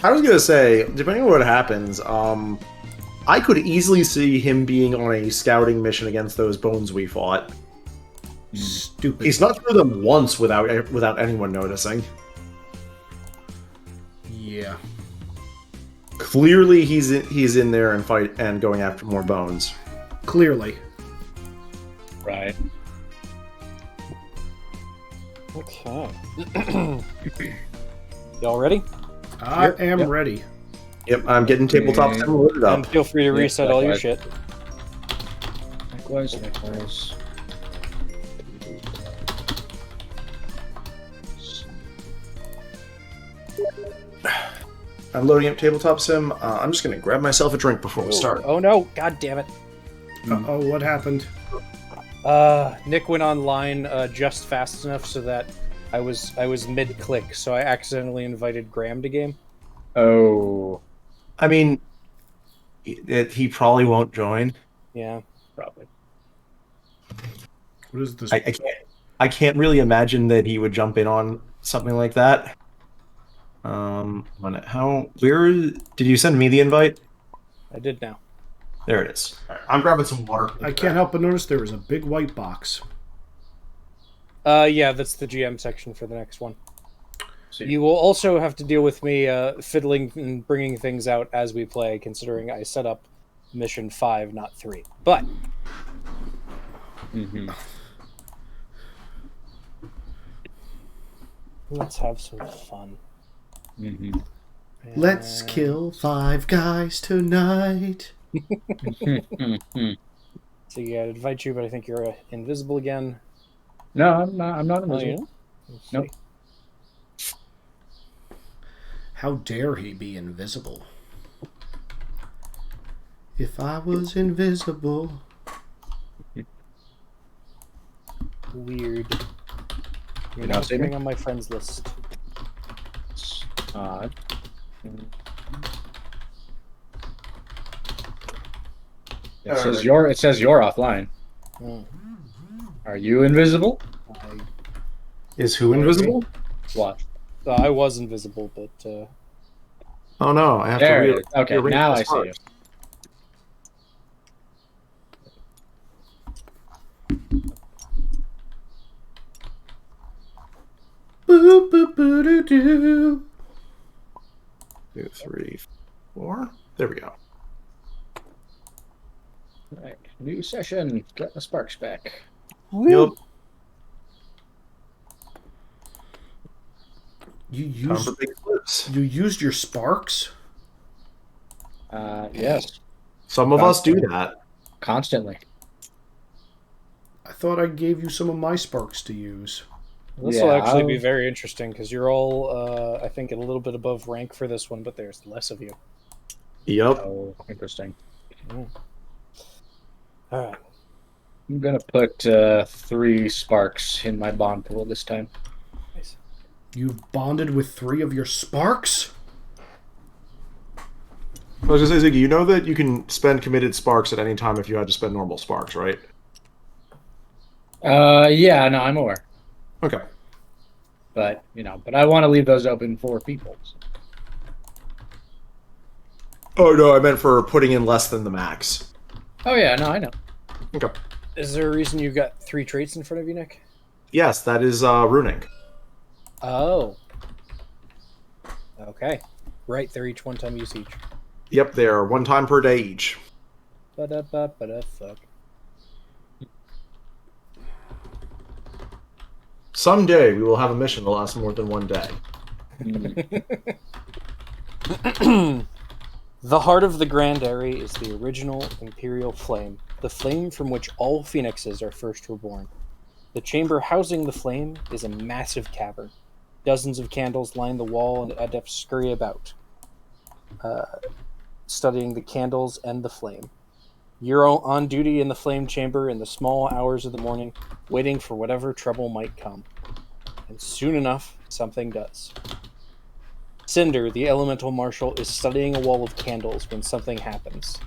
I was gonna say, depending on what happens, I could easily see him being on a scouting mission against those bones we fought. Stupid. He's not through them once without anyone noticing. Yeah. Clearly, he's in there and going after more bones. Clearly. Right. Okay. Y'all ready? I am ready. Yep, I'm getting tabletop sim loaded And up. feel free to reset all your likewise. shit. Likewise. I'm loading up tabletop sim. I'm just gonna grab myself a drink before we start. Oh no! God damn it! Uh-oh, what happened? Nick went online just fast enough so that I was mid-click, so I accidentally invited Graham to game. Oh, I mean, he probably won't join. Yeah. probably. What is this? I can't really imagine that he would jump in on something like that. Where did you send me the invite? I did now. There it is. All right, I'm grabbing some water. I can't help but notice there was a big white box. Yeah, that's the GM section for the next one. See. You will also have to deal with me fiddling and bringing things out as we play, considering I set up mission 5, not 3. But let's have some fun. Let's kill 5 guys tonight. So yeah, I'd invite you, but I think you're invisible again. No, I'm not. I'm not Oh, invisible. yeah? Nope. How dare he be invisible? If I was invisible. Weird. You're not not see me? appearing on my friends list. It's odd. It says you're offline. Hmm. Are you invisible? Is who invisible? What? I was invisible, but Oh no, I have There to it is. Okay, rearrange now my I see you. sparks. Boop, boop, boo, doo, doo. 2, 3, 4. There we go. Right. New session. Get the sparks back. Yep. You Time for big flips. used your sparks? Yes. Some of us do that. Constantly. I thought I gave you some of my sparks to use. this will actually be very interesting because you're all, I think, a little bit above rank for this one, but there's less of you. Yep. Oh, interesting. All right. I'm gonna put 3 sparks in my bond pool this time. Nice. You've bonded with 3 of your sparks? I was gonna say, Ziggy, you know that you can spend committed sparks at any time if you had to spend normal sparks, right? Yeah, no, I'm aware. Okay. But I want to leave those open for people. Oh no, I meant for putting in less than the max. Oh yeah, no, I know. Okay. Is there a reason you got 3 traits in front of you, Nick? Yes, that is runing. Oh. Okay. Right, they're each 1-time use each. Yep, they're 1 time per day each. Fuck. Someday we will have a mission that lasts more than 1 day. The heart of the Grand Airy is the original Imperial Flame, the flame from which all phoenixes are first reborn. The chamber housing the flame is a massive cavern. Dozens of candles line the wall, and adepts scurry about, studying the candles and the flame. You're on duty in the flame chamber in the small hours of the morning, waiting for whatever trouble might come. And soon enough, something does. Cinder, the elemental marshal, is studying a wall of candles when something happens.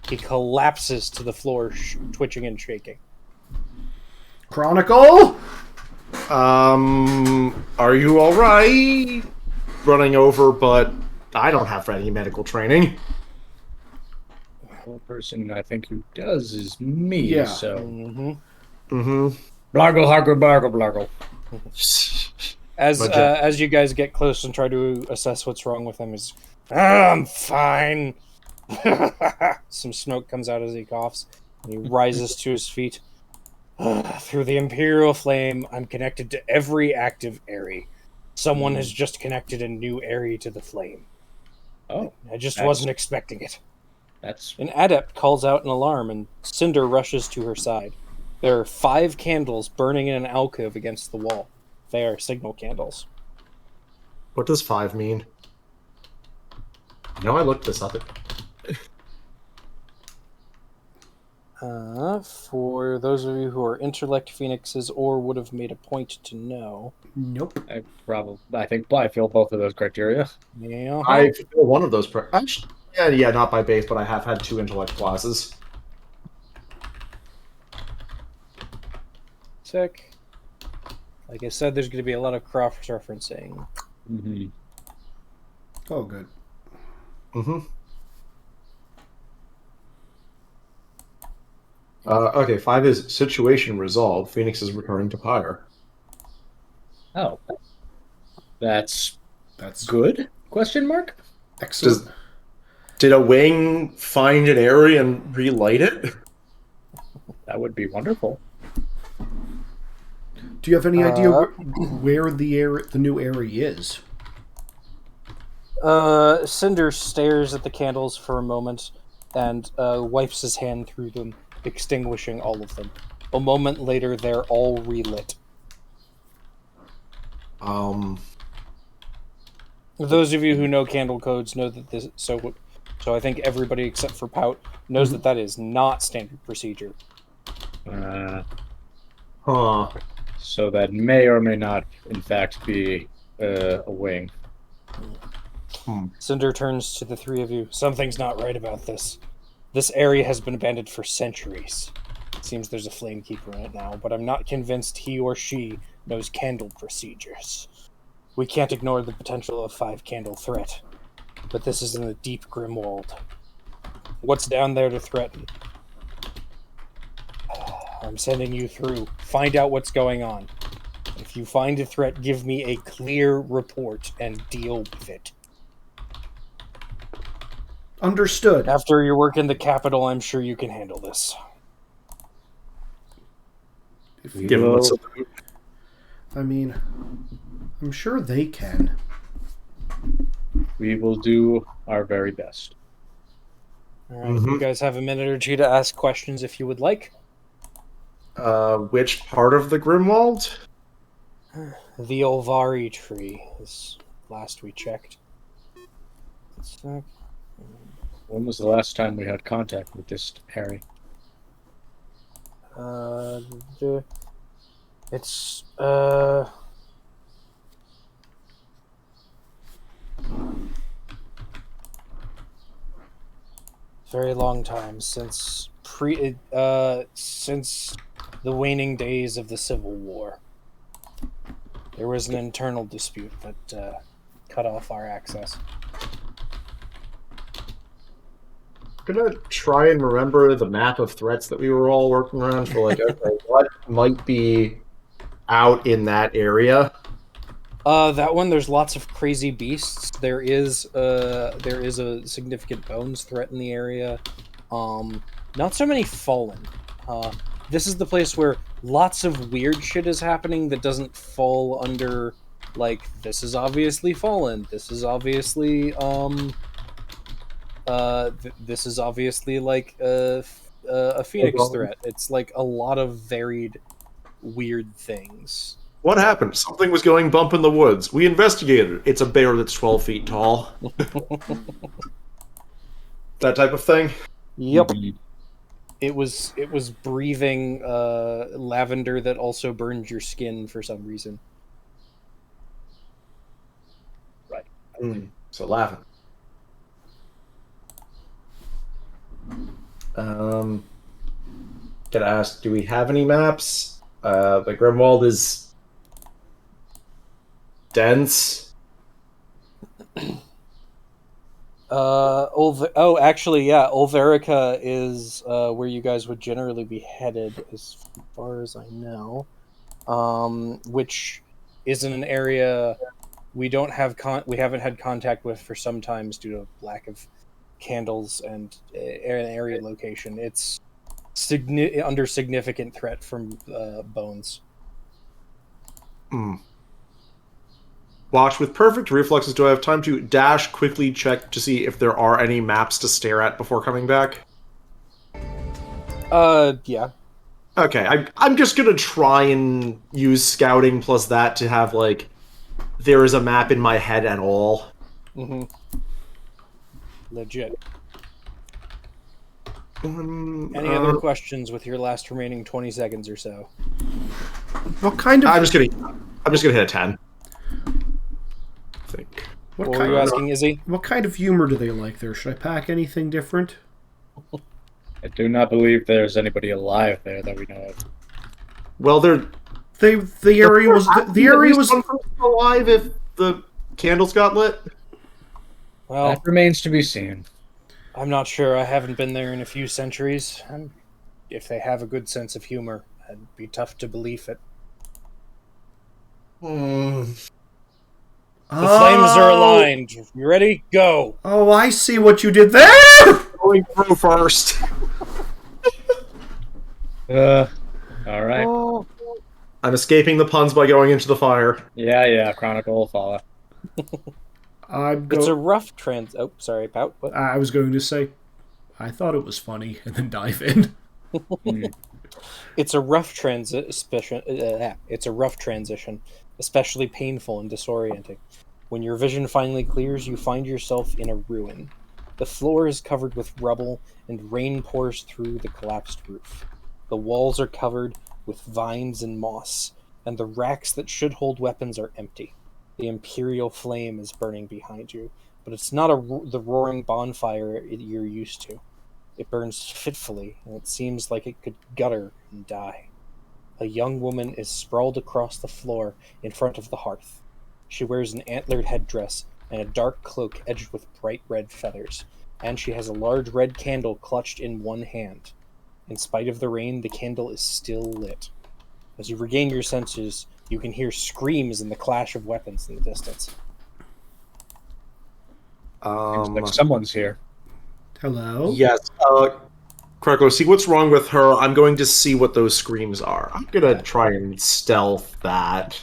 He collapses to the floor, twitching and shaking. Chronicle? Are you alright? Running over, but I don't have any medical training. The only person I think who does is me. Yeah. So Mm-hmm. Mm-hmm. blargle, hargle, blargle, blargle. As you guys get close and try to assess what's wrong with him, is I'm fine. Some smoke comes out as he coughs, and he rises to his feet. Through the Imperial Flame, I'm connected to every active area. Someone has just connected a new area to the flame. Oh, I just that's- wasn't expecting it. that's An adept calls out an alarm, and Cinder rushes to her side. There are 5 candles burning in an alcove against the wall. They are signal candles. What does 5 mean? No, I looked this up. For those of you who are intellect phoenixes or would have made a point to know. Nope. I think I feel both of those criteria. Yeah. I fulfill one of those. Actually, yeah, not by base, but I have had 2 intellect classes. Sick. Like I said, there's going to be a lot of cross-referencing. Mm-hmm. Oh, good. Mm-hmm. Okay, 5 is situation resolved. Phoenix is returning to pyre. Oh, that's That's good? Question mark. excellent. Did a wing find an area and relight it? That would be wonderful. Do you have any idea where the new area is? Cinder stares at the candles for a moment and wipes his hand through them, extinguishing all of them. A moment later, they're all relit. Those of you who know candle codes know that this. So I think everybody except for Pout knows that that is not standard procedure. Huh. So that may or may not, in fact, be a wing. Cinder turns to the 3 of you. Something's not right about this. This area has been abandoned for centuries. It seems there's a flamekeeper in it now, but I'm not convinced he or she knows candle procedures. We can't ignore the potential of 5-candle threat, but this is in the deep Grimwald. What's down there to threaten? I'm sending you through. Find out what's going on. If you find a threat, give me a clear report and deal with it. Understood. After your work in the capital, I'm sure you can handle this. If you- Give him a salute. I mean, I'm sure they can. We will do our very best. All right, you guys have a minute or 2 to ask questions if you would like. Which part of the Grimwald? The Olvari tree is last we checked. When was the last time we had contact with this Harry? It's very long time since since the waning days of the Civil War. There was an internal dispute that cut off our access. I'm gonna try and remember the map of threats that we were all working around for, like, okay, what might be out in that area. That one, there's lots of crazy beasts. There is a significant bones threat in the area. Not so many fallen. This is the place where lots of weird shit is happening that doesn't fall under, like, this is obviously fallen. This is obviously this is obviously like a phoenix threat. It's like a lot of varied weird things. What happened? Something was going bump in the woods. We investigated. It's a bear that's 12 feet tall. That type of thing. Yep. It was breathing lavender that also burned your skin for some reason. Right. So laughing. Gotta ask, do we have any maps? The Grimwald is dense. Actually, yeah, Olverica is where you guys would generally be headed, as far as I know. Which is in an area we don't have we haven't had contact with for some times due to lack of candles and an area location. It's under significant threat from bones. Hmm. Watch with perfect reflexes. Do I have time to dash quickly check to see if there are any maps to stare at before coming back? Yeah. Okay, I'm just gonna try and use scouting plus that to have, like, there is a map in my head at all. Mm-hmm. Legit. Any other questions with your last remaining 20 seconds or so? What kind of? I'm just gonna hit a 10. I think. What were you asking, Izzy? What kind of humor do they like there? Should I pack anything different? I do not believe there's anybody alive there that we know of. Well, the area was alive if the candles got lit. Well, that remains to be seen. I'm not sure. I haven't been there in a few centuries. And if they have a good sense of humor, it'd be tough to believe it. The flames are aligned. You ready? Go. Oh, I see what you did there. Going through first. All right. Oh. I'm escaping the puns by going into the fire. Yeah. Chronicle will follow. It's a rough Oh, sorry, Pout. What? I was going to say, I thought it was funny, and then dive in. It's a rough transition. It's a rough transition, especially painful and disorienting. When your vision finally clears, you find yourself in a ruin. The floor is covered with rubble, and rain pours through the collapsed roof. The walls are covered with vines and moss, and the racks that should hold weapons are empty. The Imperial flame is burning behind you, but it's not the roaring bonfire you're used to. It burns fitfully, and it seems like it could gutter and die. A young woman is sprawled across the floor in front of the hearth. She wears an antlered headdress and a dark cloak edged with bright red feathers, and she has a large red candle clutched in one hand. In spite of the rain, the candle is still lit. As you regain your senses, you can hear screams and the clash of weapons in the distance. Seems like someone's here. Hello? Yes. Kreko, see what's wrong with her. I'm going to see what those screams are. I'm gonna try and stealth that.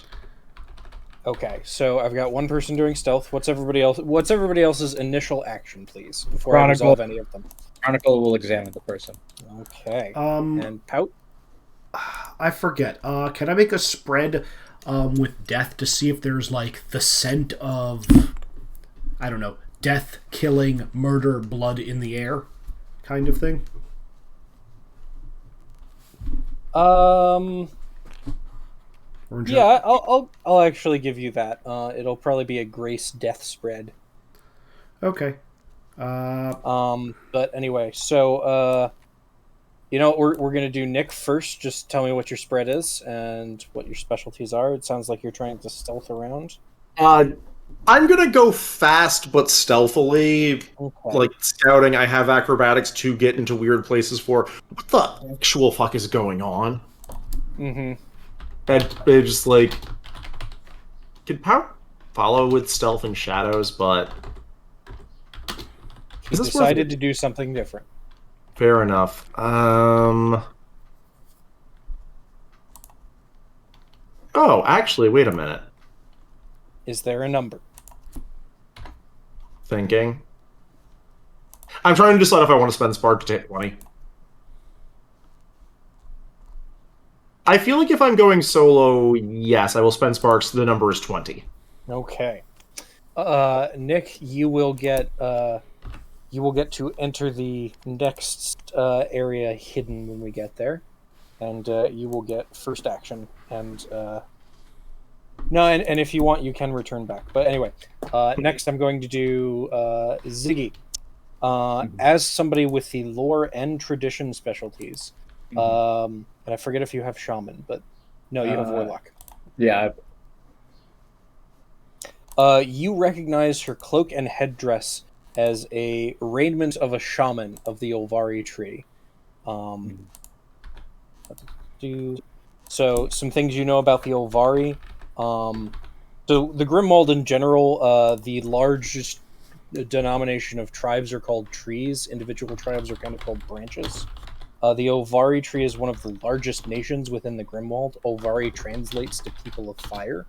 Okay, so I've got one person doing stealth. What's everybody else's initial action, please, before I resolve any of them? Chronicle will examine the person. Okay. And Pout? I forget. Can I make a spread with death to see if there's, like, the scent of, I don't know, death, killing, murder, blood in the air kind of thing? Yeah, I'll actually give you that. It'll probably be a grace death spread. Okay. But anyway, so you know, we're gonna do Nick first. Just tell me what your spread is and what your specialties are. It sounds like you're trying to stealth around. I'm gonna go fast but stealthily. Okay. Like scouting, I have acrobatics to get into weird places for. What the actual fuck is going on? Mm-hmm. And it just like can follow with stealth and shadows, but He decided to do something different. Fair enough. Oh, actually, wait a minute. Is there a number? Thinking. I'm trying to decide if I want to spend spark to take 20. I feel like if I'm going solo, yes, I will spend sparks. The number is 20. Okay. Nick, you will get to enter the next area hidden when we get there, and you will get first action. And no, and if you want, you can return back. But anyway, next I'm going to do Ziggy. As somebody with the lore and tradition specialties, and I forget if you have shaman, but no, you have warlock. Yeah. You recognize her cloak and headdress as a raiment of a shaman of the Olvari tree. So some things you know about the Olvari. So the Grimwald in general, the largest denomination of tribes are called trees. Individual tribes are kind of called branches. The Olvari tree is one of the largest nations within the Grimwald. Olvari translates to people of fire,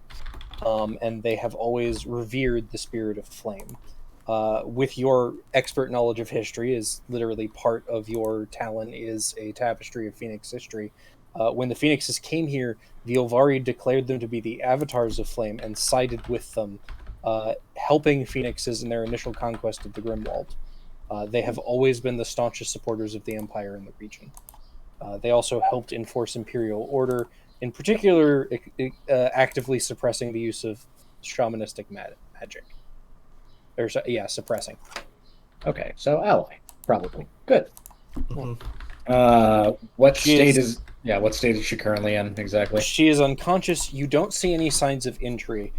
and they have always revered the spirit of flame. With your expert knowledge of history, is literally part of your talent is a tapestry of Phoenix history. When the Phoenixes came here, the Olvari declared them to be the avatars of flame and sided with them, helping Phoenixes in their initial conquest of the Grimwald. They have always been the staunchest supporters of the Empire in the region. They also helped enforce imperial order, in particular, actively suppressing the use of shamanistic magic. Suppressing. Okay, so ally, probably. Good. Mhm. What She state is- what state is she currently in exactly? She is unconscious. You don't see any signs of injury.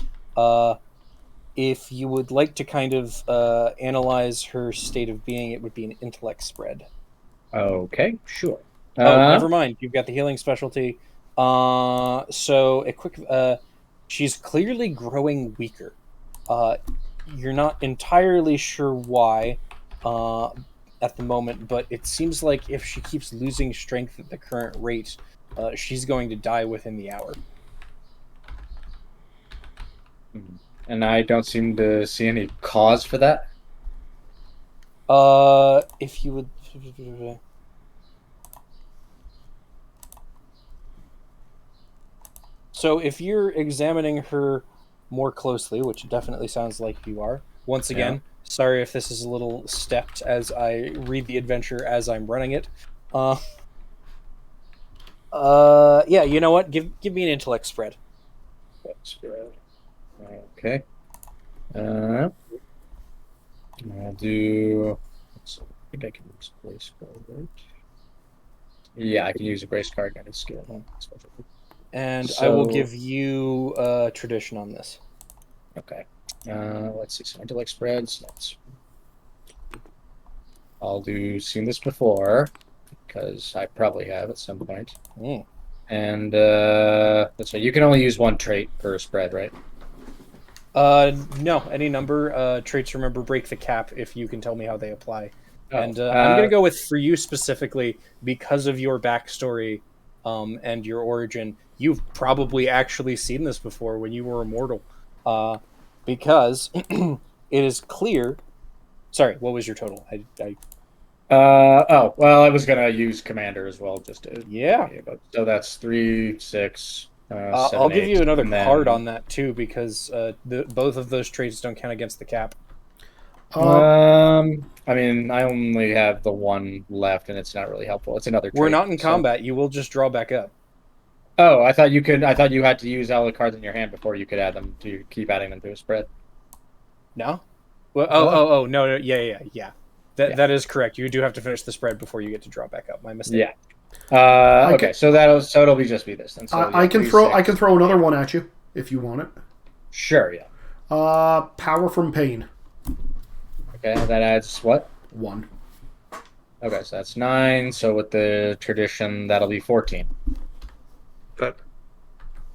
If you would like to kind of analyze her state of being, it would be an intellect spread. Okay, sure. Never mind. You've got the healing specialty. So a quick. She's clearly growing weaker. You're not entirely sure why, at the moment, but it seems like if she keeps losing strength at the current rate, she's going to die within the hour. And I don't seem to see any cause for that. If you would. So if you're examining her more closely, which it definitely sounds like you are, once again, sorry if this is a little stepped as I read the adventure as I'm running it. Yeah, you know what? Give me an intellect spread. Okay. I'll do. I think I can use a grace card, right? Yeah, I can use a grace card and a skill. And I will So- give you tradition on this. Okay. Let's see. So intellect spreads. I'll do seen this before because I probably have at some point. Mm. And let's say you can only use one trait per spread, right? No, any number. Traits, remember, break the cap if you can tell me how they apply. Oh, And I'm going to go with, for you specifically, because of your backstory and your origin, you've probably actually seen this before when you were immortal. Because it is clear... Sorry, what was your total? I was gonna use commander as well, just to Yeah. So that's 3, 6. 7, I'll give 8, you another and card then- on that too, because both of those traits don't count against the cap. I mean, I only have the one left, and it's not really helpful. It's another. We're trait, not in so- combat. You will just draw back up. Oh, I thought you could. I thought you had to use all the cards in your hand before you could add them to keep adding them to a spread. No? Well, no, yeah. That is correct. You do have to finish the spread before you get to draw back up. My mistake. Yeah. Okay, so it'll just be this then. So, I can throw another one at you if you want it. Sure. Yeah. Power from pain. Okay, that adds what? 1. Okay, so that's 9. So with the tradition, that'll be 14. That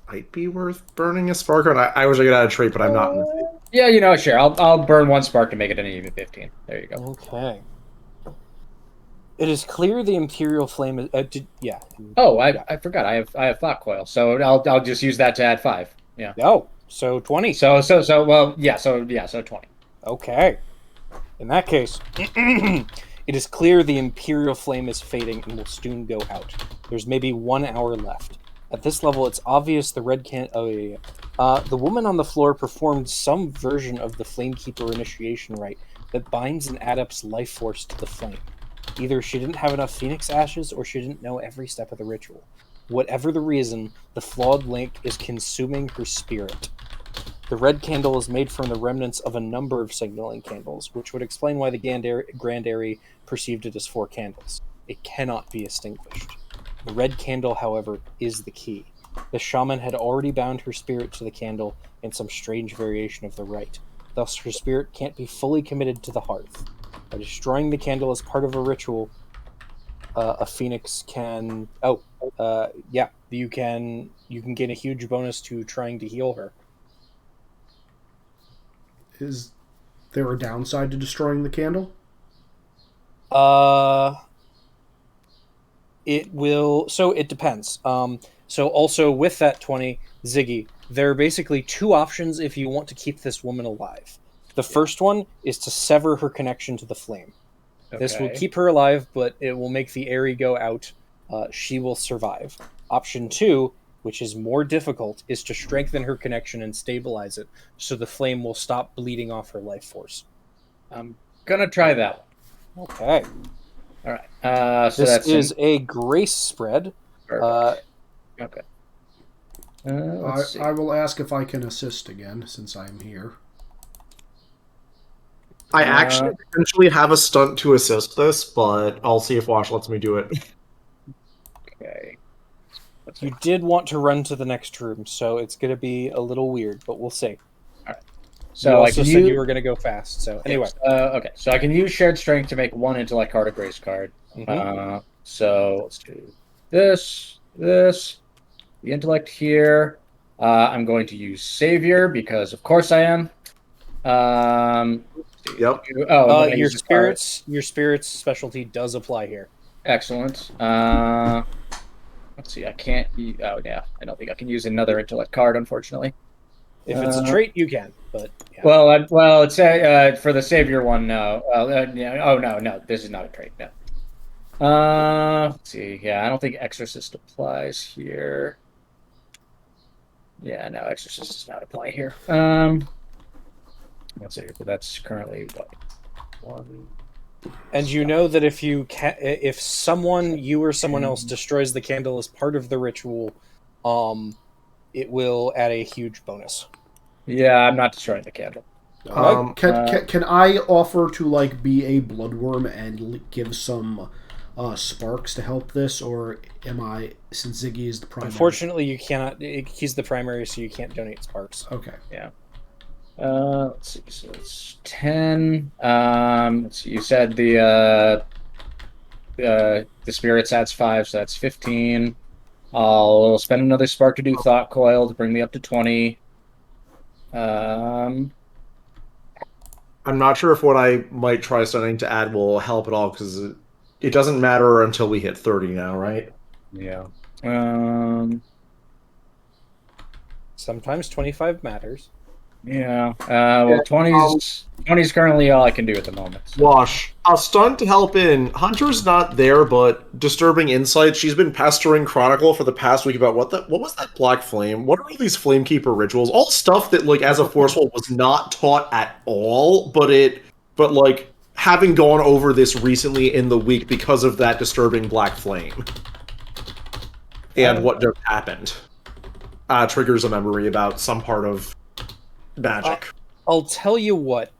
might be worth burning a spark on. I wish I could add a trait, but I'm not in the Yeah, sure. I'll burn one spark to make it an even 15. There you go. Okay. It is clear the Imperial Flame is... yeah. Oh, I forgot. I have thought coil, so I'll just use that to add 5. Yeah. Oh, so 20. So 20. Okay. In that case, it is clear the Imperial Flame is fading and will soon go out. There's maybe 1 hour left. At this level, it's obvious the red can... Oh, yeah. The woman on the floor performed some version of the Flamekeeper initiation rite that binds an adept's life force to the flame. Either she didn't have enough phoenix ashes, or she didn't know every step of the ritual. Whatever the reason, the flawed link is consuming her spirit. The red candle is made from the remnants of a number of signaling candles, which would explain why the Grandary perceived it as 4 candles. It cannot be extinguished. The red candle, however, is the key. The shaman had already bound her spirit to the candle in some strange variation of the rite. thus her spirit can't be fully committed to the hearth. By destroying the candle as part of a ritual, a phoenix can. You can gain a huge bonus to trying to heal her. Is there a downside to destroying the candle? It will. So it depends. So also with that 20, Ziggy, there are basically two options if you want to keep this woman alive. The first one is to sever her connection to the flame. Okay. This will keep her alive, but it will make the Aerie go out. She will survive. Option 2, which is more difficult, is to strengthen her connection and stabilize it, so the flame will stop bleeding off her life force. I'm gonna try that one. Okay. All right. So This that's is a grace spread. perfect. Okay. Let's see. I will ask if I can assist again, since I am here. I actually potentially have a stunt to assist this, but I'll see if Wash lets me do it. Okay. You did want to run to the next room, so it's going to be a little weird, but we'll see. So you I also can said use... you were going to go fast, so anyway. Okay, so I can use shared strength to make one intellect card a grace card. Mhm. So let's do this, the intellect here. I'm going to use savior because of course I am. Yep. Your spirit's specialty does apply here. Excellent. Let's see. I can't. Oh yeah, I don't think I can use another intellect card, unfortunately. If it's a trait, you can. But yeah. Well, it's for the savior one. No. Yeah. Oh no, this is not a trait. No. Let's see. Yeah, I don't think exorcist applies here. Yeah, no, exorcist does not apply here. Let's see. But that's currently what, one. And you know that if you if someone, you or someone else, destroys the candle as part of the ritual, it will add a huge bonus. Yeah, I'm not destroying the candle. Can I offer to be a bloodworm and give some sparks to help this, or am I, since Ziggy is the primary? Unfortunately, you cannot. He's the primary, so you can't donate sparks. Okay. Yeah. Let's see. So it's 10. Let's see. You said the spirits adds 5, so that's 15. I'll spend another spark to do thought coil to bring me up to 20. I'm not sure if what I might try stunning to add will help at all, because it doesn't matter until we hit 30 now, right? Yeah. Sometimes 25 matters. Yeah. Well, 20's currently all I can do at the moment. So. Wash. A stunt to help in. Hunter's not there, but disturbing insight. She's been pestering Chronicle for the past week about what was that black flame? What are all these Flamekeeper rituals? All stuff that, as a forceful, was not taught at all, but having gone over this recently in the week because of that disturbing black flame. And what just happened. Triggers a memory about some part of magic. I'll tell you what.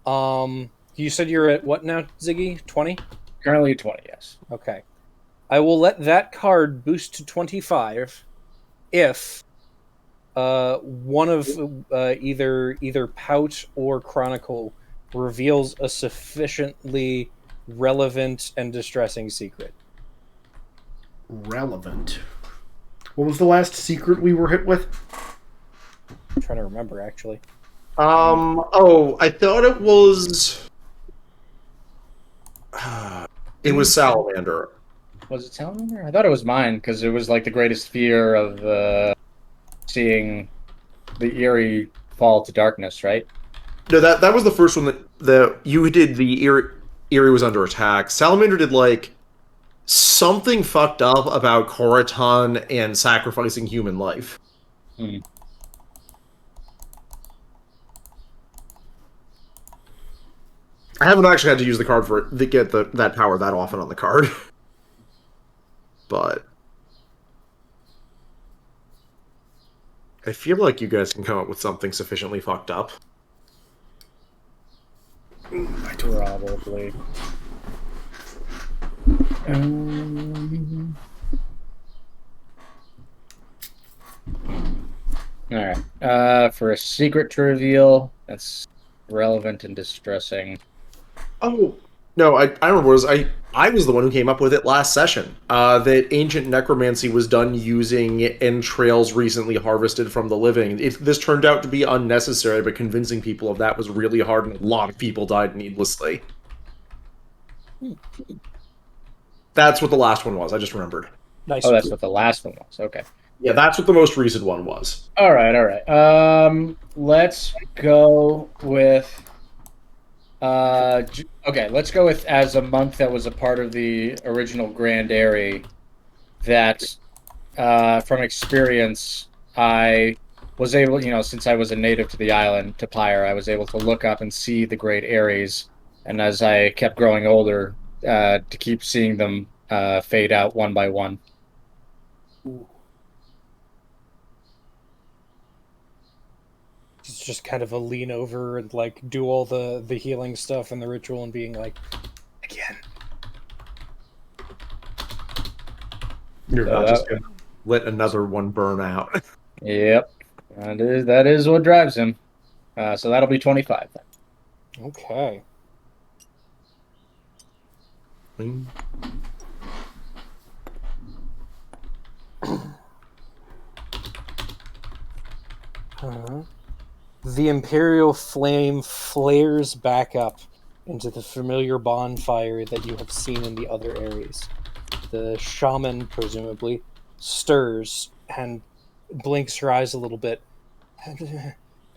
You said you're at what now, Ziggy? 20? Currently 20, yes. Okay. I will let that card boost to 25 if one of either Pout or Chronicle reveals a sufficiently relevant and distressing secret. Relevant. What was the last secret we were hit with? I'm trying to remember, actually. I thought it was... it was Salamander. Was it Salamander? I thought it was mine, because it was the greatest fear of seeing the Aerie fall to darkness, right? No, that was the first one that you did. The Aerie was under attack. Salamander did something fucked up about Corriton and sacrificing human life. I haven't actually had to use the card to get that power that often on the card. But I feel like you guys can come up with something sufficiently fucked up. Probably. All right. For a secret to reveal, that's relevant and distressing. Oh no, I remember what it was I was the one who came up with it last session. That ancient necromancy was done using entrails recently harvested from the living. This turned out to be unnecessary, but convincing people of that was really hard, and a lot of people died needlessly. That's what the last one was. I just remembered. Nice. Oh, that's what the last one was. Okay. Yeah, that's what the most recent one was. All right. Let's go with. Okay, let's go with as a monk that was a part of the original Grand Airy. That, from experience, I was able, since I was a native to the island, to Pyre, I was able to look up and see the Great Aries, and as I kept growing older, to keep seeing them fade out one by one. It's just kind of a lean over and like do all the healing stuff and the ritual and being like, again. You're not just gonna let another one burn out. Yep, that is what drives him. So that'll be 25 then. Okay. The Imperial flame flares back up into the familiar bonfire that you have seen in the other areas. The shaman, presumably, stirs and blinks her eyes a little bit.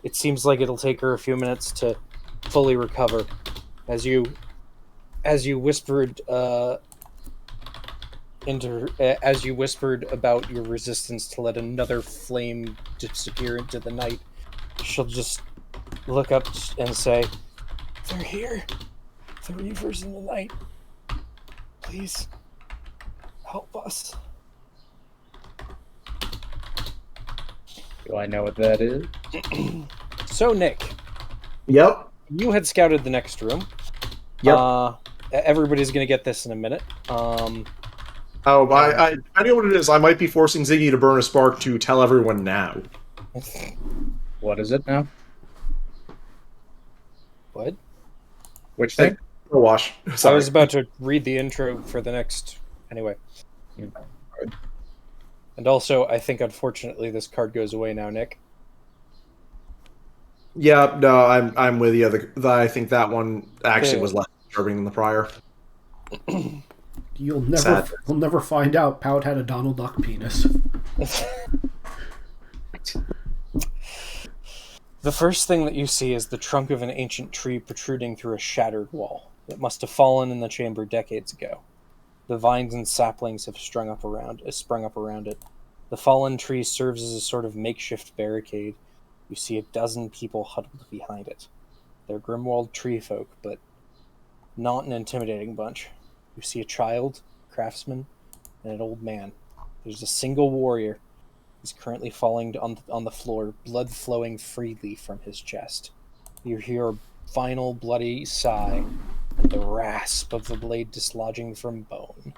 It seems like it'll take her a few minutes to fully recover. As you whispered as you whispered about your resistance to let another flame disappear into the night, she'll just look up and say, "They're here. The Reavers in the night. Please help us." Do I know what that is? So, Nick, Yep. you had scouted the next room. Yep. Everybody's going to get this in a minute. I know what it is. I might be forcing Ziggy to burn a spark to tell everyone now. What is it now? What? Which thing? Oh, wash. I was about to read the intro for the next... Anyway. And also, I think, unfortunately, this card goes away now, Nick. Yeah, no, I'm with you. I think that one actually was less disturbing than the prior. You'll never find out Pout had a Donald Duck penis. The first thing that you see is the trunk of an ancient tree protruding through a shattered wall. It must have fallen in the chamber decades ago. The vines and saplings have sprung up around it. The fallen tree serves as a sort of makeshift barricade. You see a dozen people huddled behind it. They're Grimwald tree folk, but not an intimidating bunch. You see a child, a craftsman, and an old man. There's a single warrior. He's currently falling on the floor, blood flowing freely from his chest. You hear a final bloody sigh and the rasp of the blade dislodging from bone.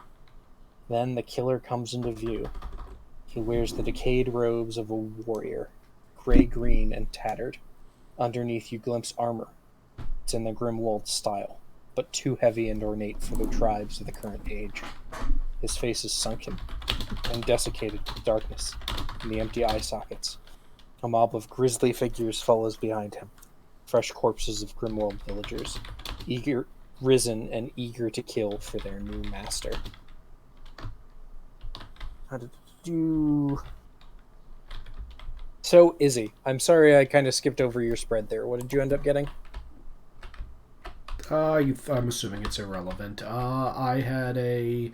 Then the killer comes into view. He wears the decayed robes of a warrior, gray-green and tattered. Underneath you glimpse armor. It's in the Grimwald style, but too heavy and ornate for the tribes of the current age. His face is sunken and desiccated with darkness in the empty eye sockets. A mob of grisly figures follows behind him. Fresh corpses of Grimwald villagers, risen and eager to kill for their new master. How did you... So, Izzy, I'm sorry I kind of skipped over your spread there. What did you end up getting? I'm assuming it's irrelevant. I had a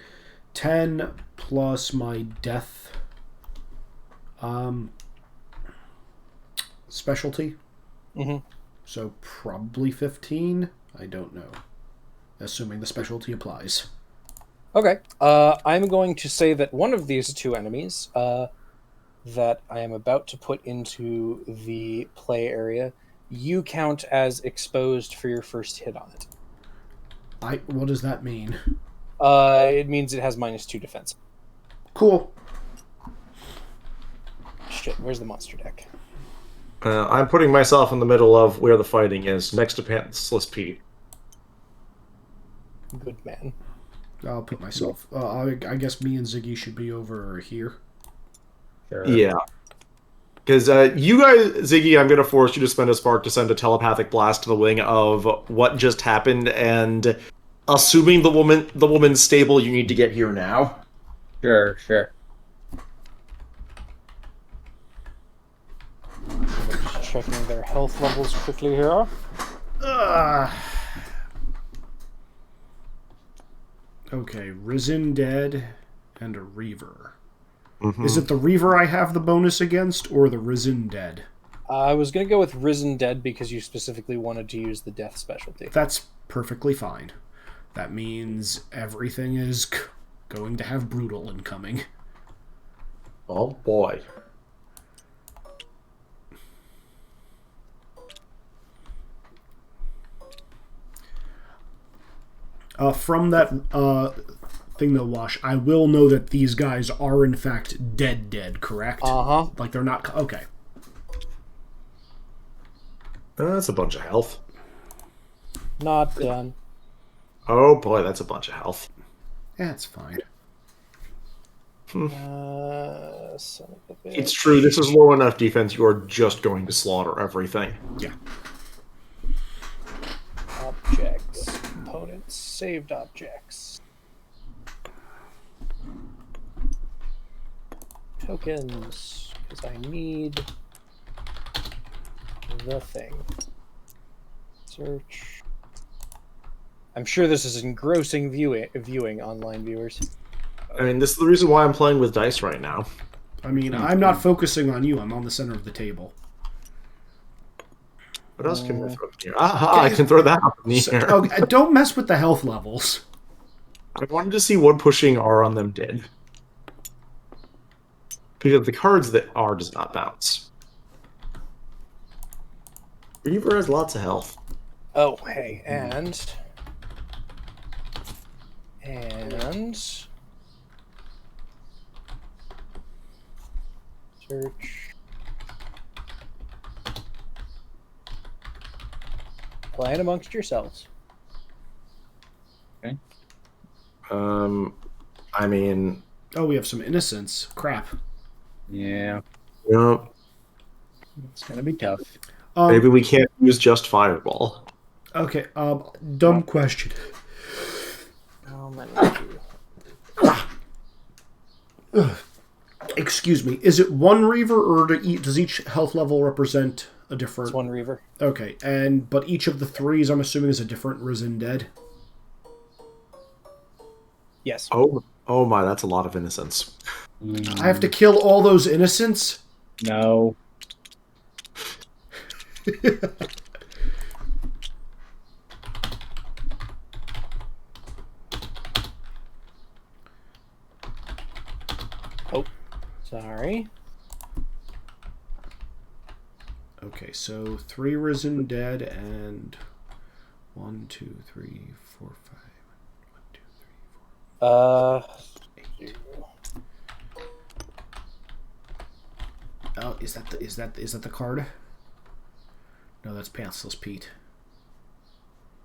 10 plus my death specialty. Mm-hmm. So probably 15. I don't know. Assuming the specialty applies. Okay. I'm going to say that one of these two enemies that I am about to put into the play area, you count as exposed for your first hit on it. What does that mean? It means it has -2 defense. Cool. Shit, where's the monster deck? I'm putting myself in the middle of where the fighting is, next to Pantsless Pete. Good man. I'll put myself. I guess me and Ziggy should be over here. Sure. Yeah. Because you guys, Ziggy, I'm going to force you to spend a spark to send a telepathic blast to the wing of what just happened, and assuming the woman's stable, you need to get here now. Sure. Just checking their health levels quickly here. Okay, Risen Dead and a Reaver. Mhm. Is it the Reaver I have the bonus against, or the Risen Dead? I was going to go with Risen Dead because you specifically wanted to use the death specialty. That's perfectly fine. That means everything is going to have Brutal incoming. Oh boy. From that thing they'll wash, I will know that these guys are in fact dead, correct? Uh-huh. Like they're not... Okay. That's a bunch of health. Not done. Oh boy, that's a bunch of health. Yeah, it's fine. Son of a bitch. It's true, this is low enough defense, you are just going to slaughter everything. Yeah. Objects. Components. Saved objects. Tokens. Because I need the thing. Search. I'm sure this is engrossing viewing online viewers. I mean, this is the reason why I'm playing with dice right now. I mean, I'm not focusing on you. I'm on the center of the table. What else can we throw in here? Aha, I can throw that up in the air. Okay, don't mess with the health levels. I wanted to see what pushing R on them did. Because the cards that R does not bounce. Reaver has lots of health. Oh, hey, and search. Plan amongst yourselves. Okay. I mean, Oh, we have some innocence. Crap. Yeah. you know, It's gonna be tough. maybe we can't use just Fireball. Okay, dumb question. How many? Excuse me. Is it one Reaver, or does each health level represent a different... It's one Reaver. Okay, but each of the threes, I'm assuming, is a different Risen Dead? Yes. Oh my, that's a lot of innocence. I have to kill all those innocents? No. Oh, sorry. Okay, so 3 Risen Dead and 1, 2, 3, 4, 5. 1, 2, 3, 4. 8. Oh, is that the card? No, that's Pantsless Pete.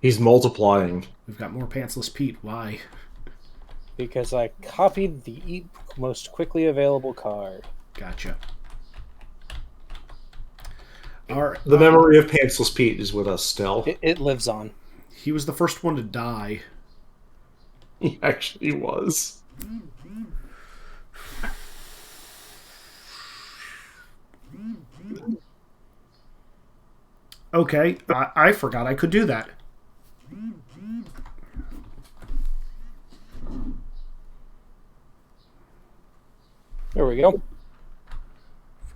He's multiplying. We've got more Pantsless Pete. Why? Because I copied the most quickly available card. Gotcha. All right. The memory of Pantsless Pete is with us still. It lives on. He was the first one to die. He actually was. Okay, I forgot I could do that. There we go.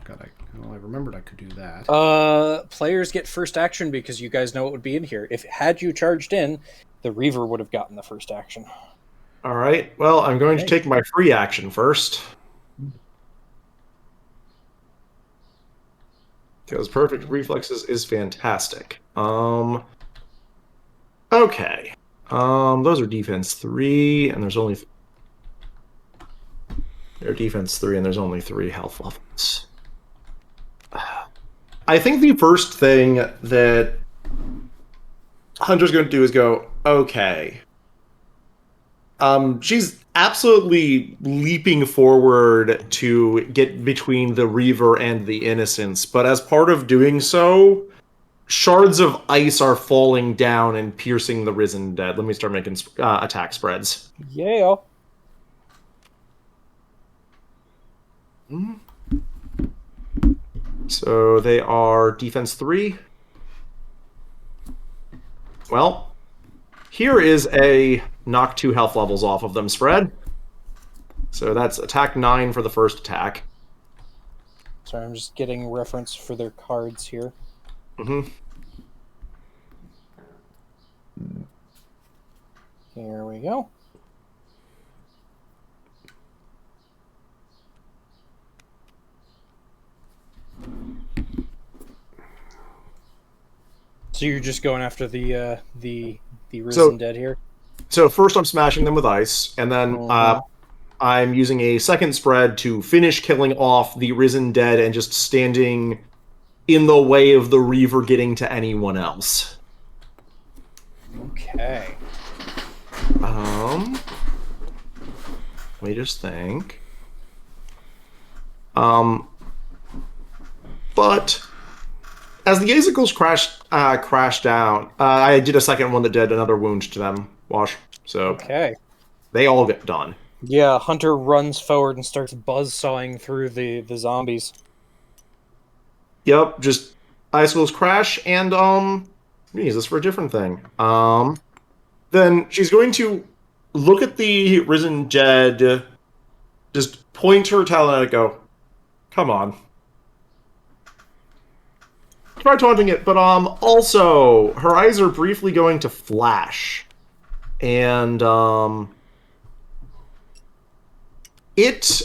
I remembered I could do that. Players get first action because you guys know what would be in here. If had you charged in, the Reaver would have gotten the first action. All right. Well, I'm going to take my free action first. Because perfect reflexes is fantastic. Okay. Those are defense 3, and there's only... They're defense 3, and there's only 3 health levels. I think the first thing that Hunter's going to do is go, okay. She's absolutely leaping forward to get between the Reaver and the Innocents, but as part of doing so, shards of ice are falling down and piercing the Risen Dead. Let me start making attack spreads. Yeah. So they are defense 3. Well, here is a knock 2 health levels off of them spread. So that's attack 9 for the first attack. Sorry, I'm just getting reference for their cards here. Mm-hmm. Here we go. So you're just going after the Risen Dead here? So first I'm smashing them with ice, and then I'm using a second spread to finish killing off the Risen Dead and just standing in the way of the Reaver getting to anyone else. Okay. Let me just think. But as the Azicles crashed down, I did a second one that did another wound to them, Wash. So Okay. they all get done. Yeah, Hunter runs forward and starts buzzsawing through the zombies. Yep, just Icicles crash, and use this for a different thing. Then she's going to look at the Risen Dead, just point her talent at it, go, come on. Try taunting it, but also her eyes are briefly going to flash, and it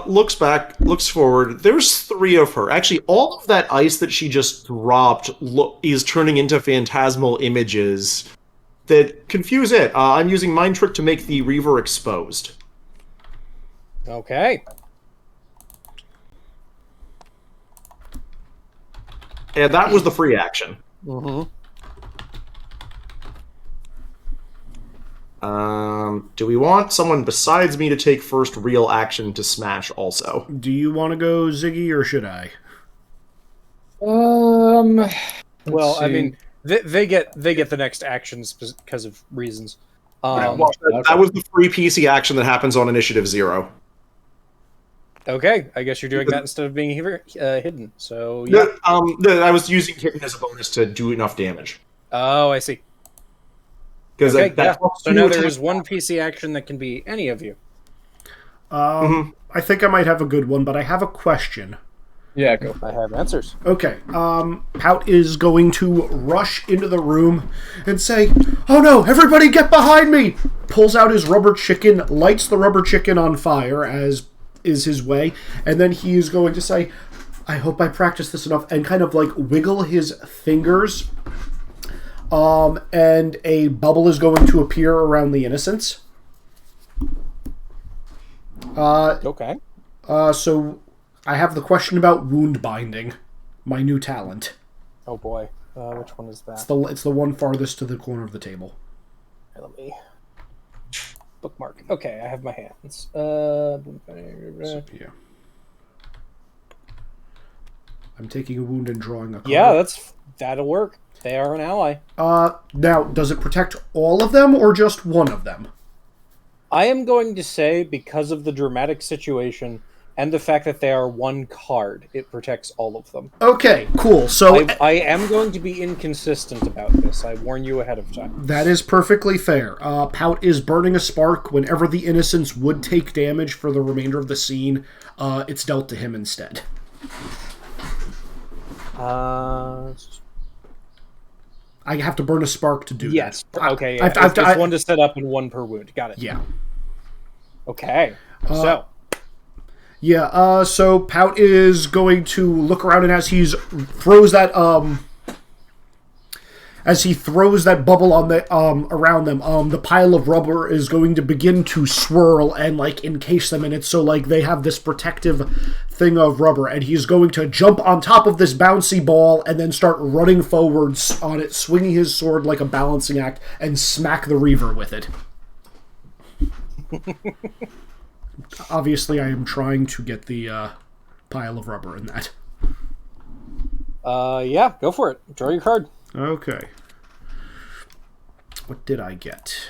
looks forward. There's 3 of her. Actually, all of that ice that she just dropped is turning into phantasmal images that confuse it. I'm using Mind Trick to make the Reaver exposed. Okay. And that was the free action. Mm-hmm. Do we want someone besides me to take first real action to smash also? Do you want to go Ziggy or should I? Well, I mean, they get the next actions because of reasons. Well, that was the free PC action that happens on Initiative 0. Okay, I guess you're doing that instead of being hidden. So yeah. I was using hidden as a bonus to do enough damage. Oh, I see. Because okay, yeah. So now there is one PC action that can be any of you. I think I might have a good one, but I have a question. Yeah, go. I have answers. Okay. Pout is going to rush into the room and say, "Oh no, everybody get behind me!" Pulls out his rubber chicken, lights the rubber chicken on fire, as is his way, and then he is going to say, "I hope I practiced this enough," and kind of like wiggle his fingers. And a bubble is going to appear around the Innocents. Okay. So I have the question about wound binding, my new talent. Oh boy. Which one is that? It's the one farthest to the corner of the table. Okay, let me bookmark. Okay, I have my hands. Yeah. I'm taking a wound and drawing a card. Yeah, that'll work. They are an ally. Now, does it protect all of them or just one of them? I am going to say, because of the dramatic situation and the fact that they are one card, it protects all of them. Okay, cool. So I am going to be inconsistent about this. I warn you ahead of time. that is perfectly fair. Pout is burning a spark. Whenever the Innocents would take damage for the remainder of the scene, it's dealt to him instead. I have to burn a spark to do yes. that. Okay, yeah. It's one to set up and one per wound. Got it. Yeah. Okay. So Pout is going to look around, and as he's throws that As he throws that bubble on the around them, the pile of rubber is going to begin to swirl and like encase them in it, so like they have this protective thing of rubber, and he's going to jump on top of this bouncy ball and then start running forwards on it, swinging his sword like a balancing act, and smack the Reaver with it. Obviously, I am trying to get the pile of rubber in that. Yeah, go for it. Draw your card. Okay. What did I get?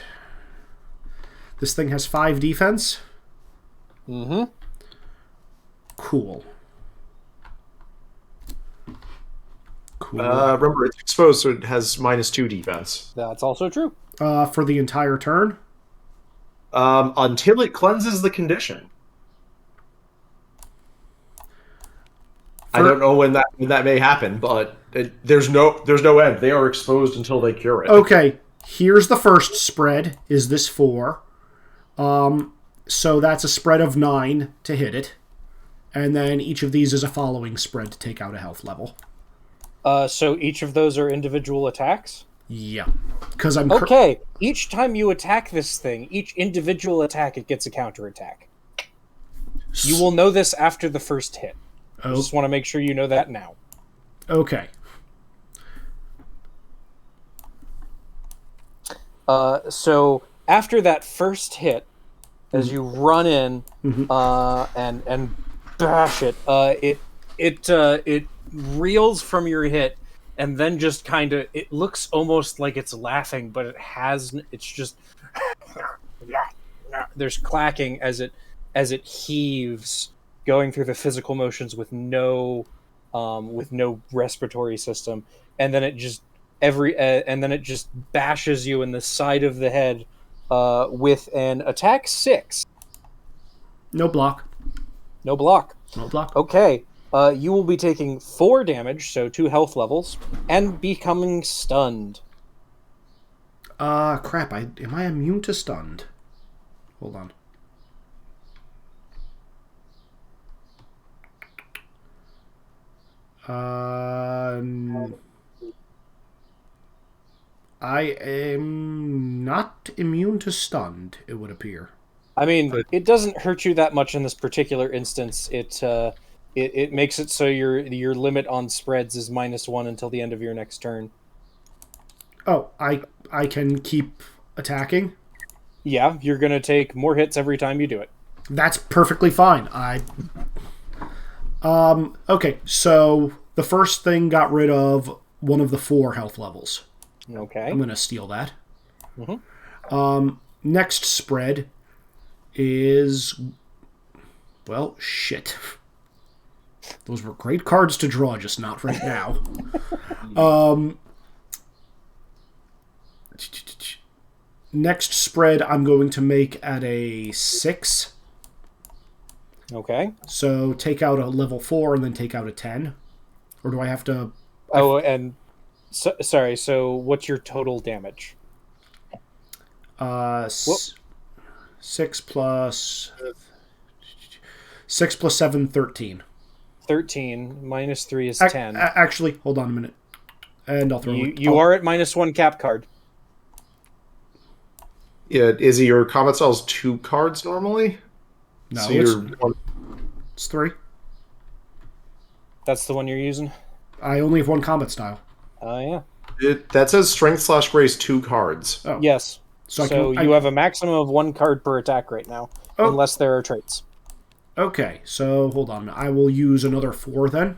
This thing has 5 defense? Mm-hmm. Cool. Cool. Remember, it's exposed, so it has -2 defense. That's also true. For the entire turn? Until it cleanses the condition. I don't know when that may happen, but there's no end. They are exposed until they cure it. Okay, here's the first spread. Is this 4? So that's a spread of 9 to hit it. And then each of these is a following spread to take out a health level. So each of those are individual attacks? Yeah. Because I'm... Okay, each time you attack this thing, each individual attack, it gets a counterattack. You will know this after the first hit. I just want to make sure you know that now. Okay. So after that first hit, as you run in and bash it, it reels from your hit, and then just kind of, it looks almost like it's laughing, but it's just there's clacking as it heaves, going through the physical motions with no respiratory system, and then it just bashes you in the side of the head with an attack 6. No block. No block. No block. Okay. You will be taking 4 damage, so 2 health levels, and becoming stunned. Crap. Am I immune to stunned? Hold on. I am not immune to stunned, it would appear. I mean, it doesn't hurt you that much in this particular instance. It makes it so your limit on spreads is -1 until the end of your next turn. Oh, I can keep attacking? Yeah, you're going to take more hits every time you do it. That's perfectly fine. Okay, so the first thing got rid of one of the 4 health levels. Okay. I'm going to steal that. Mm-hmm. Next spread is... Well, shit. Those were great cards to draw, just not right now. Next spread I'm going to make at a 6. Okay. So take out a level 4 and then take out a 10. Or do I have to... Oh, and... sorry, so what's your total damage? 6 plus 7, 13. 13 minus 3 is 10. Actually, hold on a minute. And I'll throw it. You are at -1 cap card. Yeah, Izzy, your combat style is 2 cards normally? No, So it's 3. That's the one you're using? I only have 1 combat style. Yeah. That says strength/grace 2 cards. Oh. Yes. So you have a maximum of 1 card per attack right now, unless there are traits. Okay, so hold on. I will use another 4 then.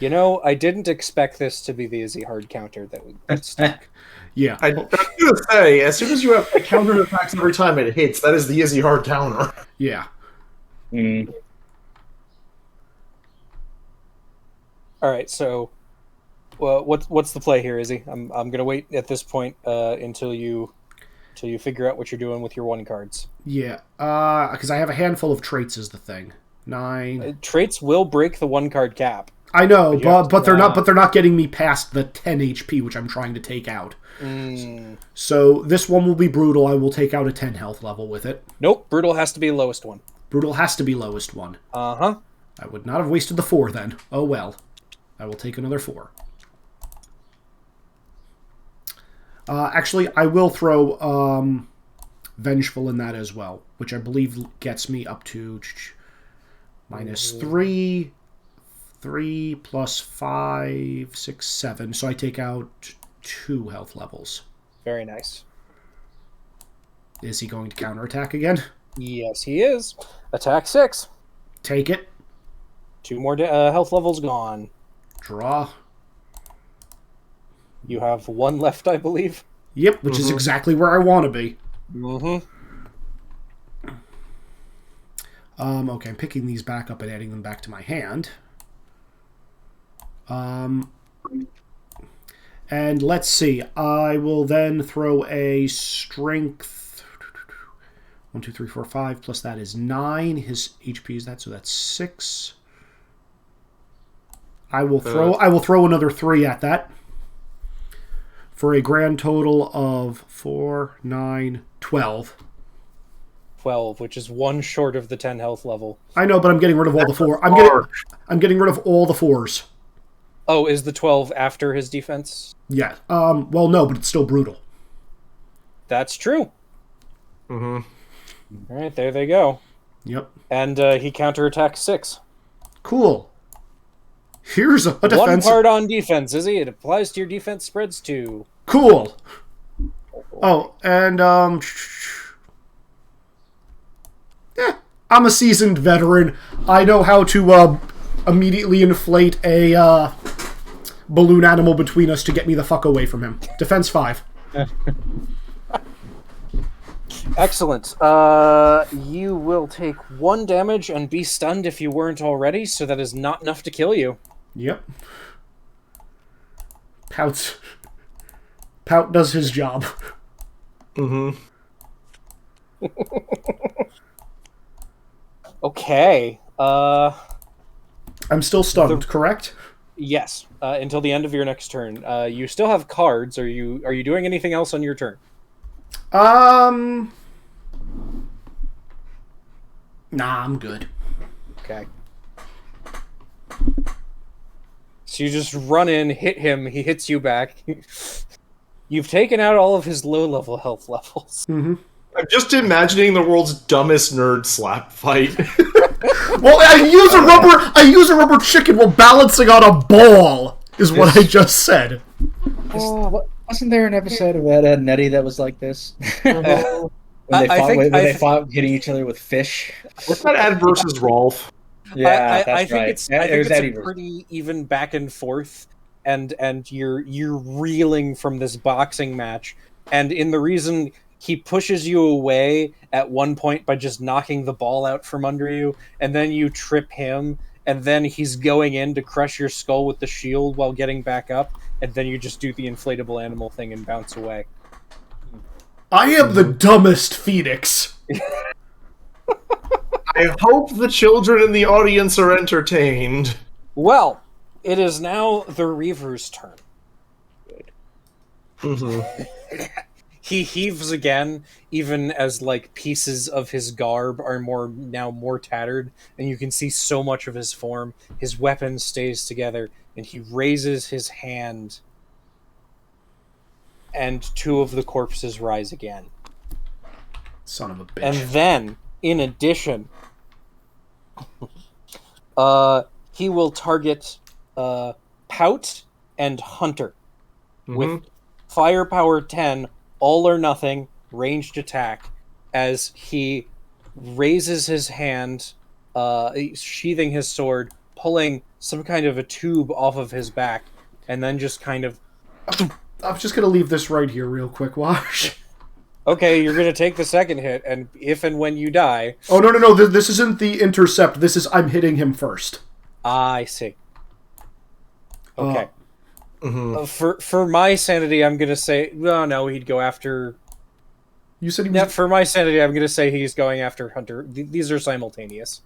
You know, I didn't expect this to be the Izzy hard counter that would get stuck. Yeah. I was going to say, as soon as you have counter attacks every time it hits, that is the Izzy hard counter. Yeah. All right, so what's the play here, Izzy? I'm gonna wait at this point until you figure out what you're doing with your 1 cards. Yeah. Because I have a handful of traits is the thing. 9. Traits will break the 1 card cap. I know, but they're not. But they're not getting me past the 10 HP, which I'm trying to take out. So this one will be brutal. I will take out a 10 health level with it. Nope, brutal has to be the lowest one. Brutal has to be lowest one. Uh-huh. I would not have wasted the 4 then. Oh well. I will take another 4. Actually, I will throw Vengeful in that as well, which I believe gets me up to minus 3. 3 plus 5, 6, 7. So I take out 2 health levels. Very nice. Is he going to counterattack again? Yes, he is. Attack 6. Take it. 2 more health levels gone. Draw. You have 1 left, I believe. Yep, which is exactly where I want to be. Okay, I'm picking these back up and adding them back to my hand. And let's see. I will then throw a strength. 1, 2, 3, 4, 5. Plus that is 9. His HP is that, so that's 6. I will throw another 3 at that. For a grand total of 4, 9, 12. 12, which is 1 short of the 10 health level. I know, but I'm getting rid of all the 4. I'm getting rid of all the 4s. Oh, is the 12 after his defense? Yeah. Well, no, but it's still brutal. That's true. Mm-hmm. All right, there they go. Yep. And he counterattacks 6. Cool. Here's a defense. 1 part on defense, is he? It applies to your defense spreads too. Cool. Oh, and yeah, I'm a seasoned veteran. I know how to immediately inflate a balloon animal between us to get me the fuck away from him. Defense 5. Excellent. You will take 1 damage and be stunned if you weren't already, so that is not enough to kill you. Yep. Pout does his job. Mm-hmm. Okay. I'm still stunned, correct? Yes. Until the end of your next turn. You still have cards. Are you doing anything else on your turn? Nah, I'm good. Okay. So you just run in, hit him, he hits you back. You've taken out all of his low-level health levels. Mm-hmm. I'm just imagining the world's dumbest nerd slap fight. Well, I use a rubber chicken while balancing on a ball, is what I just said. Oh, wasn't there an episode of Ed, Edd n Eddy that was like this? when they fought hitting each other with fish. What's that Ed versus Rolf? Yeah, I think right. it's a pretty even back and forth, and you're reeling from this boxing match, and in the reason he pushes you away at one point by just knocking the ball out from under you, and then you trip him, and then he's going in to crush your skull with the shield while getting back up, and then you just do the inflatable animal thing and bounce away. I am the dumbest Phoenix. I hope the children in the audience are entertained. Well, it is now the Reaver's turn. Mm-hmm. He heaves again, even as like pieces of his garb are more tattered, and you can see so much of his form. His weapon stays together, and he raises his hand, and 2 of the corpses rise again. Son of a bitch. And then, in addition, he will target Pout and Hunter with firepower 10, all or nothing, ranged attack, as he raises his hand, sheathing his sword, pulling some kind of a tube off of his back, and then just kind of... I'm just going to leave this right here real quick, Wash. Okay, you're going to take the second hit, and if and when you die... Oh, no, this isn't the intercept. This is I'm hitting him first. I see. Okay. For my sanity, I'm going to say... No, he'd go after... You said he was... For my sanity, I'm going to say he's going after Hunter. These are simultaneous.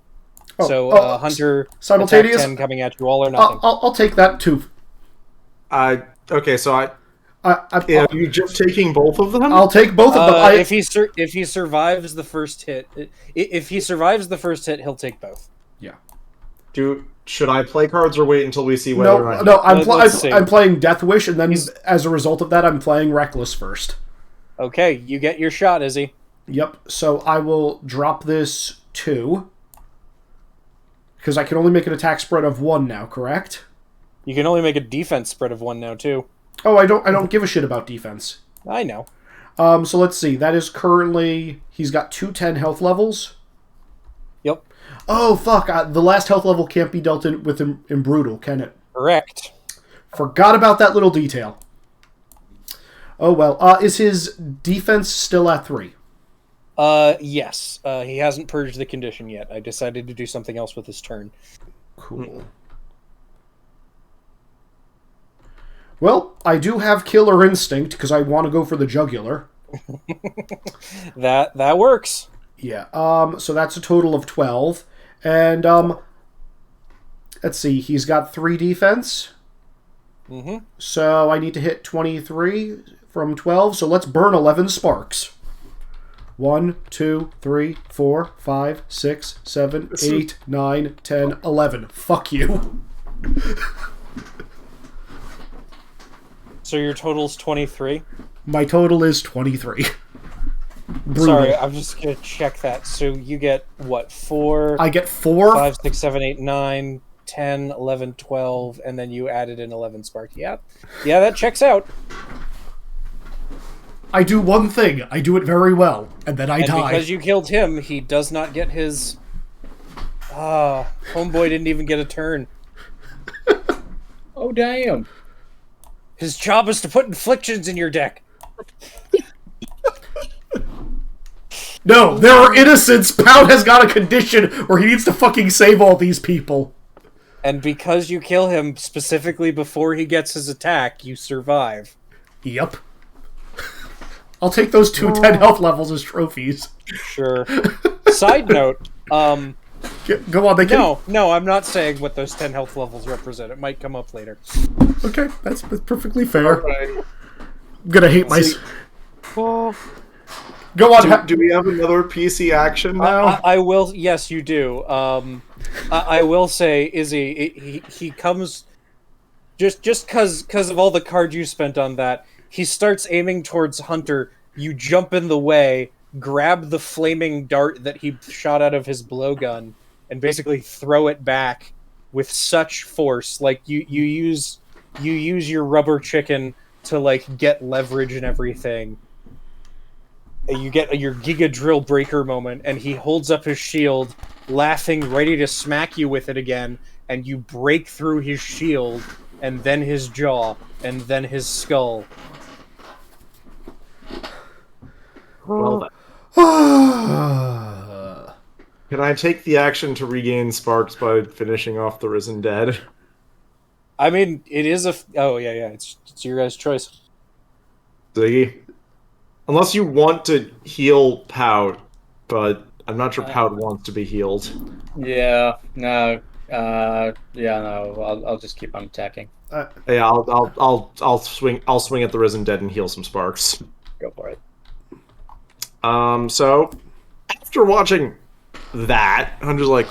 Hunter... Simultaneous? 10 coming at you, all or nothing. I'll take that, too. Okay, so are you just taking both of them? I'll take both of them. If he survives the first hit, he'll take both. Yeah. Do Should I play cards or wait until we see whether or not... No, Let's see. I'm playing Death Wish, and then as a result of that, I'm playing Reckless first. Okay, you get your shot, Izzy. Yep, so I will drop this 2. Because I can only make an attack spread of 1 now, correct? You can only make a defense spread of 1 now, too. Oh, I don't give a shit about defense. I know. So let's see. That is currently... He's got 210 health levels. Yep. Oh, fuck. The last health level can't be dealt in Brutal, can it? Correct. Forgot about that little detail. Oh, well. Is his defense still at 3? Yes. He hasn't purged the condition yet. I decided to do something else with his turn. Cool. Well, I do have Killer Instinct, because I want to go for the Jugular. That works. Yeah, so that's a total of 12. And, let's see, he's got 3 defense. Mm-hmm. So I need to hit 23 from 12, so let's burn 11 sparks. 1, 2, 3, 4, 5, 6, 7, 8, 9, 10, 11. Fuck you. So your total's 23? My total is 23. Brutal. Sorry, I'm just gonna check that. So you get, what, 4... I get 4? 5, 6, 7, 8, 9, 10, 11, 12, and then you added an 11 spark. Yeah, that checks out. I do one thing. I do it very well, and then I die. Because you killed him, he does not get his... homeboy didn't even get a turn. Oh, damn. His job is to put inflictions in your deck. No, there are innocents. Pound has got a condition where he needs to fucking save all these people. And because you kill him specifically before he gets his attack, you survive. Yep. I'll take those 10 health levels as trophies. Sure. Side note, Go on, they can... No, I'm not saying what those 10 health levels represent. It might come up later. Okay, that's perfectly fair. Right. I'm gonna hate my... Well, Go on. Do we have another PC action now? I will. Yes, you do. I will say, Izzy, he comes just because of all the cards you spent on that. He starts aiming towards Hunter. You jump in the way, grab the flaming dart that he shot out of his blowgun, and basically throw it back with such force. Like you use your rubber chicken to like get leverage and everything. You get your Giga Drill Breaker moment, and he holds up his shield, laughing, ready to smack you with it again, and you break through his shield, and then his jaw, and then his skull. Well, can I take the action to regain sparks by finishing off the Risen Dead? I mean, it is a... Oh, yeah, it's your guys' choice. Ziggy? Unless you want to heal Pout, but I'm not sure Pout wants to be healed. Yeah, no. I'll just keep on attacking. Yeah, I'll swing at the Risen Dead and heal some sparks. Go for it. So after watching that, I'm just like,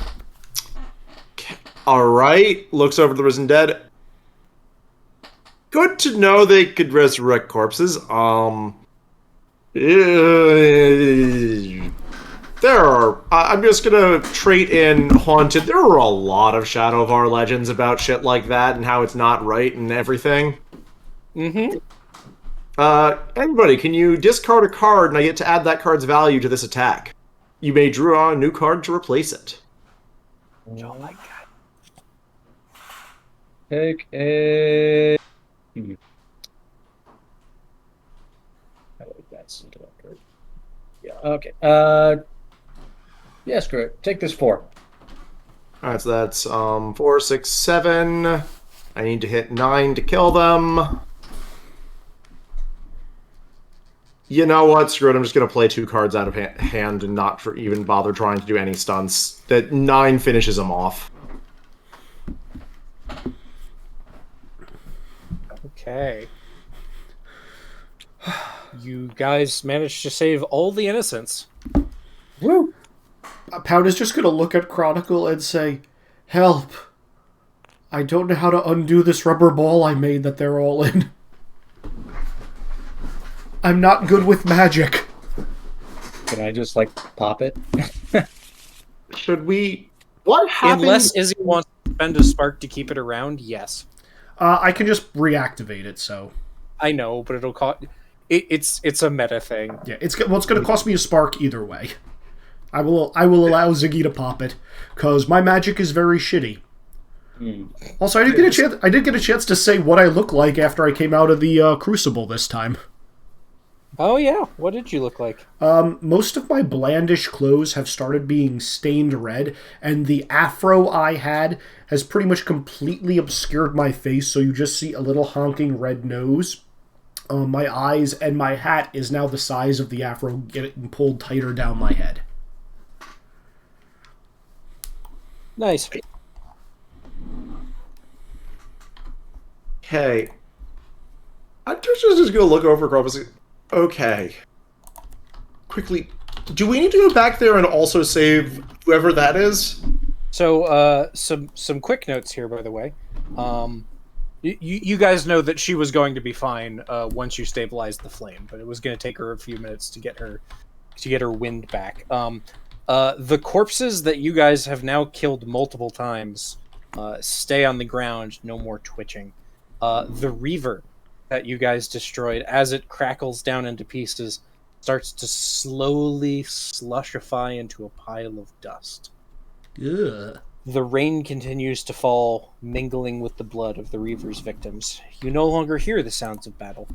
all right. Looks over the Risen Dead. Good to know they could resurrect corpses. I'm just gonna trait in Haunted. There are a lot of Shadow of Our legends about shit like that and how it's not right and everything. Mm-hmm. Everybody, can you discard a card and I get to add that card's value to this attack? You may draw a new card to replace it. Oh my god. Pick a... That's into that card. Yeah, okay. Yeah, screw it. Take this 4. Alright, so that's 4, 6, 7. I need to hit 9 to kill them. You know what? Screw it. I'm just going to play 2 cards out of hand and not even bother trying to do any stunts. That 9 finishes them off. Okay. You guys managed to save all the innocents. Woo! Pound is just gonna look at Chronicle and say, "Help! I don't know how to undo this rubber ball I made that they're all in. I'm not good with magic. Can I just, like, pop it? Should we... What happened? Unless Izzy wants to spend a spark to keep it around, yes. I can just reactivate it, so... I know, but it'll cost... It's a meta thing. Yeah, it's going to cost me a spark either way. I will allow Ziggy to pop it, because my magic is very shitty. Also, I did get a chance to say what I look like after I came out of the crucible this time. Oh yeah, what did you look like? Most of my blandish clothes have started being stained red, and the afro I had has pretty much completely obscured my face, so you just see a little honking red nose. My eyes and my hat is now the size of the afro getting pulled tighter down my head. Nice. Okay. I'm just gonna look over across. Okay. Quickly, do we need to go back there and also save whoever that is? So, some quick notes here, by the way. You guys know that she was going to be fine once you stabilized the flame, but it was going to take her a few minutes to get her wind back. The corpses that you guys have now killed multiple times stay on the ground, no more twitching. The reaver that you guys destroyed, as it crackles down into pieces, starts to slowly slushify into a pile of dust. Ugh. The rain continues to fall, mingling with the blood of the reaver's victims. You no longer hear the sounds of battle,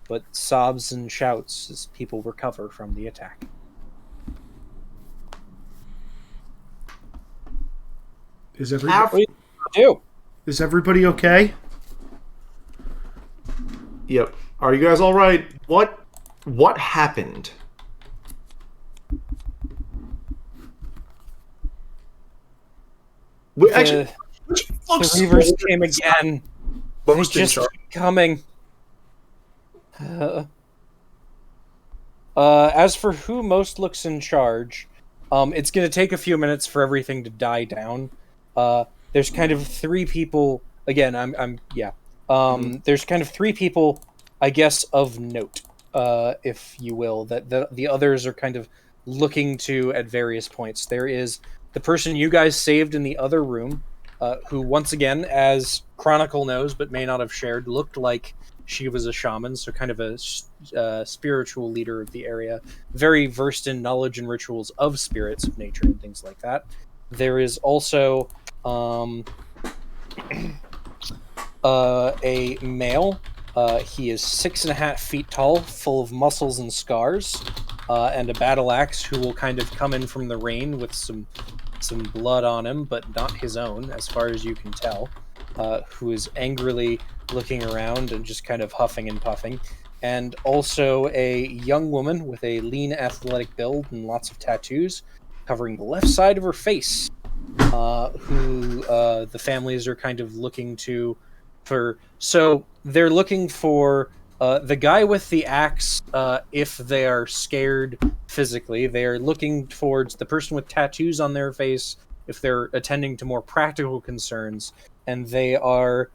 but sobs and shouts as people recover from the attack. Is everybody Do? Is everybody okay? Yep. Are you guys all right? What happened? Actually, The reavers came again. Most in Just charge. keep coming. As for who most looks in charge, it's going to take a few minutes for everything to die down. There's kind of three people. Again, there's kind of three people, I guess, of note, if you will, that the others are kind of looking to at various points. There is the person you guys saved in the other room, who, once again, as Chronicle knows but may not have shared, looked like she was a shaman, so kind of a spiritual leader of the area, very versed in knowledge and rituals of spirits of nature and things like that. There is also a male. He is 6.5 feet tall, full of muscles and scars, and a battle axe, who will kind of come in from the rain with some blood on him, but not his own, as far as you can tell, who is angrily looking around and just kind of huffing and puffing. And also a young woman with a lean, athletic build and lots of tattoos, covering the left side of her face, who the families are kind of looking to for. So they're looking for the guy with the axe, if they are scared physically. They are looking towards the person with tattoos on their face if they're attending to more practical concerns. And they are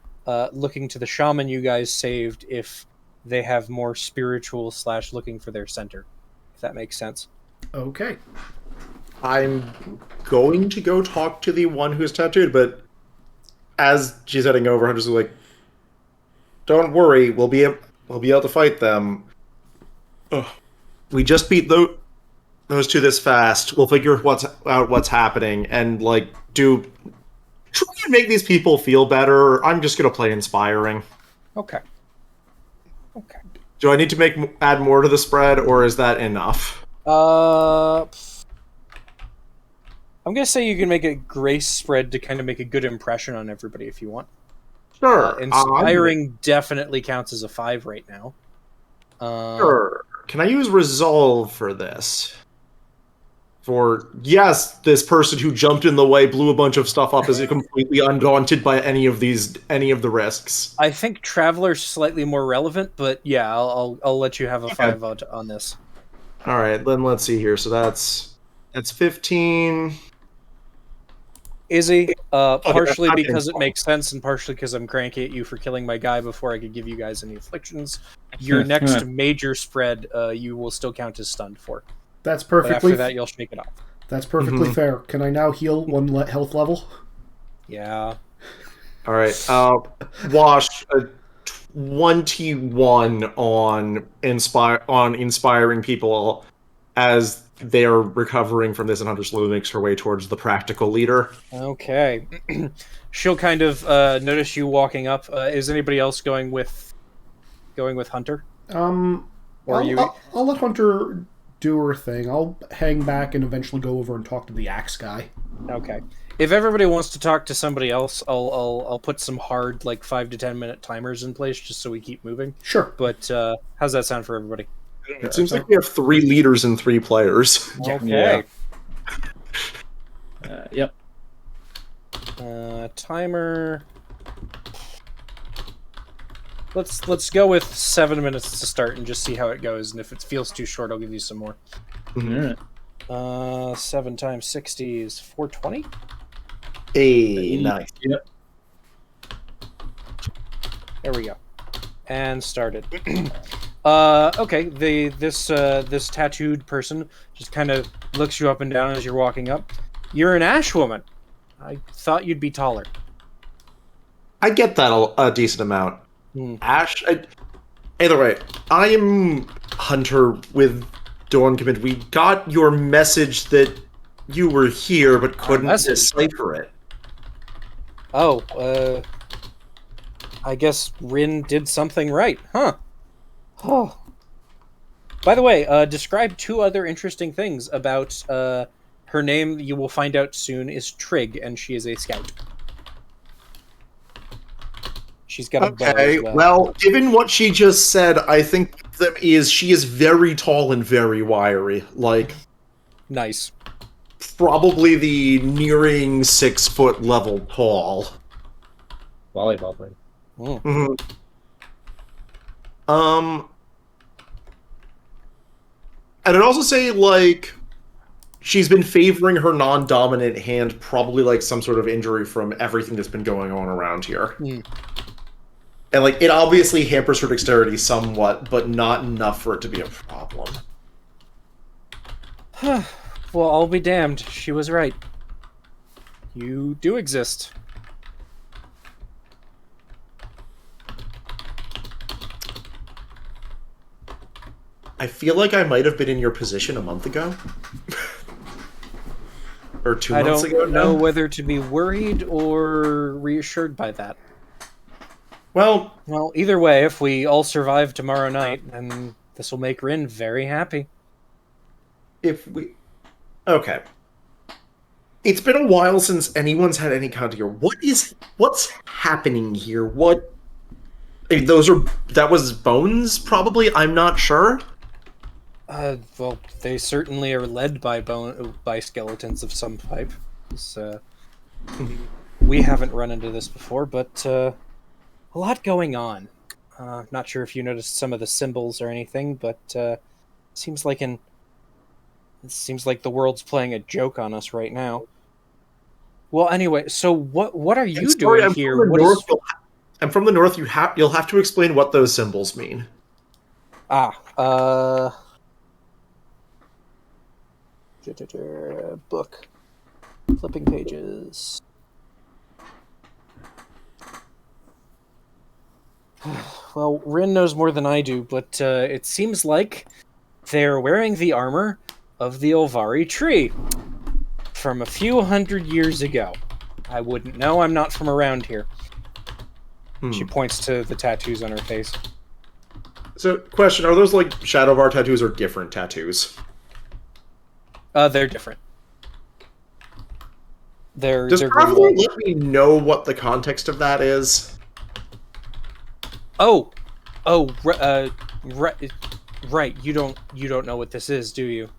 looking to the shaman you guys saved if they have more spiritual / looking for their center. If that makes sense. Okay. I'm going to go talk to the one who's tattooed, but as she's heading over, I'm just like, "Don't worry, we'll be able to fight them. Ugh. We just beat those two this fast. We'll figure out what's happening and try and make these people feel better. I'm just gonna play inspiring." Okay. Do I need to add more to the spread, or is that enough? I'm gonna say you can make a grace spread to kind of make a good impression on everybody if you want. Sure. Inspiring definitely counts as a 5 right now. Sure. Can I use resolve for this? Yes, this person who jumped in the way, blew a bunch of stuff up, is completely undaunted by any of the risks. I think Traveler's slightly more relevant, but yeah, I'll let you have a 5 on this. All right, then let's see here. So that's 15. Izzy, partially I'm because it involved. makes sense, and partially because I'm cranky at you for killing my guy before I could give you guys any afflictions. Your next major spread, you will still count as stunned for. That's But perfectly. after that, you'll shake it off. That's perfectly fair. Can I now heal one health level? Yeah. All right. Wash 21 on inspiring people as they are recovering from this, and Hunter slowly makes her way towards the practical leader. Okay. She'll kind of notice you walking up. Is anybody else going with Hunter? Or I'll let Hunter do her thing. I'll hang back and eventually go over and talk to the axe guy. Okay. If everybody wants to talk to somebody else, I'll put some hard 5 to 10 minute timers in place just so we keep moving. Sure. But how's that sound for everybody? It seems like we have 3 leaders and 3 players. Okay. Yep. Timer. Let's go with 7 minutes to start and just see how it goes. And if it feels too short, I'll give you some more. All right. 7 times 60 is 420. Hey, nice. Yep. There we go. And started. Okay. This tattooed person just kind of looks you up and down as you're walking up. You're an ash woman. I thought you'd be taller. I get that a decent amount. Ash, either way, I am Hunter with Dawn Command. We got your message that you were here, but couldn't decipher it. Oh, I guess Rin did something right, huh? Oh. By the way, describe 2 other interesting things about her name. You will find out soon is Trig, and she is a scout. She's got a bow as well. Well, given what she just said, I think she is very tall and very wiry. Nice. Probably the nearing 6-foot level tall. Volleyball player. Mm-hmm. And I'd also say, she's been favoring her non-dominant hand, probably some sort of injury from everything that's been going on around here. And it obviously hampers her dexterity somewhat, but not enough for it to be a problem. Well, I'll be damned. She was right. You do exist. I feel like I might have been in your position a month ago. Or 2 months ago. I don't know whether to be worried or reassured by that. Well, either way, if we all survive tomorrow night, then this will make Rin very happy. Okay. It's been a while since anyone's had any contact here. What's happening here? That was bones, probably? I'm not sure. Well, they certainly are led by skeletons of some type. We haven't run into this before, but a lot going on. Not sure if you noticed some of the symbols or anything, but it seems like the world's playing a joke on us right now. Well, anyway, so what are you doing here? I'm from the north. You'll have to explain what those symbols mean. Book. Flipping pages. Well, Rin knows more than I do, but it seems like they're wearing the armor of the Olvari tree from a few hundred years ago. I wouldn't know. I'm not from around here. She points to the tattoos on her face. So, question, are those Shadow Bar tattoos or different tattoos? They're different. Does Bravo let me know what the context of that is? Right. You don't know what this is, do you?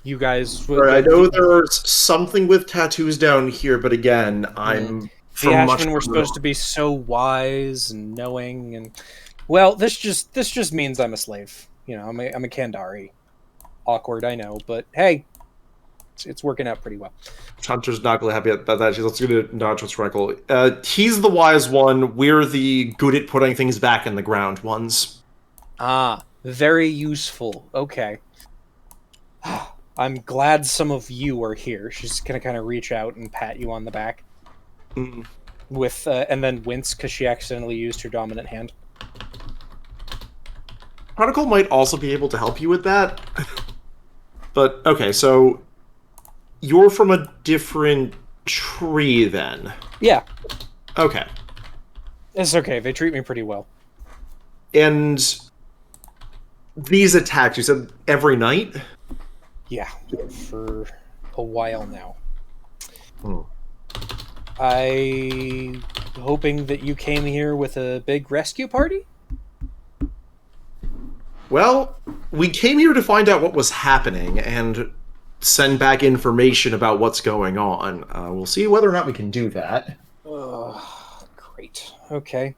You guys. I know there's something with tattoos down here, but again, I'm the Ashmen were supposed to be so wise and knowing, and well, this just means I'm a slave. I'm a Kandari. Awkward, I know, but hey, it's working out pretty well. Hunter's not really happy about that. Let's go to nudge with Reckle. He's the wise one. We're the good at putting things back in the ground ones. Ah, very useful. Okay. I'm glad some of you are here. She's gonna kind of reach out and pat you on the back, with and then wince because she accidentally used her dominant hand. Chronicle might also be able to help you with that. But, okay, so you're from a different tree then. Yeah, Okay. it's okay. They treat me pretty well. And these attacks, you said every night? Yeah, for a while now. Hmm. I hoping that you came here with a big rescue party? Well, we came here to find out what was happening and send back information about what's going on. We'll see whether or not we can do that. Great. Okay.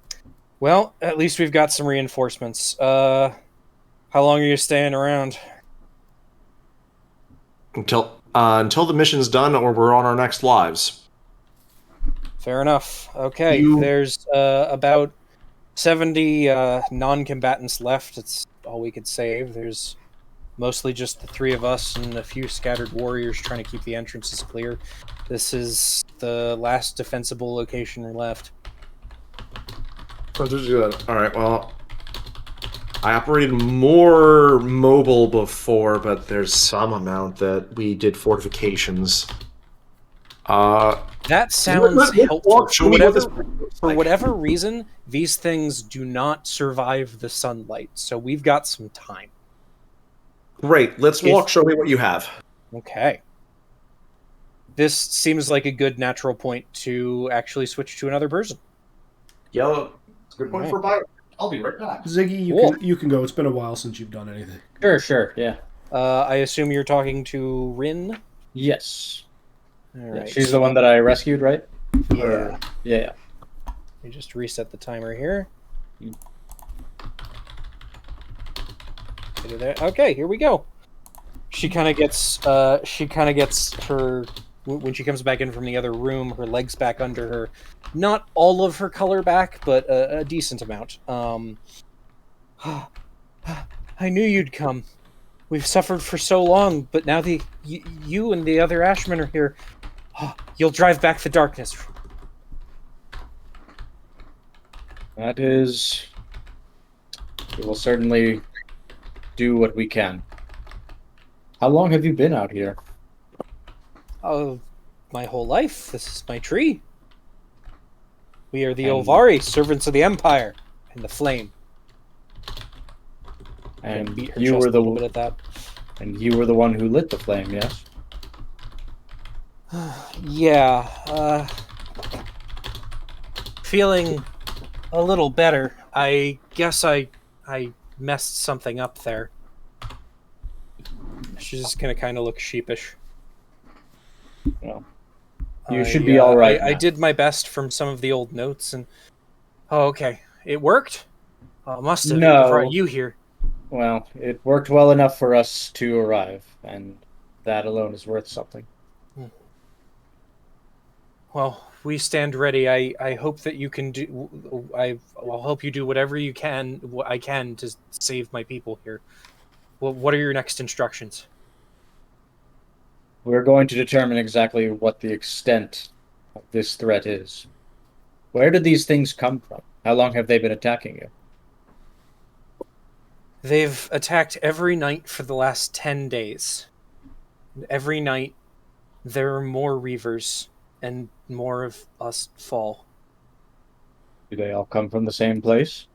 Well, at least we've got some reinforcements. How long are you staying around? Until the mission's done or we're on our next lives. Fair enough. Okay, there's about 70 non-combatants left. It's all we could save. There's mostly just the three of us and a few scattered warriors trying to keep the entrances clear. This is the last defensible location left. Alright, well, I operated more mobile before, but there's some amount that we did fortifications. That sounds helpful. For whatever reason, these things do not survive the sunlight, so we've got some time. Great, let's walk, show me what you have. Okay. This seems like a good natural point to actually switch to another person. Yeah, it's a good point for bio. I'll be right back. Ziggy, you can go. It's been a while since you've done anything. Sure, yeah. I assume you're talking to Rin? Yes. All right. She's the one that I rescued, right? Yeah. Yeah. Let me just reset the timer here. Okay, here we go. She kind of gets her, when she comes back in from the other room, her legs back under her. Not all of her color back, but a decent amount. I knew you'd come. We've suffered for so long, but now you and the other Ashmen are here. You'll drive back the darkness. That is... We will certainly do what we can. How long have you been out here? Oh, my whole life. This is my tree. We are the Olvari, servants of the Empire, and the Flame. And beat her you chest were a little bit at that. And you were the one who lit the flame, yes? Yeah, feeling a little better. I guess I messed something up there. She's just gonna kind of look sheepish. Well, you should be all right. I did my best from some of the old notes, and okay, it worked. Must have brought you here. Well, it worked well enough for us to arrive, and that alone is worth something. Well, we stand ready. I hope that you can do. I'll help you do whatever you can. I can to save my people here. Well, what are your next instructions? We're going to determine exactly what the extent of this threat is. Where did these things come from? How long have they been attacking you? They've attacked every night for the last 10 days. Every night, there are more Reavers, and more of us fall. Do they all come from the same place?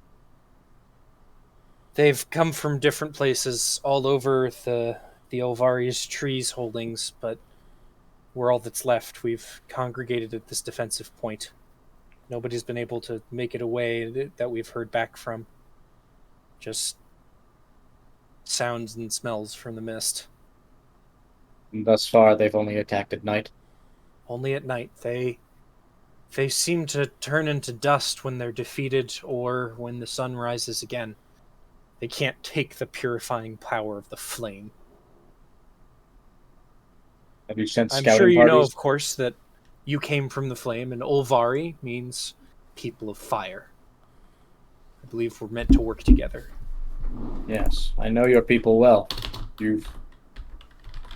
They've come from different places all over the Olvari's trees holdings, but we're all that's left. We've congregated at this defensive point. Nobody's been able to make it away that we've heard back from. Just sounds and smells from the mist. And thus far, they've only attacked at night. Only at night. They seem to turn into dust when they're defeated or when the sun rises again. They can't take the purifying power of the flame. Have you sent I'm scouting sure you know, parties? of course, that you came from the flame, and Olvari means people of fire. I believe we're meant to work together. Yes, I know your people well. You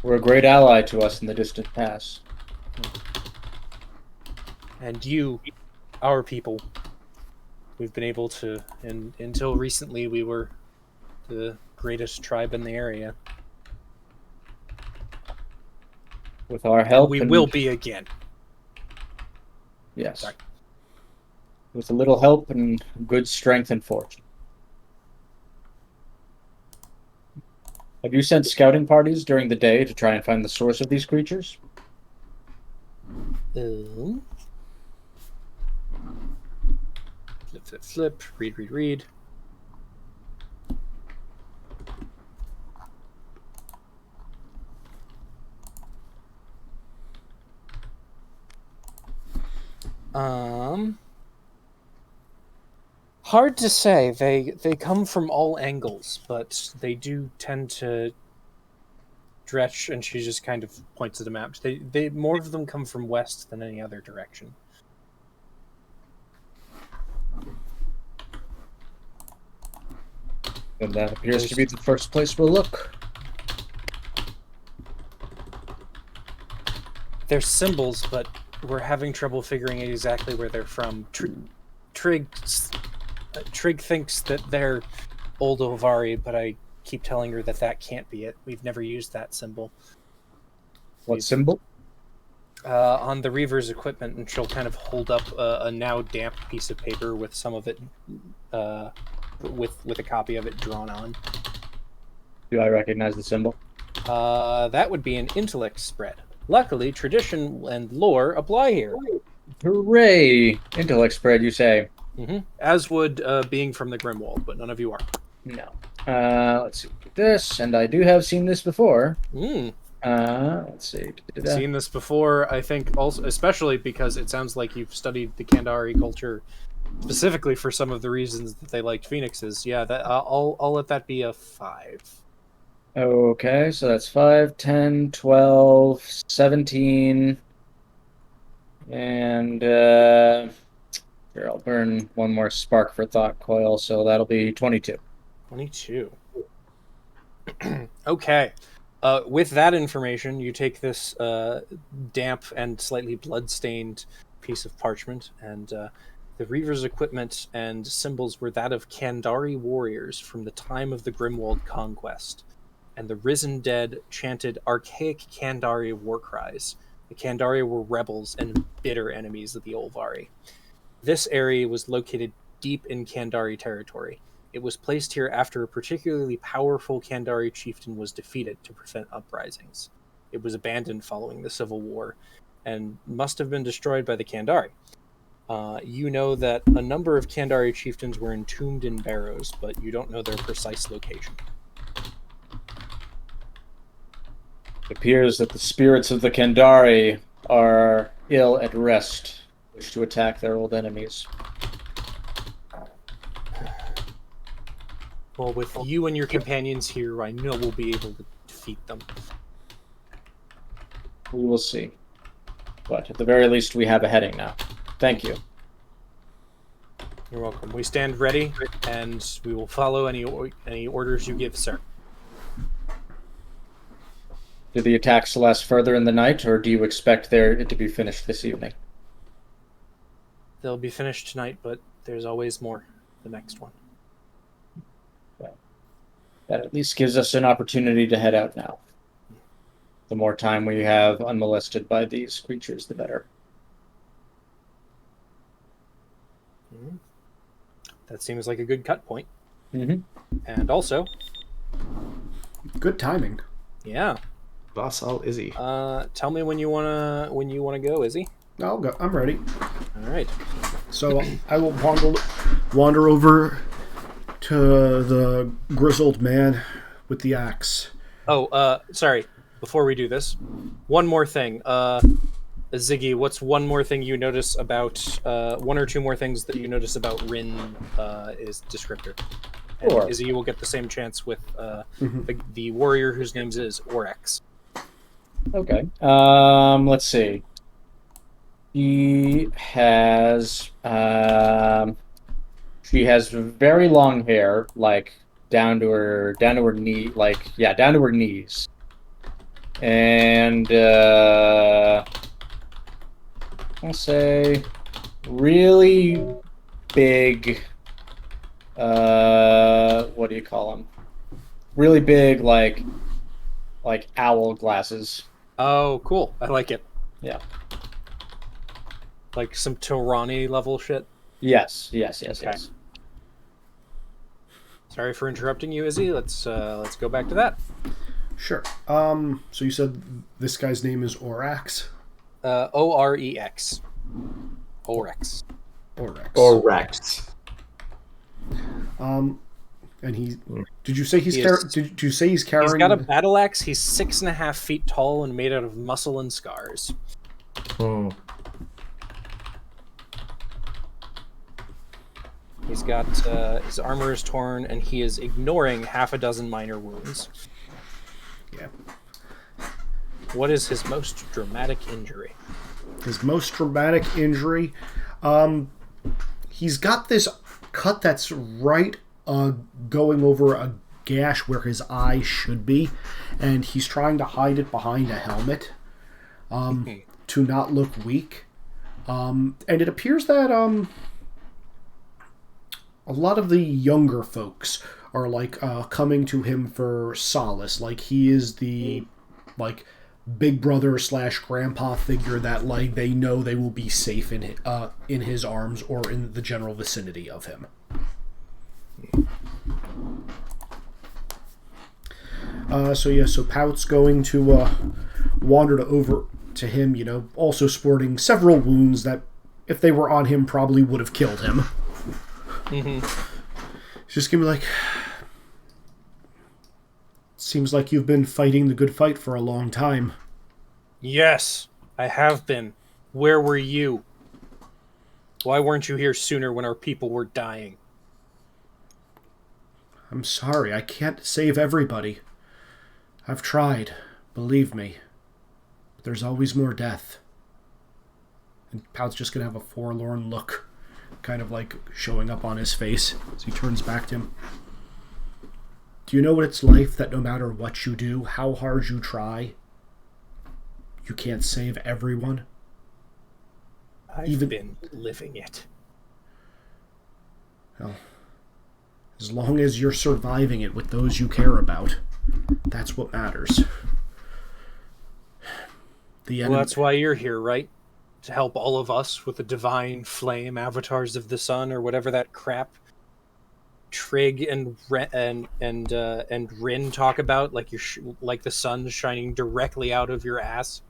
were a great ally to us in the distant past. And you, our people, we've been able to, and until recently, we were the greatest tribe in the area. With our And help, we will be again. Yes. Sorry. With a little help and good strength and fortune. Have you sent scouting parties during the day to try and find the source of these creatures? Flip, flip, flip. Read, read, read. Hard to say. They come from all angles, but they do tend to stretch. And she just kind of points at the map. They more of them come from west than any other direction. And that appears to be the first place we'll look. They're symbols, but we're having trouble figuring out exactly where they're from. Trig thinks that they're old Olvari, but I keep telling her that that can't be it. We've never used that symbol. What symbol? On the Reaver's equipment, and she'll kind of hold up a now damp piece of paper with some of it, with a copy of it drawn on. Do I recognize the symbol? That would be an intellect spread. Luckily, tradition and lore apply here. Hooray! Intellect spread, you say? As would being from the Grimwald, but none of you are. No. Let's see. This, and I do have seen this before. Let's see. Seen this before, I think, also, especially because it sounds like you've studied the Kandari culture specifically for some of the reasons that they liked phoenixes. Yeah, that I'll let that be a 5. Okay, so that's 5, 10, 12, 17, and here, I'll burn one more spark for thought coil, so that'll be 22. 22. Okay. With that information, you take this damp and slightly blood-stained piece of parchment, and the Reaver's equipment and symbols were that of Kandari warriors from the time of the Grimwald conquest. And the risen dead chanted archaic Kandari war cries. The Kandari were rebels and bitter enemies of the Olvari. This area was located deep in Kandari territory. It was placed here after a particularly powerful Kandari chieftain was defeated to prevent uprisings. It was abandoned following the Civil War and must have been destroyed by the Kandari. You know that a number of Kandari chieftains were entombed in barrows, but you don't know their precise location. It appears that the spirits of the Kandari are ill at rest, wish to attack their old enemies. Well, with you and your companions here, I know we'll be able to defeat them. We will see. But at the very least, we have a heading now. Thank you. You're welcome. We stand ready, and we will follow any orders you give, sir. Do the attacks last further in the night, or do you expect it to be finished this evening? They'll be finished tonight, but there's always more. The next one. That at least gives us an opportunity to head out now. The more time we have unmolested by these creatures, the better. That seems like a good cut point. Mm-hmm. And also, Good timing. yeah. Vassal Izzy. Tell me when you wanna go, Izzy. I'll go. I'm ready. All right. So I will wander over to the grizzled man with the axe. Oh, sorry. Before we do this, one more thing. Ziggy, what's one more thing you notice about? One or two more things that you notice about Rin is descriptor. And Sure. Izzy, you will get the same chance with the warrior whose name is Orex. Okay. Let's see. He has she has very long hair, like down to her knee, like yeah, down to her knees. And I'll say really big what do you call them? Really big like owl glasses. Oh, cool. I like it. Yeah. Like some Torani level shit. Yes, yes, yes, Okay. yes. Sorry for interrupting you, Izzy. Let's go back to that. Sure. So you said this guy's name is Orax? Orex. Orex. Orax. Correct. And he... Did you say He did you say he's carrying... He's got a battle axe. He's 6.5 feet tall and made out of muscle and scars. Hmm. He's got his armor is torn, and he is ignoring half a dozen minor wounds. Yeah. What is his most dramatic injury? His most traumatic injury, he's got this cut that's right going over a gash where his eye should be, and he's trying to hide it behind a helmet to not look weak. And it appears that a lot of the younger folks are like coming to him for solace. Like he is the big brother / grandpa figure that like they know they will be safe in his arms or in the general vicinity of him. So Pout's going to wander over to him, also sporting several wounds that, if they were on him, probably would have killed him. Mm-hmm. He's just gonna be like, seems like you've been fighting the good fight for a long time. Yes, I have been. Where were you? Why weren't you here sooner when our people were dying? I'm sorry, I can't save everybody. I've tried, believe me. But there's always more death. And Pout's just gonna have a forlorn look, kind of like showing up on his face as he turns back to him. Do you know what it's like that no matter what you do, how hard you try, you can't save everyone? I've been living it. Well, as long as you're surviving it with those you care about, that's what matters. Well, that's why you're here, right? To help all of us with the divine flame, avatars of the sun, or whatever that crap Trig and Rin talk about, like like the sun shining directly out of your ass.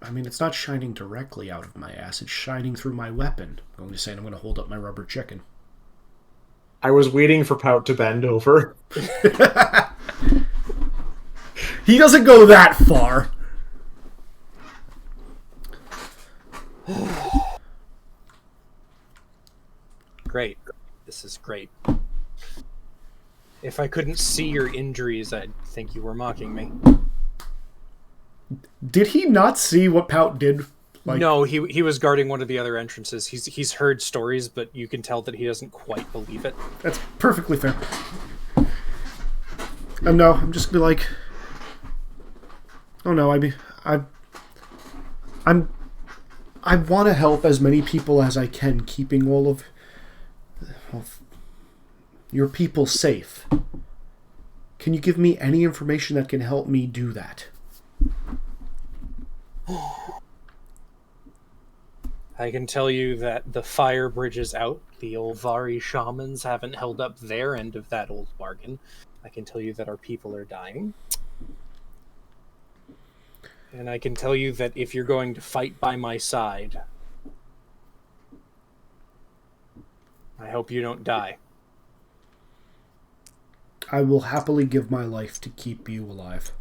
I mean, it's not shining directly out of my ass. It's shining through my weapon. I'm going to say I'm going to hold up my rubber chicken. I was waiting for Pout to bend over. He doesn't go that far. Great. This is great. If I couldn't see your injuries, I'd think you were mocking me. Did he not see what Pout did? No, he was guarding one of the other entrances. He's heard stories, but you can tell that he doesn't quite believe it. That's perfectly fair. No, I'm just gonna be like, oh no, I want to help as many people as I can, keeping all of your people safe. Can you give me any information that can help me do that? I can tell you that the fire bridge is out. The Olvari shamans haven't held up their end of that old bargain. I can tell you that our people are dying. And I can tell you that if you're going to fight by my side, I hope you don't die. I will happily give my life to keep you alive.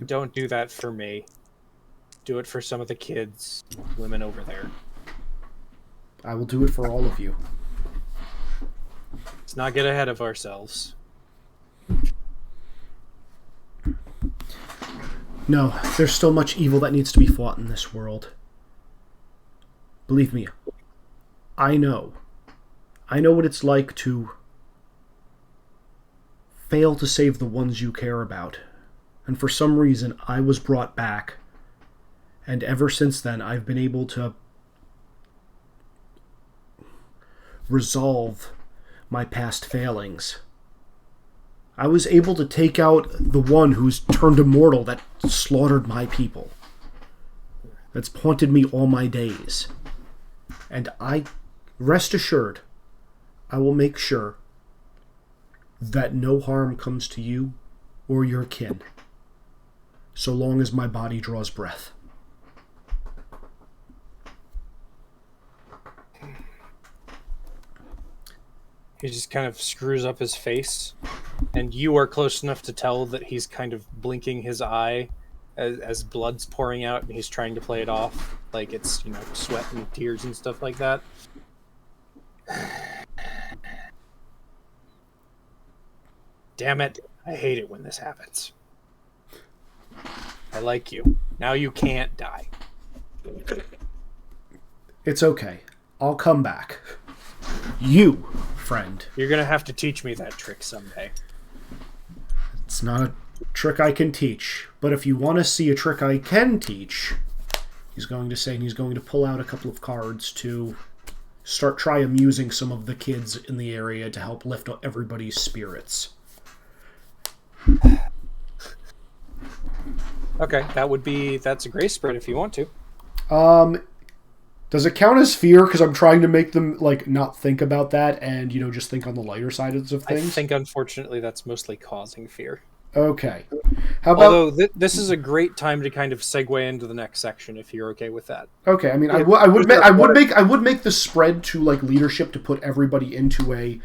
Don't do that for me. Do it for some of the kids, women over there. I will do it for all of you. Let's not get ahead of ourselves. No, there's still much evil that needs to be fought in this world. Believe me, I know. I know what it's like to fail to save the ones you care about. And for some reason, I was brought back. And ever since then, I've been able to resolve my past failings. I was able to take out the one who's turned immortal that slaughtered my people. That's haunted me all my days. And rest assured, I will make sure that no harm comes to you or your kin, so long as my body draws breath. He just kind of screws up his face, and you are close enough to tell that he's kind of blinking his eye as blood's pouring out, and he's trying to play it off like it's, sweat and tears and stuff like that. Damn it, I hate it when this happens. I like you. Now you can't die. It's okay. I'll come back. You, friend. You're gonna have to teach me that trick someday. It's not a trick I can teach, but if you want to see a trick I can teach, he's going to say, and he's going to pull out a couple of cards to try amusing some of the kids in the area to help lift up everybody's spirits. Okay, that's a grace spread if you want to. Does it count as fear? Because I'm trying to make them not think about that and just think on the lighter side of things. I think unfortunately that's mostly causing fear. Okay. How about? Although this is a great time to kind of segue into the next section if you're okay with that. Okay. I mean, I would make the spread to leadership to put everybody into a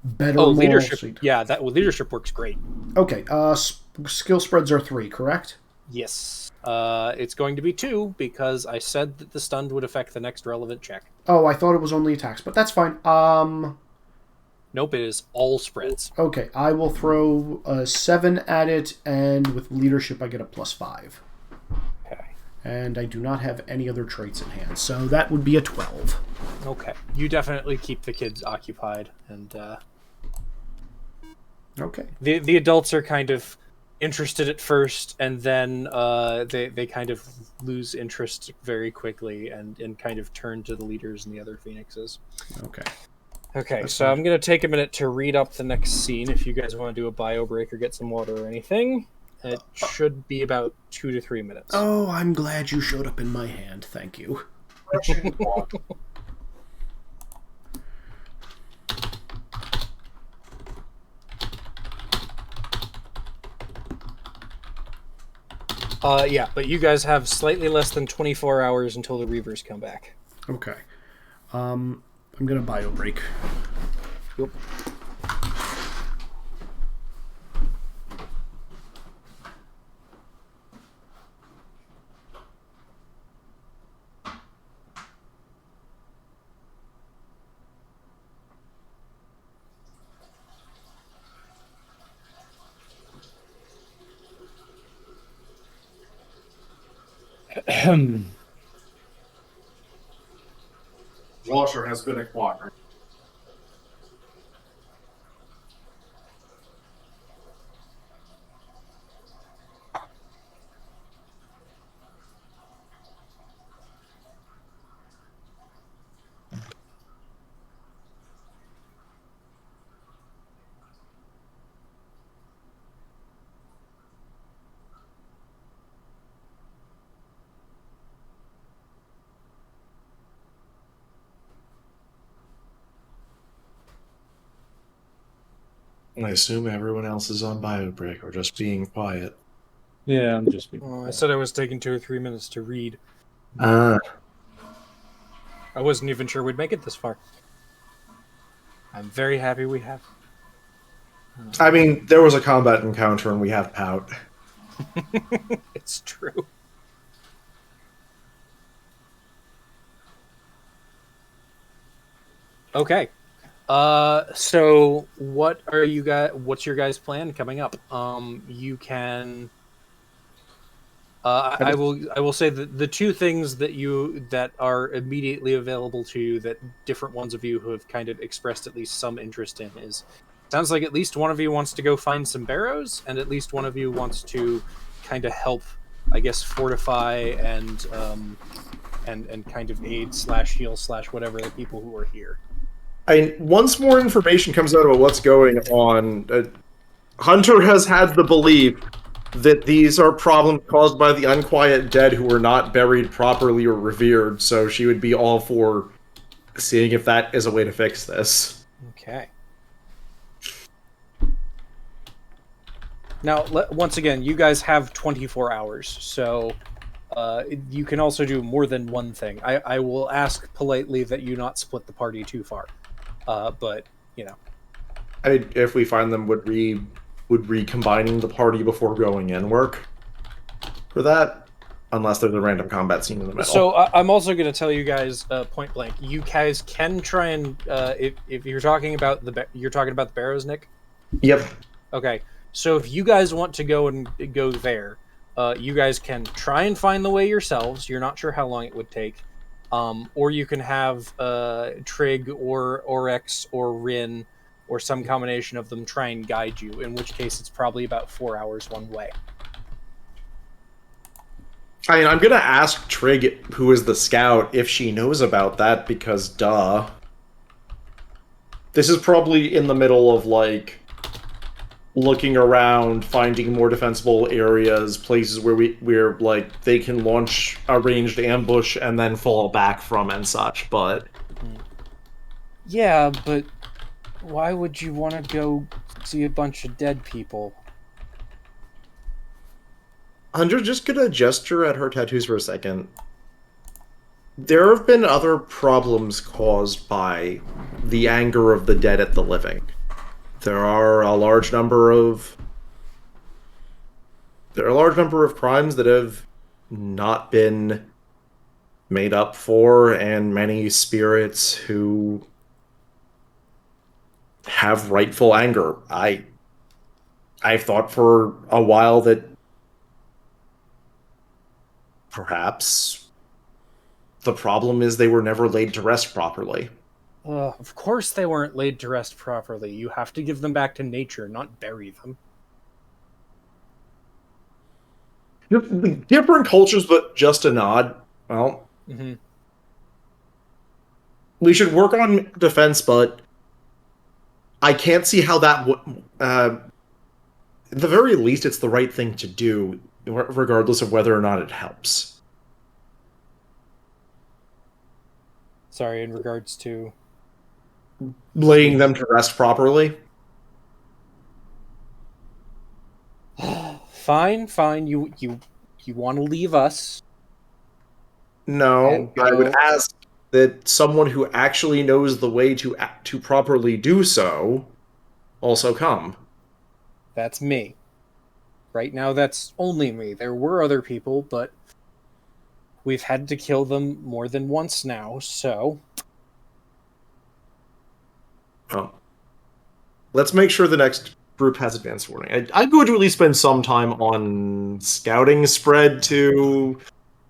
better. Oh, leadership. Seat. Yeah, leadership works great. Okay. Skill spreads are 3, correct? Yes. It's going to be 2 because I said that the stunned would affect the next relevant check. Oh, I thought it was only attacks, but that's fine. Nope, it is all spreads. Okay, I will throw a 7 at it, and with leadership I get a +5. Okay. And I do not have any other traits in hand, so that would be a 12. Okay. You definitely keep the kids occupied, and Okay. the adults are kind of interested at first, and then they kind of lose interest very quickly and kind of turn to the leaders and the other phoenixes. Okay. Okay, That's so fine. I'm going to take a minute to read up the next scene if you guys want to do a bio break or get some water or anything. It should be about 2 to 3 minutes. Oh, I'm glad you showed up in my hand. Thank you. Yeah, but you guys have slightly less than 24 hours until the Reavers come back. Okay. I'm gonna bio break. Yep. Washer has been acquired. I assume everyone else is on bio break or just being quiet. Yeah, I'm just. I said I was taking 2 or 3 minutes to read. Ah. I wasn't even sure we'd make it this far. I'm very happy we have. I mean, there was a combat encounter and we have pout. It's true. Okay. So what are you guys? What's your guys' plan coming up? You can. I will say that the two things that are immediately available to you that different ones of you who have kind of expressed at least some interest in is sounds like at least one of you wants to go find some barrows, and at least one of you wants to kind of help, I guess, fortify and kind of aid slash heal slash whatever the people who are here. Once more information comes out about what's going on, Hunter has had the belief that these are problems caused by the unquiet dead who were not buried properly or revered, so she would be all for seeing if that is a way to fix this. Okay. Now, once again, you guys have 24 hours, so you can also do more than one thing. I will ask politely that you not split the party too far, but you know. If we find them, would recombining the party before going in work for that? Unless there's a random combat scene in the middle. So I'm also going to tell you guys point blank. You guys can try and if you're talking about the barrows, Nick. Yep. Okay. So if you guys want to go there, you guys can try and find the way yourselves. You're not sure how long it would take, or you can have Trig or Oryx or Rin or some combination of them try and guide you. In which case, it's probably about 4 hours one way. I mean, I'm gonna ask Trig, who is the scout, if she knows about that, because duh. This is probably in the middle of, like, looking around, finding more defensible areas, places where like they can launch a ranged ambush and then fall back from and such, but yeah, but why would you want to go see a bunch of dead people? Hunter's just gonna gesture at her tattoos for a second. There have been other problems caused by the anger of the dead at the living. There are a large number of crimes that have not been made up for, and many spirits who have rightful anger. I've thought for a while that perhaps the problem is they were never laid to rest properly. Of course they weren't laid to rest properly. You have to give them back to nature, not bury them. Different cultures, but just a nod. Well, we should work on defense, but I can't see how that would... at the very least, it's the right thing to do, regardless of whether or not it helps. Sorry, in regards to... laying them to rest properly? Fine. You want to leave us? No, I would ask that someone who actually knows the way to properly do so also come. That's me. Right now, that's only me. There were other people, but we've had to kill them more than once now, so... Oh. Let's make sure the next group has advance warning. I'm going to at least spend some time on scouting spread to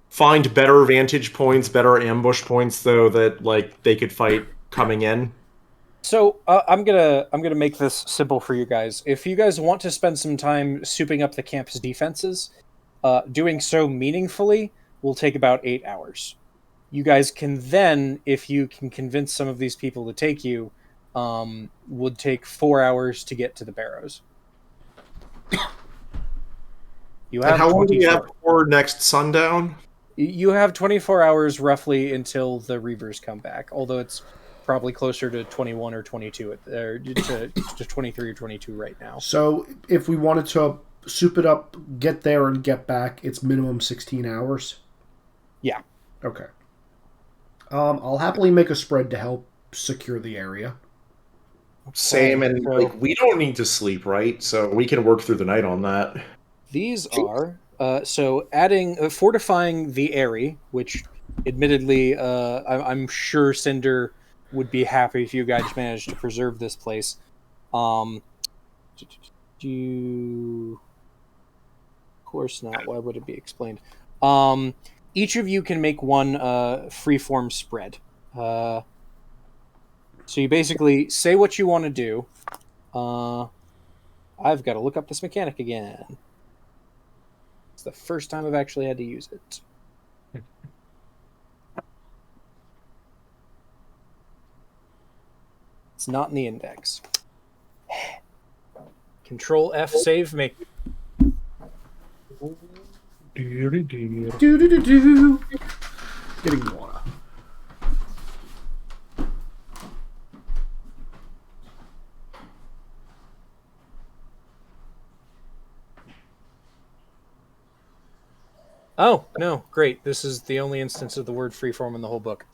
find better vantage points, better ambush points, though, that like they could fight coming in. So I'm gonna make this simple for you guys. If you guys want to spend some time souping up the camp's defenses, doing so meaningfully will take about 8 hours. You guys can then, if you can convince some of these people to take you, would take 4 hours to get to the barrows. You have how long do you have before next sundown? You have 24 hours roughly until the Reavers come back, although it's probably closer to 21 or 22, or to 23 or 22 right now. So if we wanted to soup it up, get there and get back, it's minimum 16 hours? Yeah. Okay. I'll happily make a spread to help secure the area. Same, and like we don't need to sleep, right? So we can work through the night on that. These are so adding fortifying the area, which admittedly I'm sure Cinder would be happy if you guys managed to preserve this place. Of course not. Why would it be explained? Each of you can make one freeform spread. So you basically say what you want to do. I've got to look up this mechanic again. It's the first time I've actually had to use it. It's not in the index. Control F, save me. Do. Getting water. Oh, no, great. This is the only instance of the word freeform in the whole book.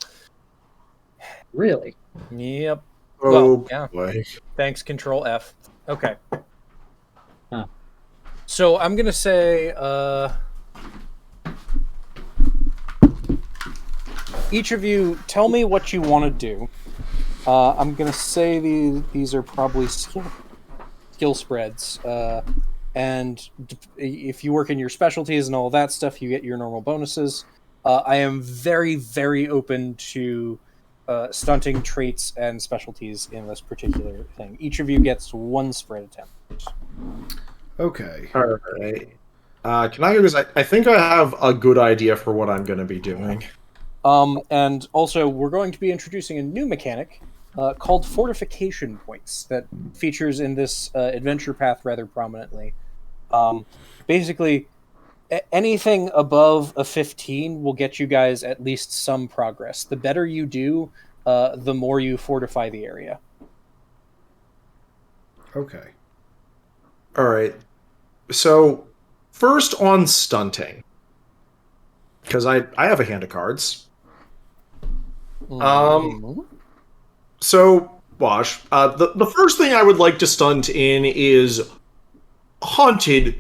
Really? Yep. Oh, Well, yeah. boy. Thanks, Control F. Okay. Huh. So I'm going to say each of you tell me what you want to do. I'm going to say these are probably skill spreads. And if you work in your specialties and all that stuff, you get your normal bonuses. I am very, very open to stunting traits and specialties in this particular thing. Each of you gets one spread attempt. Okay. All right. Can I go? Because I think I have a good idea for what I'm going to be doing. And also, we're going to be introducing a new mechanic called fortification points that features in this adventure path rather prominently. Basically, anything above a 15 will get you guys at least some progress. The better you do, the more you fortify the area. Okay. All right. So, first on stunting. Because I have a hand of cards. So, Wash, the first thing I would like to stunt in is Haunted,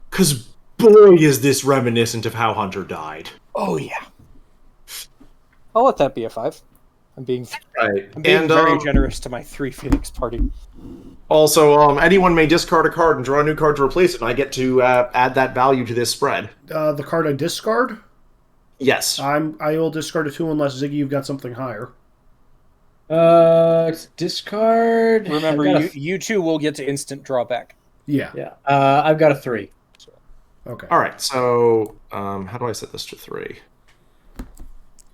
because boy is this reminiscent of how Hunter died. Oh, yeah. I'll let that be a 5. I'm being Right. very generous to my 3 Phoenix party. Also, anyone may discard a card and draw a new card to replace it, and I get to add that value to this spread. The card I discard? Yes. I will discard a 2 unless, Ziggy, you've got something higher. Discard. Remember, you two will get to instant drawback. Yeah. Yeah. I've got a 3. Okay. All right. So, how do I set this to 3?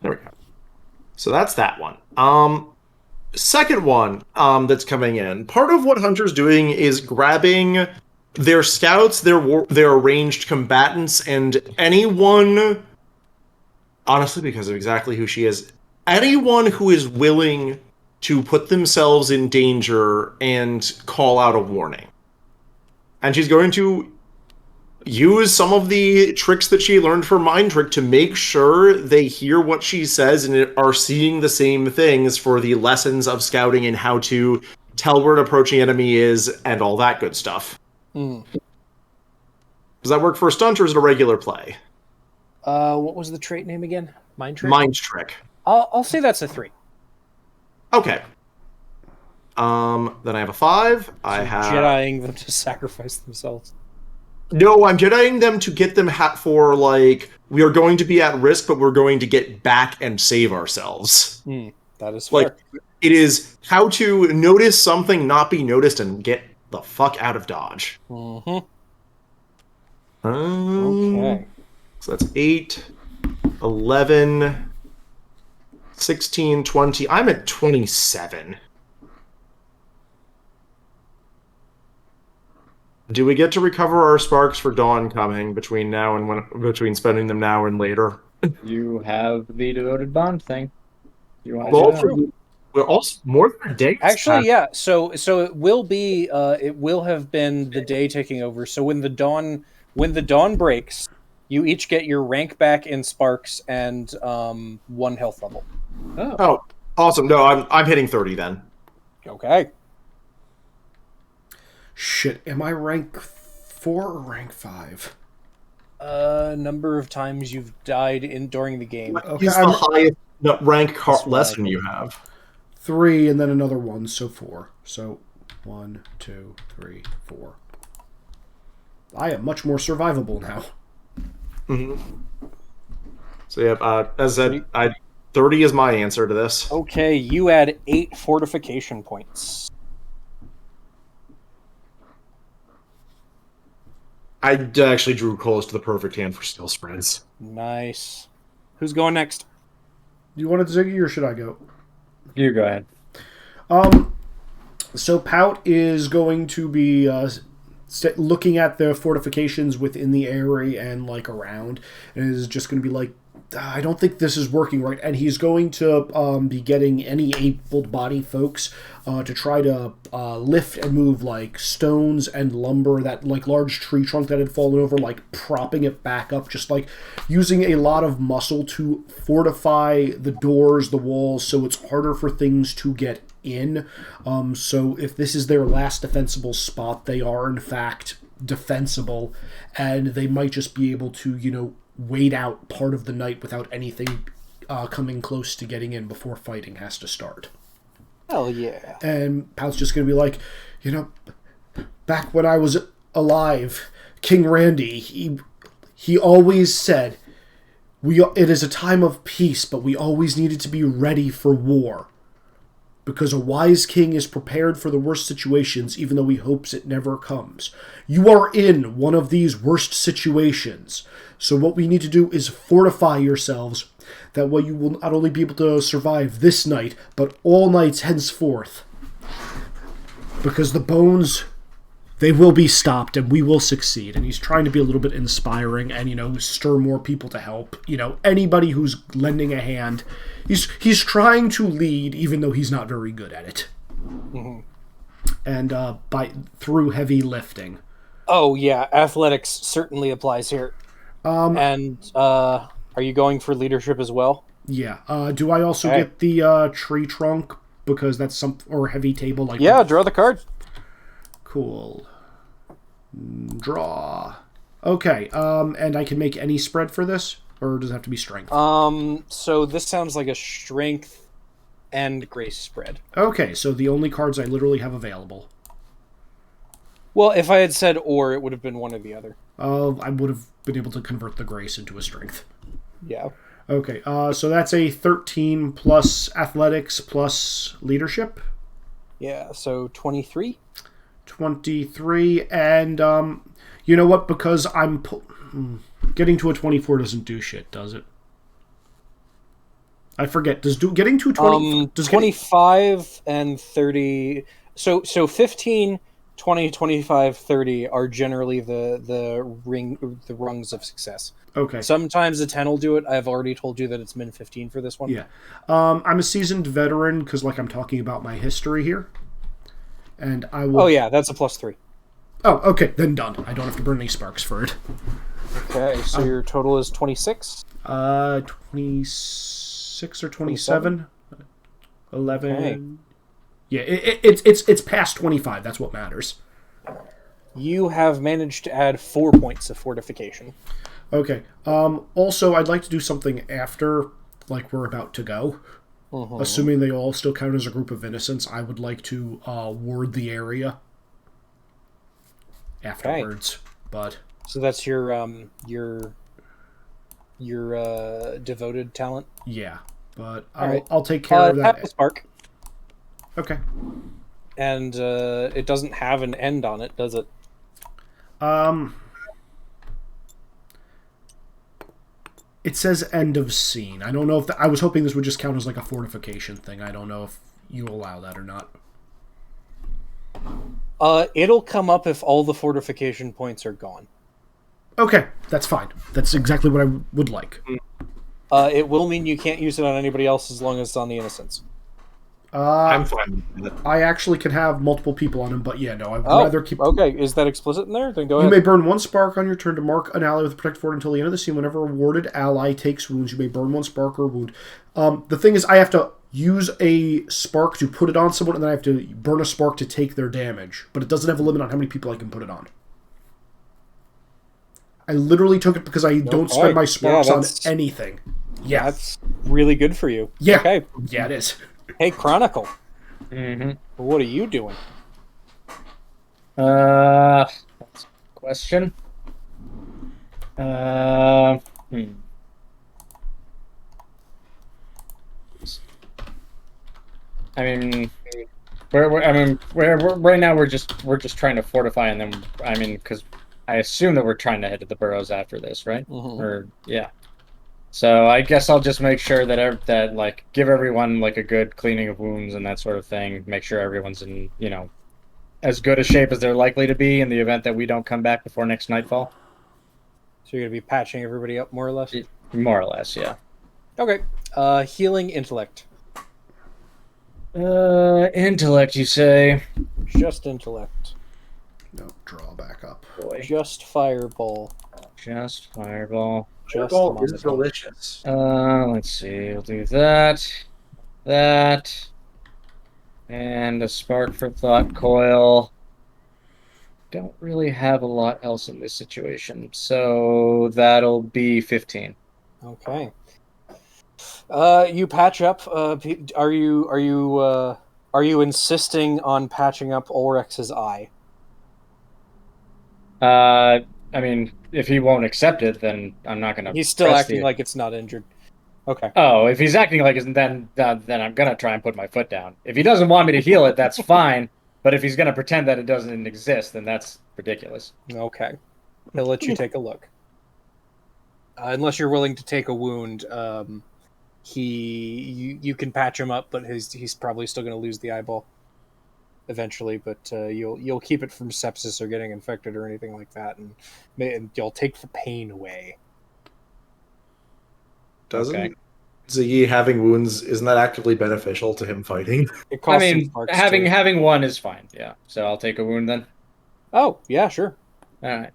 There we go. So that's that one. Second one that's coming in. Part of what Hunter's doing is grabbing their scouts, their ranged combatants, and anyone. Honestly, because of exactly who she is, anyone who is willing to put themselves in danger and call out a warning. And she's going to use some of the tricks that she learned from Mind Trick to make sure they hear what she says and are seeing the same things for the lessons of scouting and how to tell where an approaching enemy is and all that good stuff. Mm. Does that work for a stunt or is it a regular play? What was the trait name again? Mind Trick? Mind Trick. I'll say that's a 3. Okay. Then I have a 5. I have Jediing them to sacrifice themselves. No, I'm Jediing them to get them for, like, we are going to be at risk, but we're going to get back and save ourselves. That is fair. Like, it is how to notice something, not be noticed, and get the fuck out of Dodge. Mm-hmm. Okay. So that's 8, 11, 16, 20. I'm at 27. Do we get to recover our sparks for dawn coming between spending them now and later? You have the devoted bond thing. You want we're also more than a day. Actually, yeah. So it will be. It will have been the day taking over. So when the dawn breaks, you each get your rank back in sparks and 1 health level. Oh, awesome! No, I'm hitting 30 then. Okay. Shit, am I rank 4 or rank 5? Number of times you've died during the game. What is the highest rank lesson you have? 3, and then another 1, so 4. So 1, 2, 3, 4. I am much more survivable now. So yeah, as I said, 30 is my answer to this. Okay, you add 8 fortification points. I actually drew close to the perfect hand for skill spreads. Nice. Who's going next? Do you want it, Ziggy, or should I go? You go ahead. So Pout is going to be looking at the fortifications within the area and like around, and is just going to be like, I don't think this is working right. And he's going to be getting any able-bodied folks to try to lift and move like stones and lumber, that like large tree trunk that had fallen over, like propping it back up, just like using a lot of muscle to fortify the doors, the walls, so it's harder for things to get in. So if this is their last defensible spot, they are in fact defensible, and they might just be able to, wait out part of the night without anything coming close to getting in before fighting has to start. Hell yeah. And Pout's just going to be like, back when I was alive, King Randy, he always said, it is a time of peace, but we always needed to be ready for war. Because a wise king is prepared for the worst situations, even though he hopes it never comes. You are in one of these worst situations. So what we need to do is fortify yourselves. That way you will not only be able to survive this night, but all nights henceforth. Because the bones, they will be stopped and we will succeed. And he's trying to be a little bit inspiring and, stir more people to help. Anybody who's lending a hand. He's trying to lead, even though he's not very good at it. Mm-hmm. And through heavy lifting. Oh, yeah. Athletics certainly applies here. Are you going for leadership as well? Yeah. Do I also get the tree trunk? Because that's or heavy table? Draw the card. Cool. Draw. Okay. And I can make any spread for this? Or does it have to be strength? So this sounds like a strength and grace spread. Okay, so the only cards I literally have available. Well, if I had said or, it would have been one or the other. I would have been able to convert the grace into a strength. Yeah. Okay, so that's a 13 plus athletics plus leadership. Yeah, so 23. 23, and you know what? Because I'm getting to a 24 doesn't do shit, does it? I forget. Getting to 20? 25 and 30. So 15, 20, 25, 30 are generally the rungs of success. Okay. Sometimes a 10 will do it. I've already told you that it's min 15 for this one. Yeah. I'm a seasoned veteran because, I'm talking about my history here. And I will... Oh, yeah, that's a +3. Oh, okay, then done. I don't have to burn any sparks for it. Okay, so your total is 26? 26 or 27? 11. Okay. Yeah, it's past 25. That's what matters. You have managed to add 4 points of fortification. Okay. Also, I'd like to do something after, we're about to go. Mm-hmm. Assuming they all still count as a group of innocents, I would like to ward the area afterwards. Okay. But so that's your devoted talent. Yeah, but right. I'll take care of that. Tap the spark. Okay. And it doesn't have an end on it, does it? It says end of scene. I don't know if I was hoping this would just count as a fortification thing. I don't know if you allow that or not. It'll come up if all the fortification points are gone. Okay, that's fine. That's exactly what I would like. It will mean you can't use it on anybody else as long as it's on the innocents. I'm fine with it. I actually can have multiple people on him, but yeah, no, I'd rather keep... Okay, is that explicit in there? Then go ahead. You may burn 1 spark on your turn to mark an ally with a protected ward until the end of the scene. Whenever a warded ally takes wounds, you may burn 1 spark or wound. The thing is, I have to use a spark to put it on someone, and then I have to burn a spark to take their damage. But it doesn't have a limit on how many people I can put it on. I literally took it because I don't spend my sparks on anything. Yeah. That's really good for you. Yeah. Okay. Yeah, it is. Hey, Chronicle, Mm-hmm. what are you doing? That's a question. Uh, hmm. I mean, we're right now we're just trying to fortify, and then because I assume that we're trying to head to the burrows after this, right? Mm-hmm. Or yeah. So I guess I'll just make sure that like give everyone like a good cleaning of wounds and that sort of thing. Make sure everyone's in as good a shape as they're likely to be in the event that we don't come back before next nightfall. So you're gonna be patching everybody up more or less. More or less, yeah. Okay. Healing intellect. Intellect, you say? Just intellect. No, draw back up. Boy, Just fireball. just fireball. Just Fireball is Monster. delicious. Let's see. We'll do that, and a spark for thought coil. Don't really have a lot else in this situation, so that'll be 15. Okay. You patch up. Are you insisting on patching up Ulrex's eye? I mean, if he won't accept it, then I'm not gonna He's still press acting like it's not injured. Okay. Oh, if he's acting like it, then I'm gonna try and put my foot down. If he doesn't want me to heal it, that's fine. But if he's gonna pretend that it doesn't exist, then that's ridiculous. Okay. He'll let you take a look. Unless you're willing to take a wound, you can patch him up, but he's probably still going to lose the eyeball eventually. But you'll keep it from sepsis or getting infected or anything like that, and you'll take the pain away. Doesn't Okay. Ziggy having wounds, isn't that actively beneficial to him fighting? It I costs some mean, sparks having too. having one is fine. Yeah. So I'll take a wound then. Oh yeah, sure. All right.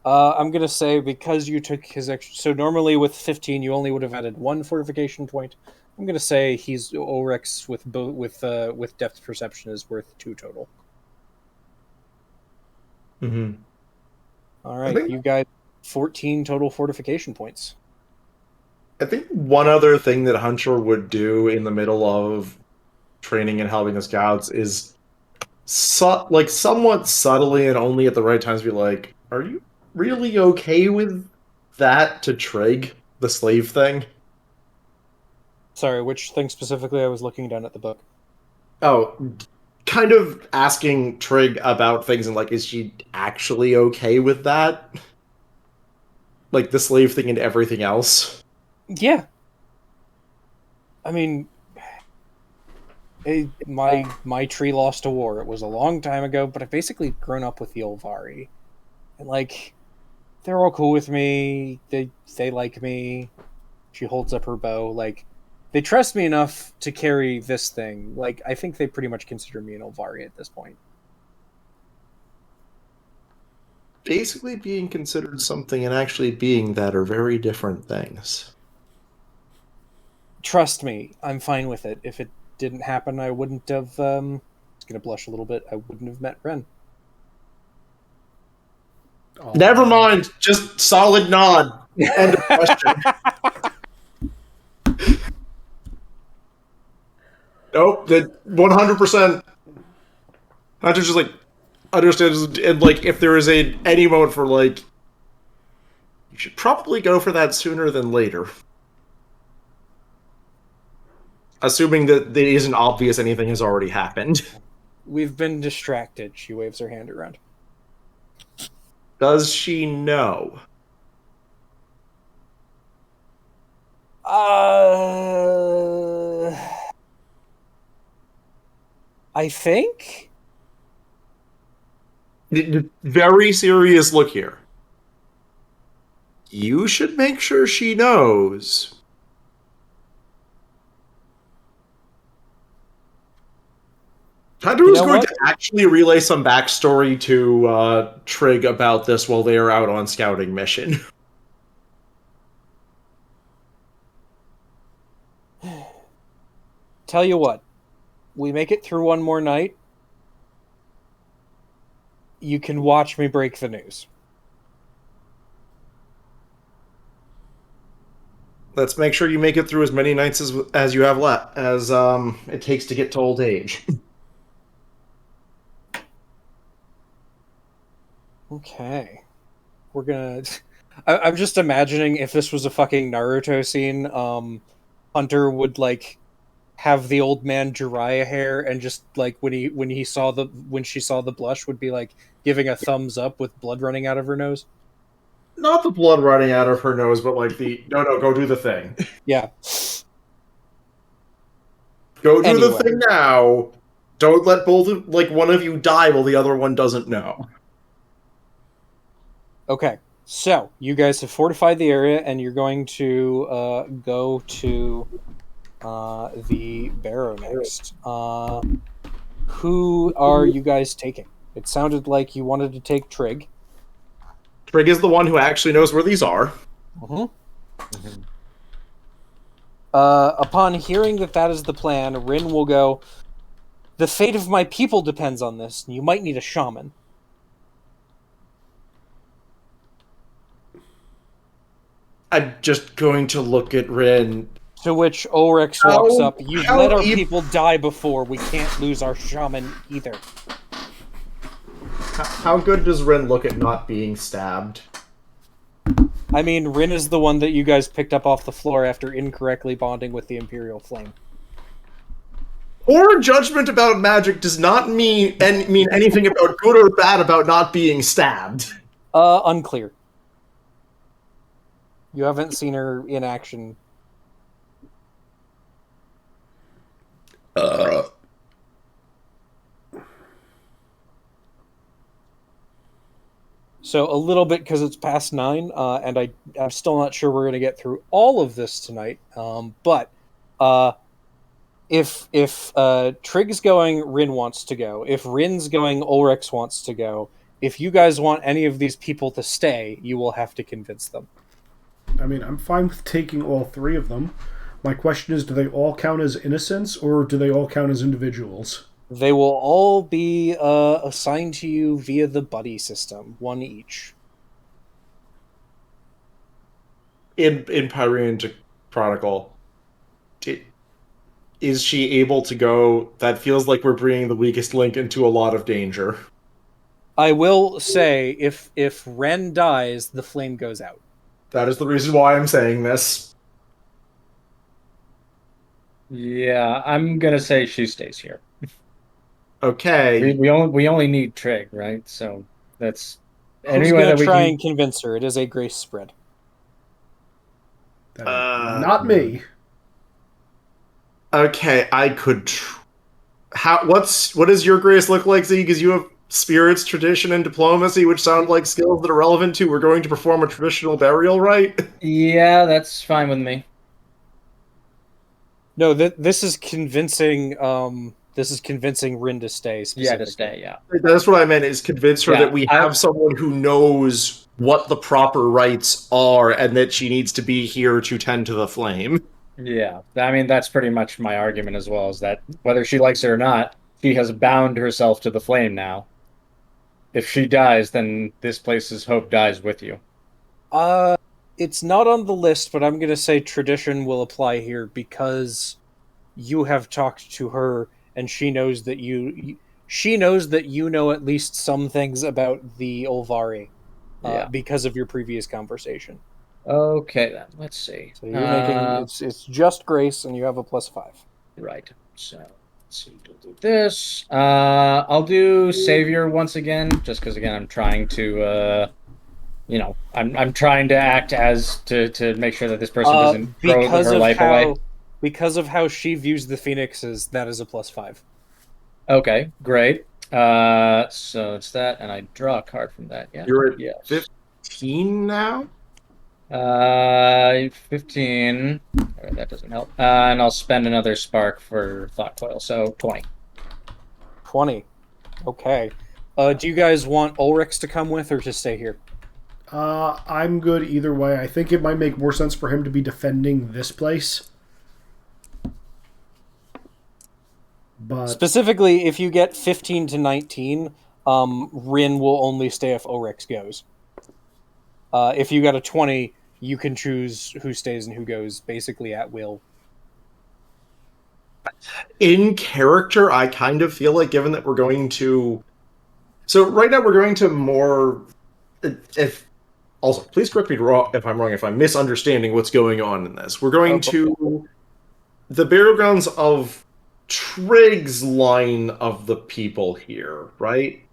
I'm gonna say because you took his extra. So normally with 15, you only would have added one fortification point. I'm gonna say he's Ulrex with depth perception is worth 2 total. Mm-hmm. All right, you guys, 14 total fortification points. I think one other thing that Hunter would do in the middle of training and helping the scouts is somewhat subtly and only at the right times be like, "Are you really okay with that?" to Trig, the slave thing. Sorry, which thing specifically? I was looking down at the book. Oh, kind of asking Trig about things and like, is she actually okay with that? Like the slave thing and everything else. Yeah, I mean, my tree lost a war. It was a long time ago, but I've basically grown up with the Olvari, and like, they're all cool with me. They like me. She holds up her bow. Like, they trust me enough to carry this thing. Like, I think they pretty much consider me an Olvari at this point. Basically, being considered something and actually being that are very different things. Trust me, I'm fine with it. If it didn't happen, I wouldn't have. I was gonna blush a little bit. I wouldn't have met Ren. Oh, Never mind. Just solid nod. End of question. Nope. That 100%. Not just like understands, and like if there is any moment for like, you should probably go for that sooner than later. Assuming that it isn't obvious anything has already happened. We've been distracted. She waves her hand around. Does she know? I think. Very serious look here. You should make sure she knows. Hunter was going to actually relay some backstory to Trig about this while they are out on scouting mission. Tell you what, we make it through one more night. You can watch me break the news. Let's make sure you make it through as many nights as you have left as it takes to get to old age. Okay. We're gonna. I'm just imagining if this was a fucking Naruto scene, Hunter would like have the old man Jiraiya hair, and just like when she saw the blush, would be like giving a thumbs up with blood running out of her nose. Not the blood running out of her nose, but like the no, go do the thing. Yeah. Go do Anyway. the thing now. Don't let one of you die while the other one doesn't know. Okay. So you guys have fortified the area, and you're going to go to the Barrow next. Who are you guys taking? It sounded like you wanted to take Trig. Trig is the one who actually knows where these are. Upon hearing that is the plan, Rin will go, "The fate of my people depends on this. You might need a shaman." I'm just going to look at Rin. To which Ulrich walks up. "You've let our people die before. We can't lose our shaman either." How good does Rin look at not being stabbed? I mean, Rin is the one that you guys picked up off the floor after incorrectly bonding with the Imperial Flame. Poor judgment about magic does not mean anything about good or bad about not being stabbed. Unclear. You haven't seen her in action. So a little bit because it's past 9, and I'm still not sure we're going to get through all of this tonight. But if Trig's going, Rin wants to go. If Rin's going, Ulrich wants to go. If you guys want any of these people to stay, you will have to convince them. I mean, I'm fine with taking all 3 of them. My question is, do they all count as innocents, or do they all count as individuals? They will all be assigned to you via the buddy system, 1 each. In Pyrean Chronicle, is she able to go? That feels like we're bringing the weakest link into a lot of danger. I will say, if Ren dies, the flame goes out. That is the reason why I'm saying this. Yeah, I'm gonna say she stays here. Okay. We only need Trig, right? So that's Who's going to try and convince her? It is a grace spread. Not me. Okay, I could. What does your grace look like, Z? Because you have spirits, tradition, and diplomacy, which sound like skills that are relevant to. We're going to perform a traditional burial rite. Yeah, that's fine with me. No, this is convincing. This is convincing Rin to stay. Yeah, to stay. Yeah, that's what I meant. Is convince her that we have someone who knows what the proper rites are, and that she needs to be here to tend to the flame. Yeah, I mean that's pretty much my argument as well. Is that whether she likes it or not, she has bound herself to the flame now. If she dies, then this place's hope dies with you. It's not on the list, but I'm going to say tradition will apply here because you have talked to her and she knows that you know at least some things about the Olvari because of your previous conversation. Okay, then let's see. So you're making it's just grace, and you have a +5. Right. So let's see. Do this. I'll do savior once again, just because again I'm trying to. I'm trying to act as to make sure that this person doesn't throw her life away. Because of how she views the phoenixes, that is a +5. Okay, great. So it's that, and I draw a card from that. Yeah, you're at 15 now. 15. Right, that doesn't help. And I'll spend another spark for thought coil. So 20. 20. Okay. Do you guys want Ulrich to come with or to stay here? I'm good either way. I think it might make more sense for him to be defending this place. But specifically, if you get 15 to 19, Rin will only stay if Ulrich goes. If you got a 20, you can choose who stays and who goes basically at will. In character, I kind of feel like, given that we're going to... So right now we're going to more... If Also, please correct me if I'm wrong, if I'm misunderstanding what's going on in this. We're going to the burial grounds of Trigg's line of the people here, right?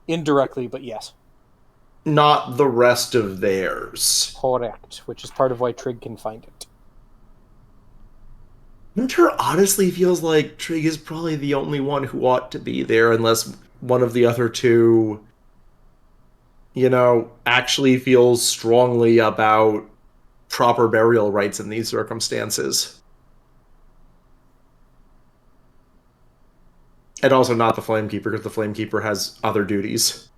Indirectly, but yes. Not the rest of theirs. Correct, which is part of why Trigg can find it. Hunter honestly feels like Trigg is probably the only one who ought to be there, unless one of the other two, actually feels strongly about proper burial rites in these circumstances. And also not the Flamekeeper, because the Flamekeeper has other duties.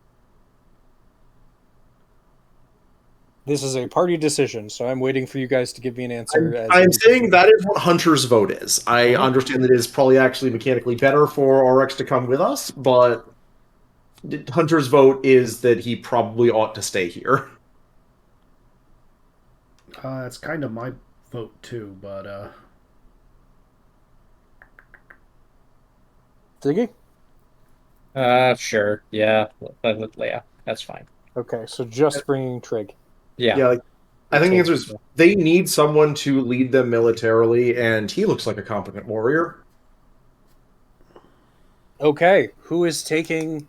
This is a party decision, so I'm waiting for you guys to give me an answer. I'm saying that is what Hunter's vote is. I understand that it is probably actually mechanically better for RX to come with us, but Hunter's vote is that he probably ought to stay here. That's kind of my vote too, but Diggy? Sure. Yeah. Yeah, that's fine. Okay, so just bringing Trigg. Yeah. I think the answer is they need someone to lead them militarily, and he looks like a competent warrior. Okay, who's taking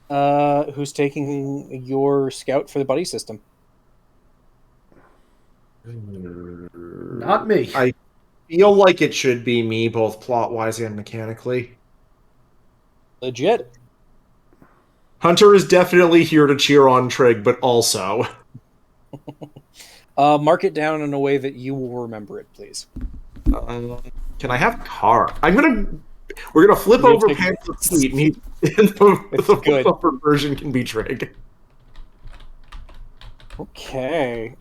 your scout for the buddy system? not me. I feel like it should be me, both plot-wise and mechanically. Legit. Hunter is definitely here to cheer on Trigg, but also... Mark it down in a way that you will remember it, please. Can I have car? We're gonna flip over Pamphlet's seat, and the flip-over version can be Trigg. Okay.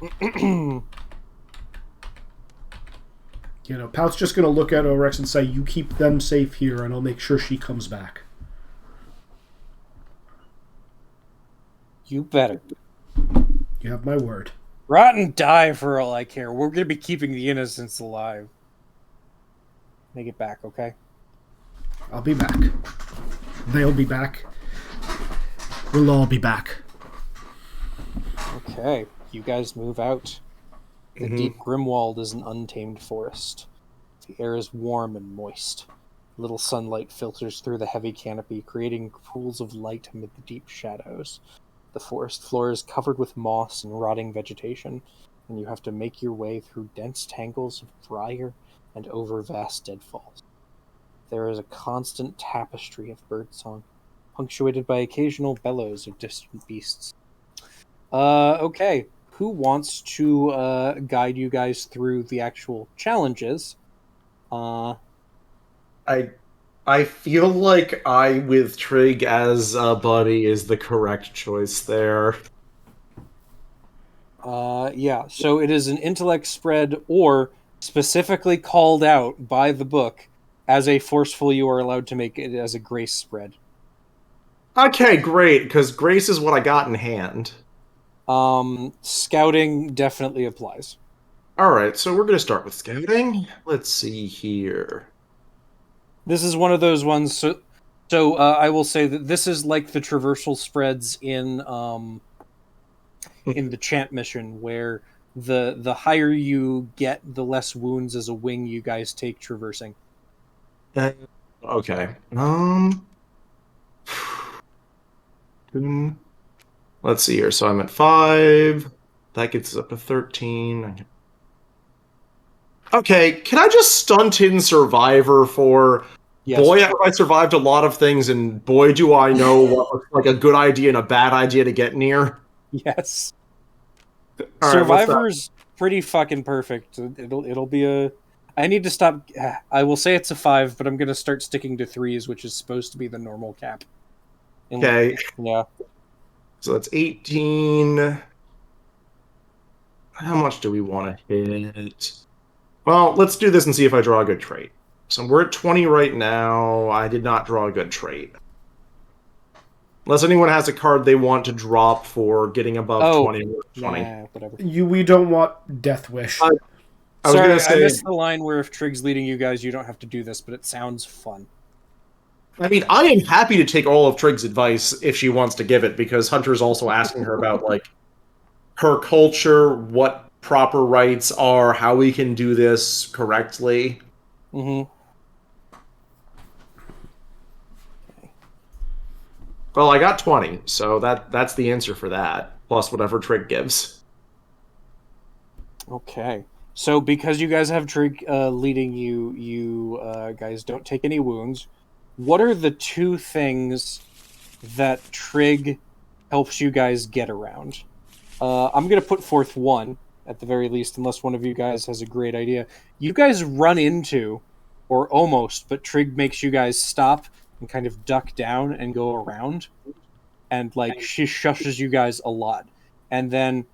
Pout's just going to look at Orex and say, "You keep them safe here, and I'll make sure she comes back." You better. You have my word. Rot and die for all I care. We're going to be keeping the innocents alive. Make it back, okay? I'll be back. They'll be back. We'll all be back. Okay, you guys move out. The deep Grimwald is an untamed forest. The air is warm and moist. Little sunlight filters through the heavy canopy, creating pools of light amid the deep shadows. The forest floor is covered with moss and rotting vegetation, and you have to make your way through dense tangles of briar and over vast deadfalls. There is a constant tapestry of birdsong, punctuated by occasional bellows of distant beasts. Okay. Who wants to guide you guys through the actual challenges? I feel like I, with Trigg as a buddy, is the correct choice there. Yeah, so it is an intellect spread, or specifically called out by the book as a forceful, you are allowed to make it as a grace spread. Okay, great, because grace is what I got in hand. Scouting definitely applies. Alright, so we're going to start with scouting. Let's see here. This is one of those ones, so I will say that this is like the traversal spreads in the chant mission, where the higher you get, the less wounds as a wing you guys take traversing. Okay. Let's see here. So I'm at 5. That gets us up to 13. Okay, can I just stunt in Survivor for... Yes. Boy, have I survived a lot of things, and boy, do I know what looks like a good idea and a bad idea to get near. Yes. All Survivor's pretty fucking perfect. It'll be a... I need to stop... I will say it's a 5, but I'm going to start sticking to 3s, which is supposed to be the normal cap. Okay. Yeah. So that's 18. How much do we want to hit? Well, let's do this and see if I draw a good trait. So we're at 20 right now. I did not draw a good trait. Unless anyone has a card they want to drop for getting above 20 or 20. Nah, whatever. We don't want Death Wish. I was Sorry, gonna say, I missed the line where if Trig's leading you guys, you don't have to do this, but it sounds fun. I mean, I am happy to take all of Trig's advice if she wants to give it, because Hunter's also asking her about, like, her culture, what proper rites are, how we can do this correctly. Mm-hmm. Well, I got 20, so that's the answer for that, plus whatever Trig gives. Okay. So because you guys have Trig leading you, you guys don't take any wounds. What are the two things that Trig helps you guys get around? I'm going to put forth one, at the very least, unless one of you guys has a great idea. You guys run into, or almost, but Trig makes you guys stop and kind of duck down and go around. And, like, she shushes you guys a lot. And then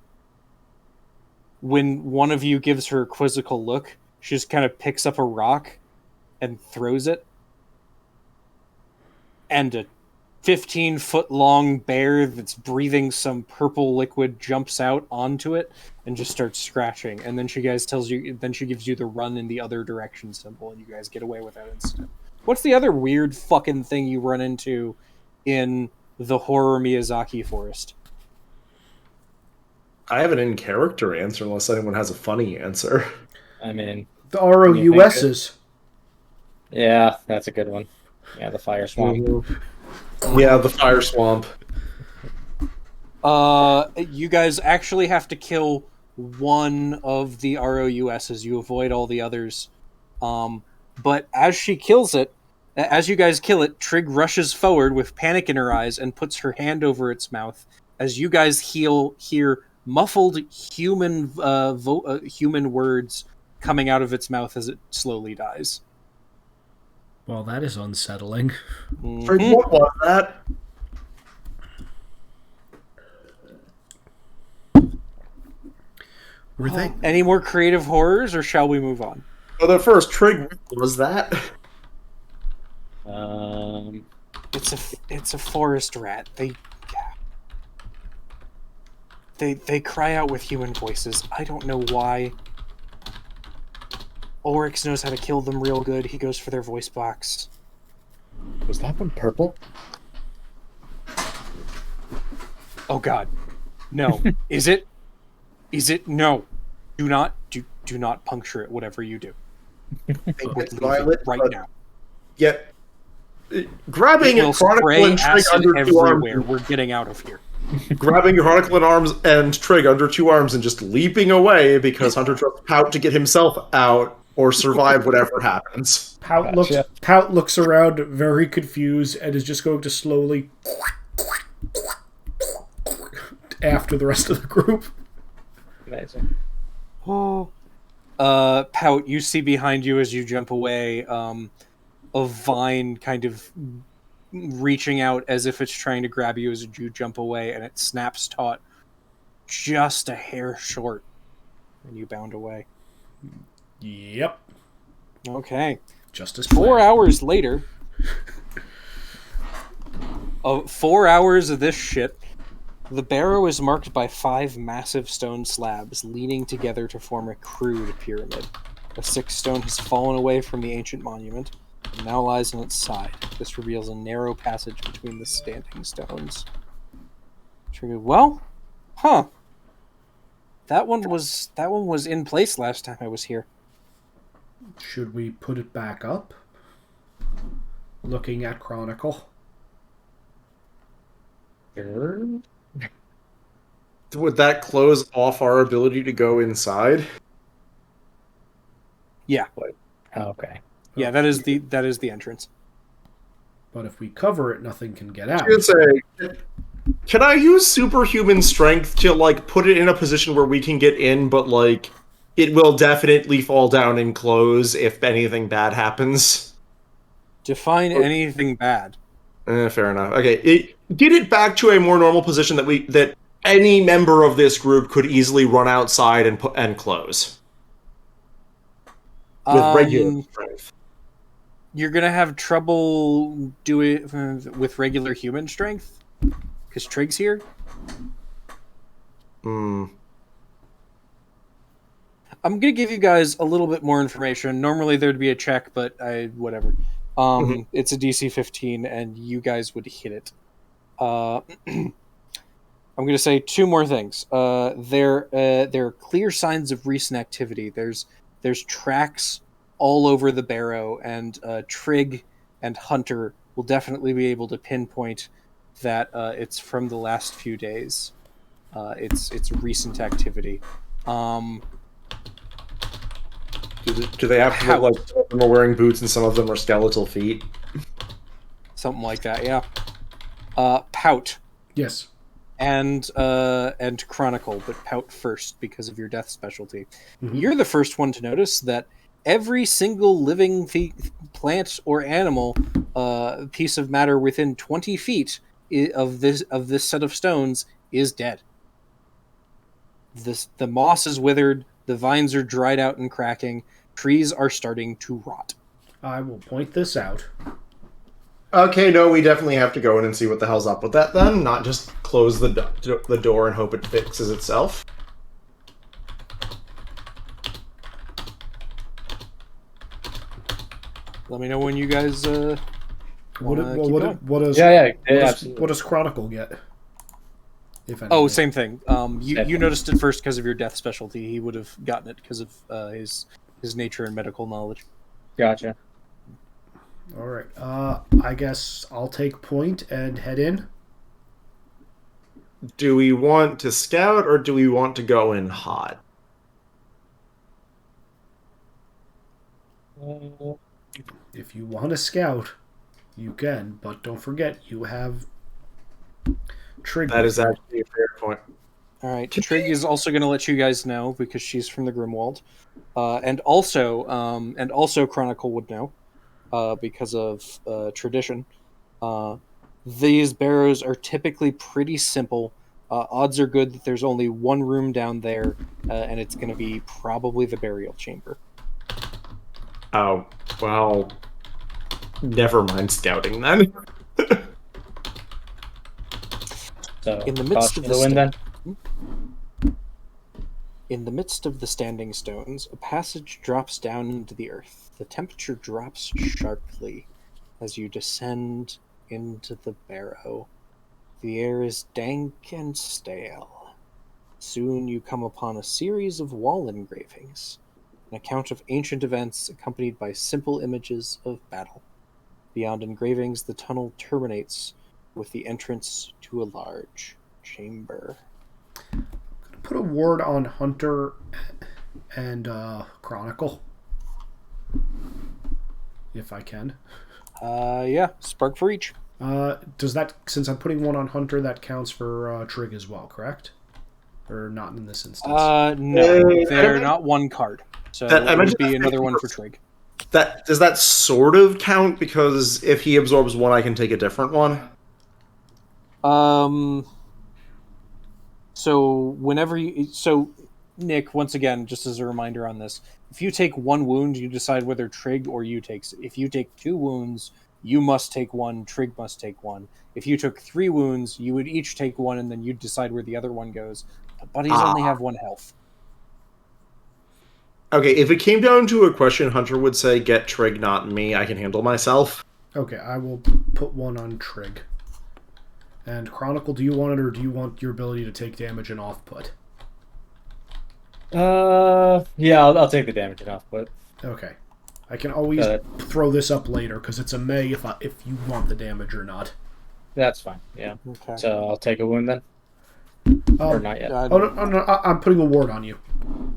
when one of you gives her a quizzical look, she just kind of picks up a rock and throws it. And a 15-foot-long bear that's breathing some purple liquid jumps out onto it and just starts scratching. And then she gives you the run in the other direction symbol, and you guys get away with that instead. What's the other weird fucking thing you run into in the horror Miyazaki forest? I have an in-character answer unless anyone has a funny answer. I mean, The ROUSs. yeah, that's a good one. Yeah, the fire swamp. Yeah, the fire swamp. You guys actually have to kill one of the ROUSs. You avoid all the others. But as you guys kill it, Trig rushes forward with panic in her eyes and puts her hand over its mouth. As you guys hear muffled human words coming out of its mouth as it slowly dies. Well, that is unsettling. Trig, what was that? Were they? Any more creative horrors, or shall we move on? Oh, the first Trig, what was that? It's a forest rat. They cry out with human voices. I don't know why. Oryx knows how to kill them real good. He goes for their voice box. Was that one purple? Oh God, no! Is it? Is it? No! Do not puncture it. Whatever you do, It's violet, right but now. yet grabbing It will Chronicle spray and Trig acid under two arms, everywhere. We're getting out of here. grabbing Chronicle and arms and Trig under two arms and just leaping away because Hunter trusts Pout to get himself out or survive whatever happens. Pout Gotcha. looks around very confused and is just going to slowly after the rest of the group. Amazing. Oh. Pout, you see behind you as you jump away, a vine kind of reaching out as if it's trying to grab you as you jump away, and it snaps taut just a hair short, and you bound away. Yep. Okay. Just as 4 planned. hours later. 4 hours of this shit. The barrow is marked by 5 massive stone slabs leaning together to form a crude pyramid. A 6th stone has fallen away from the ancient monument and now lies on its side. This reveals a narrow passage between the standing stones. Trigger. Well, huh. That one was in place last time I was here. Should we put it back up? Looking at Chronicle. Would that close off our ability to go inside? Yeah. Oh, okay. Yeah, that is the entrance. But if we cover it, nothing can get out. I was gonna say, can I use superhuman strength to, like, put it in a position where we can get in, but, like, it will definitely fall down and close if anything bad happens? Define anything bad. Fair enough. Okay, get it back to a more normal position that any member of this group could easily run outside and close with regular strength. You're gonna have trouble doing with regular human strength. Because Trig's here. Hmm. I'm gonna give you guys a little bit more information. Normally there'd be a check, but whatever. It's a DC 15, and you guys would hit it. I'm going to say two more things. There are clear signs of recent activity. There's tracks all over the barrow, and Trig and Hunter will definitely be able to pinpoint that it's from the last few days. It's recent activity. Do they have to look like some of them are wearing boots and some of them are skeletal feet? Something like that, yeah. Pout. Yes. And Chronicle, but Pout first because of your death specialty. Mm-hmm. You're the first one to notice that every single living plant or animal piece of matter within 20 feet of this set of stones is dead. The moss is withered, the vines are dried out and cracking, trees are starting to rot. I will point this out. Okay, no, we definitely have to go in and see what the hell's up with that then, not just close the door and hope it fixes itself. Let me know when you guys What does Chronicle get? If anything. Oh, same thing. You noticed it first because of your death specialty. He would have gotten it because of his nature and medical knowledge. Gotcha. All right. I guess I'll take point and head in. Do we want to scout or do we want to go in hot? If you want to scout, you can, but don't forget you have Trig. That is actually a fair point. All right, Trig is also going to let you guys know because she's from the Grimwald, and also Chronicle would know because of tradition. These barrows are typically pretty simple. Odds are good that there's only one room down there, and it's going to be probably the burial chamber. Oh, well, never mind scouting then. So, In the midst of the wind, then. In the midst of the standing stones, a passage drops down into the earth. The temperature drops sharply as you descend into the barrow. The air is dank and stale. Soon you come upon a series of wall engravings, an account of ancient events accompanied by simple images of battle. Beyond engravings, the tunnel terminates with the entrance to a large chamber. Put a ward on Hunter and Chronicle, if I can. Yeah, spark for each. Does that, since I'm putting one on Hunter, that counts for Trig as well, correct? Or not in this instance? No, they're not one card. So it would be another one for Trig. Does that sort of count? Because if he absorbs one, I can take a different one? So Nick, once again, just as a reminder on this, if you take one wound, you decide whether Trig or you takes it. If you take 2 wounds, you must take one, Trig must take one. If you took 3 wounds, you would each take one, and then you'd decide where the other one goes. But buddies only have 1 health. Okay, if it came down to a question, Hunter would say, get Trig, not me. I can handle myself. Okay, I will put one on Trig. And Chronicle, do you want it, or do you want your ability to take damage and off-put? Yeah, I'll take the damage and off-put. Okay. I can always throw this up later, because it's a may if you want the damage or not. That's fine, yeah. Okay. So I'll take a wound then? Or not yet? No, I'm putting a ward on you.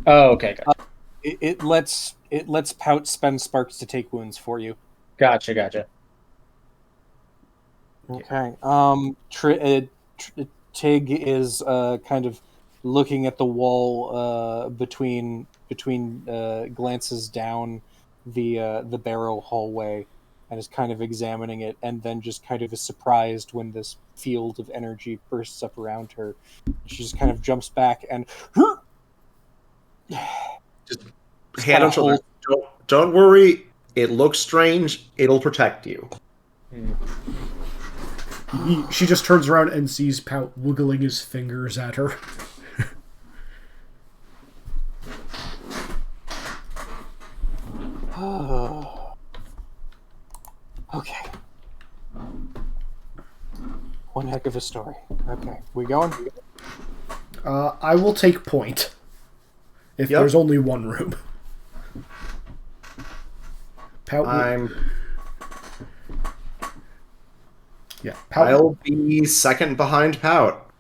Oh, okay, gotcha. It lets Pout spend sparks to take wounds for you. Gotcha. Okay. Tig is kind of looking at the wall between glances down the barrow hallway, and is kind of examining it, and then just kind of is surprised when this field of energy bursts up around her. She just kind of jumps back and Just hand on shoulder. Don't worry. It looks strange. It'll protect you. She just turns around and sees Pout wiggling his fingers at her. Okay. One heck of a story. Okay, we going? I will take point. If Yep. there's only one room. Pout. Yeah. Pout. I'll be second behind Pout.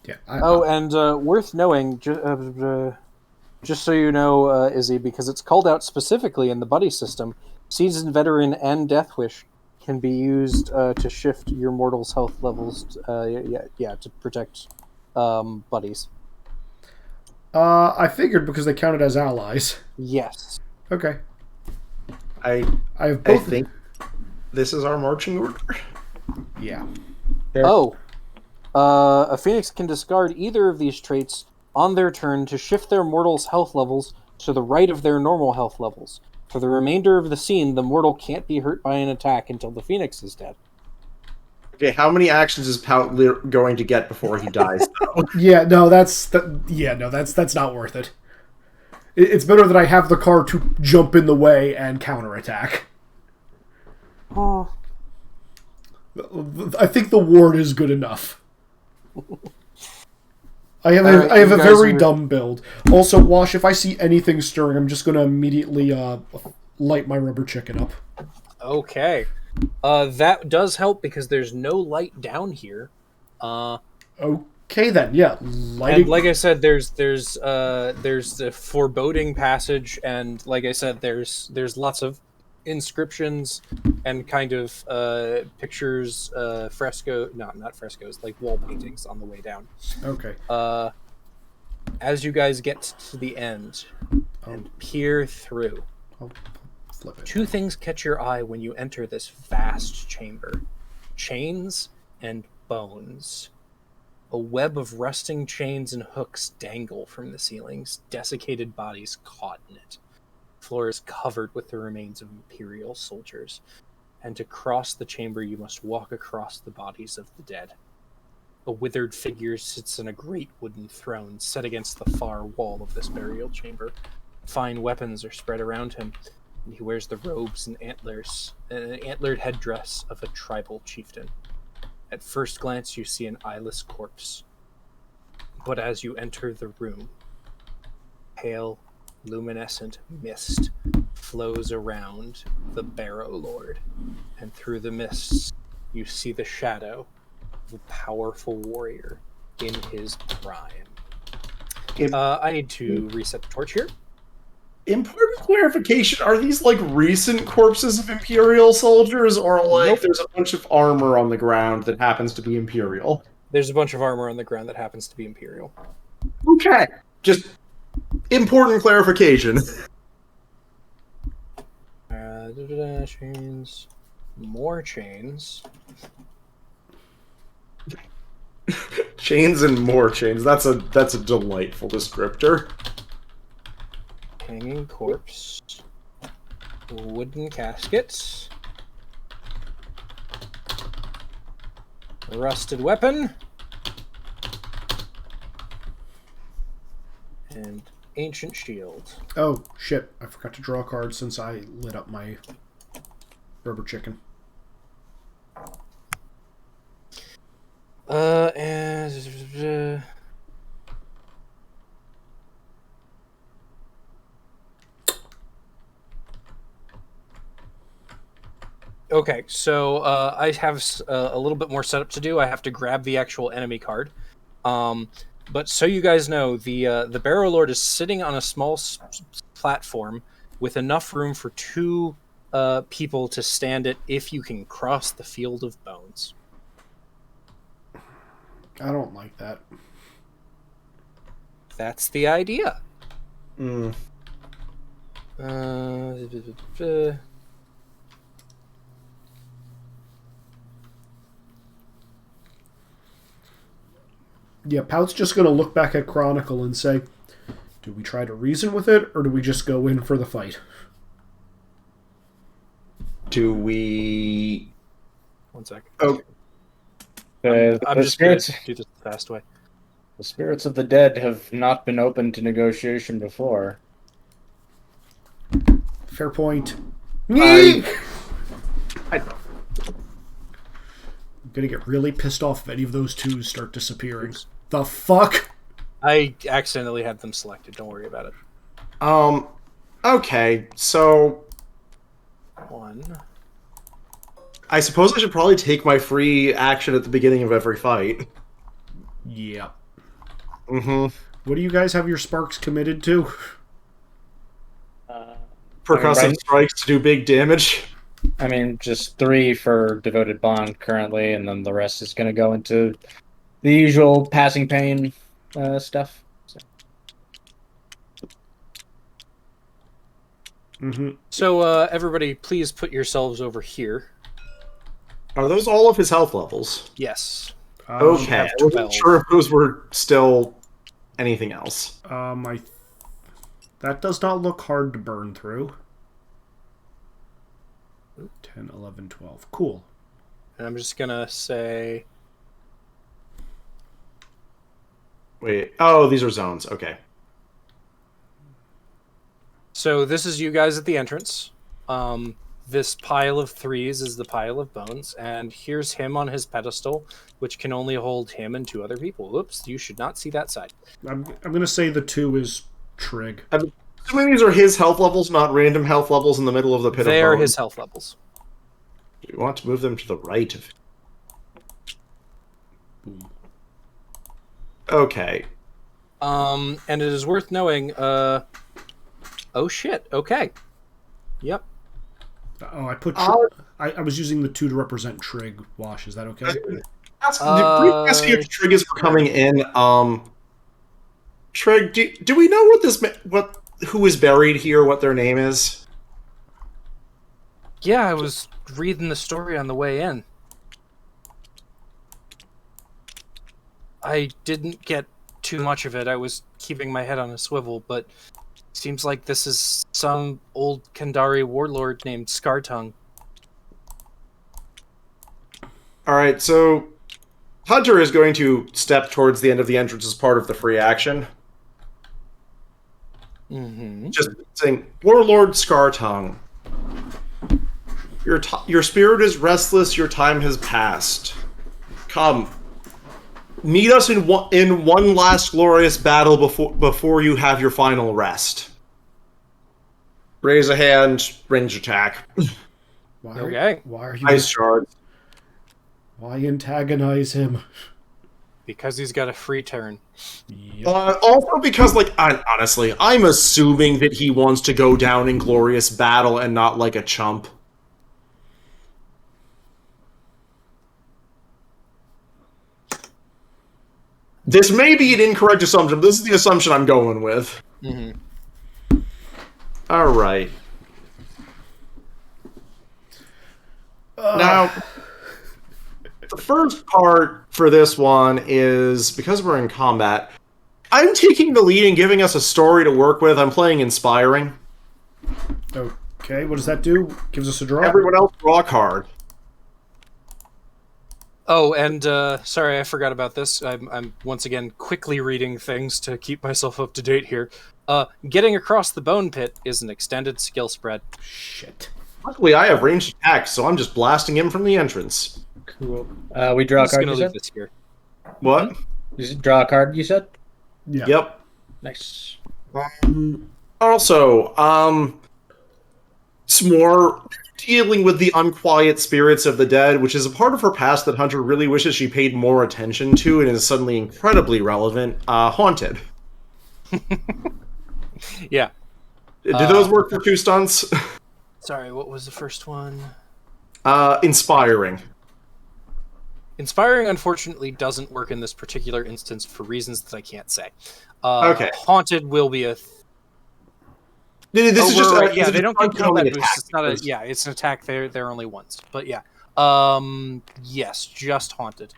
Yeah. And worth knowing, just so you know, Izzy, because it's called out specifically in the buddy system, seasoned veteran and Death Wish can be used to shift your mortal's health levels. To protect buddies. I figured because they counted as allies. Yes. Okay. I have both. think this is our marching order. Yeah. Oh. A Phoenix can discard either of these traits on their turn to shift their mortal's health levels to the right of their normal health levels. For the remainder of the scene, the mortal can't be hurt by an attack until the Phoenix is dead. Okay, how many actions is Pout going to get before he dies, though? Yeah, no, that's not worth it. It's better that I have the car to jump in the way and counterattack. Oh. I think the ward is good enough. I have Alright, I have you a guys very are- dumb build. Also, Wash, if I see anything stirring, I'm just going to immediately light my rubber chicken up. Okay. That does help because there's no light down here. Okay then, yeah. Lighting. And like I said, there's the foreboding passage, and like I said, there's lots of inscriptions and kind of pictures, not frescoes, like wall paintings on the way down. Okay. As you guys get to the end and peer through, I'll flip it. two things catch your eye when you enter this vast chamber: chains and bones. A web of rusting chains and hooks dangle from the ceilings, desiccated bodies caught in it. The floor is covered with the remains of Imperial soldiers, and to cross the chamber you must walk across the bodies of the dead. A withered figure sits on a great wooden throne set against the far wall of this burial chamber. Fine weapons are spread around him, and he wears the robes and antlers, and an antlered headdress of a tribal chieftain. At first glance, you see an eyeless corpse. But as you enter the room, pale, luminescent mist flows around the Barrow Lord, and through the mists, you see the shadow of a powerful warrior in his prime. I need to reset the torch here. Important clarification, are these like recent corpses of Imperial soldiers, or like Nope. there's a bunch of armor on the ground that happens to be Imperial? There's a bunch of armor on the ground that happens to be Imperial. Okay. Just important clarification. Chains. More chains. Chains and more chains. That's a delightful descriptor. Hanging corpse. Wooden caskets. Rusted weapon. And ancient shield. Oh, shit. I forgot to draw a card since I lit up my rubber chicken. And okay, so I have a little bit more setup to do. I have to grab the actual enemy card. But so you guys know, the Barrow Lord is sitting on a small platform with enough room for two people to stand it if you can cross the field of bones. I don't like that. That's the idea. Mm. Yeah, Pout's just going to look back at Chronicle and say, do we try to reason with it, or do we just go in for the fight? Do we One sec. Oh, The I'm just going to do this the fast way. the spirits of the dead have not been open to negotiation before. Fair point. I- I'm gonna get really pissed off if any of those twos start disappearing. The fuck? I accidentally had them selected. Don't worry about it. Okay, so 1. I suppose I should probably take my free action at the beginning of every fight. Yeah. Mm-hmm. What do you guys have your sparks committed to? Percussive right- strikes to do big damage. I mean, just 3 for Devoted Bond currently, and then the rest is going to go into the usual passing pain stuff. So. Mm-hmm. So, everybody, please put yourselves over here. Are those all of his health levels? Yes. Okay, I wasn't 12. sure if those were still anything else. That does not look hard to burn through. 10, 11, 12. Cool. And I'm just going to say... Wait, oh, these are zones. Okay. So this is you guys at the entrance. This pile of 3s is the pile of bones, and here's him on his pedestal, which can only hold him and 2 other people. Oops, you should not see that side. I'm gonna say the 2 is Trig. I'm assuming these are his health levels, not random health levels in the middle of the pit They of are bones. his health levels. We want to move them to the right of. Boom. Okay. And it is worth knowing, oh shit, okay. Yep. Oh, I put. I was using the 2 to represent Trig. Wash, is that okay? Asking if Trig is coming in. Trig, do we know who is buried here? What their name is? Yeah, I was reading the story on the way in. I didn't get too much of it. I was keeping my head on a swivel, but seems like this is some old Kandari warlord named Scartongue. All right, so Hunter is going to step towards the end of the entrance as part of the free action. Mm-hmm. Just saying, Warlord Scartongue, your spirit is restless. Your time has passed. Come, meet us in one last glorious battle before you have your final rest. Raise a hand, range attack. Okay. Why are you? Ice shard. Why antagonize him? Because he's got a free turn. Yep. Also because, honestly, I'm assuming that he wants to go down in glorious battle and not like a chump. This may be an incorrect assumption, but this is the assumption I'm going with. Mm-hmm. Alright. Now, the first part for this one is, because we're in combat, I'm taking the lead and giving us a story to work with. I'm playing Inspiring. Okay, what does that do? Gives us a draw? Everyone else draw a card. Oh, and sorry, I forgot about this. I'm once again quickly reading things to keep myself up to date here. Getting across the bone pit is an extended skill spread. Shit. Luckily, I have ranged attacks, so I'm just blasting him from the entrance. Cool. We draw I'm a just card, gonna you leave said? this here. What? You draw a card, you said? Yeah. Yep. Nice. Also, some more dealing with the unquiet spirits of the dead, which is a part of her past that Hunter really wishes she paid more attention to and is suddenly incredibly relevant. Haunted. Yeah. Did those work for 2 stunts? Sorry, what was the first one? Inspiring. Inspiring, unfortunately, doesn't work in this particular instance for reasons that I can't say. Okay. Haunted will be a... This is just right. Yeah, this is they don't just get combat only boosts. It's not a... because- Yeah, it's an attack. They're only once. But yeah. Yes, just Haunted.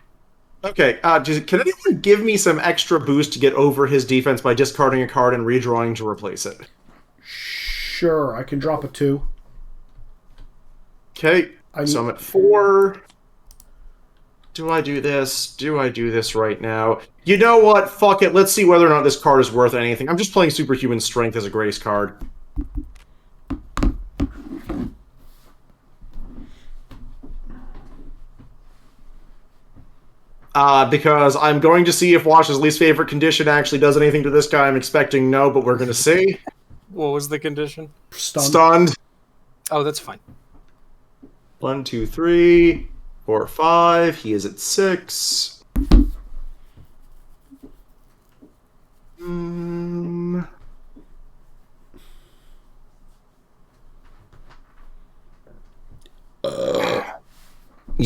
Okay, can anyone give me some extra boost to get over his defense by discarding a card and redrawing to replace it? Sure, I can drop a 2. Okay, I so I'm at 4. Do I do this? Do I do this right now? You know what? Fuck it. Let's see whether or not this card is worth anything. I'm just playing Superhuman Strength as a grace card. Because I'm going to see if Wash's least favorite condition actually does anything to this guy. I'm expecting no, but we're going to see. What was the condition? Stunned. Oh, that's fine. 1, 2, 3, 4, 5. He is at 6. You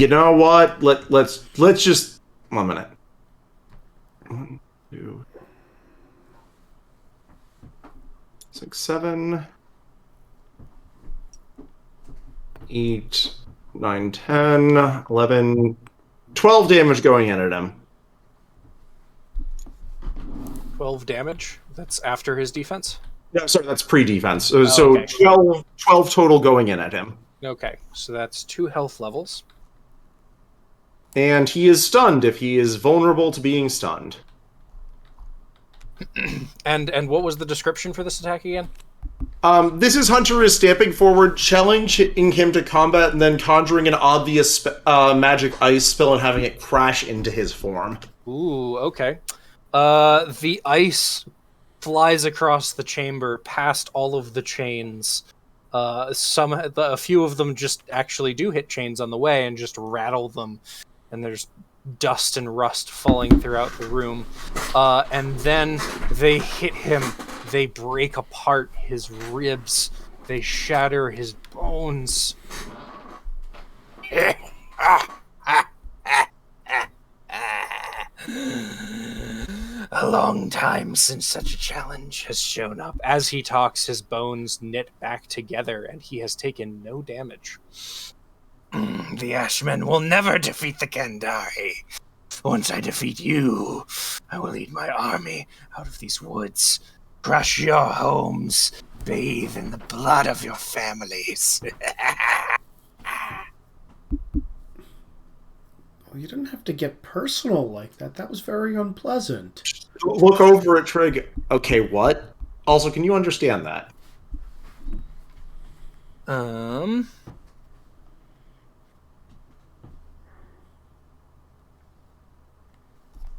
know what? Let's just 1 minute. 1, 2, 6, 7, 8, 9, 10, 11, 12 damage going in at him. 12 damage. That's after his defense. No, sorry, that's pre-defense. So okay. 12 total going in at him. Okay, so that's 2 health levels. And he is stunned if he is vulnerable to being stunned. And what was the description for this attack again? This is Hunter is stamping forward, challenging him to combat, and then conjuring an obvious magic ice spell and having it crash into his form. Ooh, okay. The ice flies across the chamber, past all of the chains. A few of them just actually do hit chains on the way and just rattle them, and there's dust and rust falling throughout the room. And then they hit him. They break apart his ribs. They shatter his bones. A long time since such a challenge has shown up. As he talks, his bones knit back together, and he has taken no damage. The Ashmen will never defeat the Kandari. Once I defeat you, I will lead my army out of these woods, crush your homes, bathe in the blood of your families. You didn't have to get personal like that. That was very unpleasant. Look over at Trig. Okay, what? Also, can you understand that?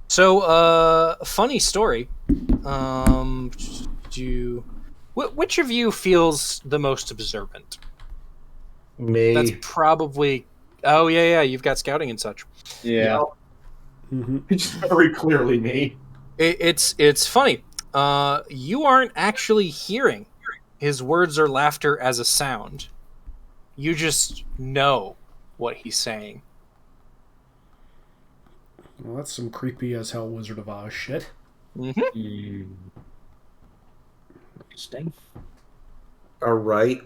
So, funny story. Which of you feels the most observant? Me. That's probably... Oh, yeah, you've got scouting and such. Yeah. Mm-hmm. It's very clearly me. It's funny. You aren't actually hearing his words or laughter as a sound. You just know what he's saying. Well, that's some creepy as hell Wizard of Oz shit. Mm-hmm. Interesting. All right.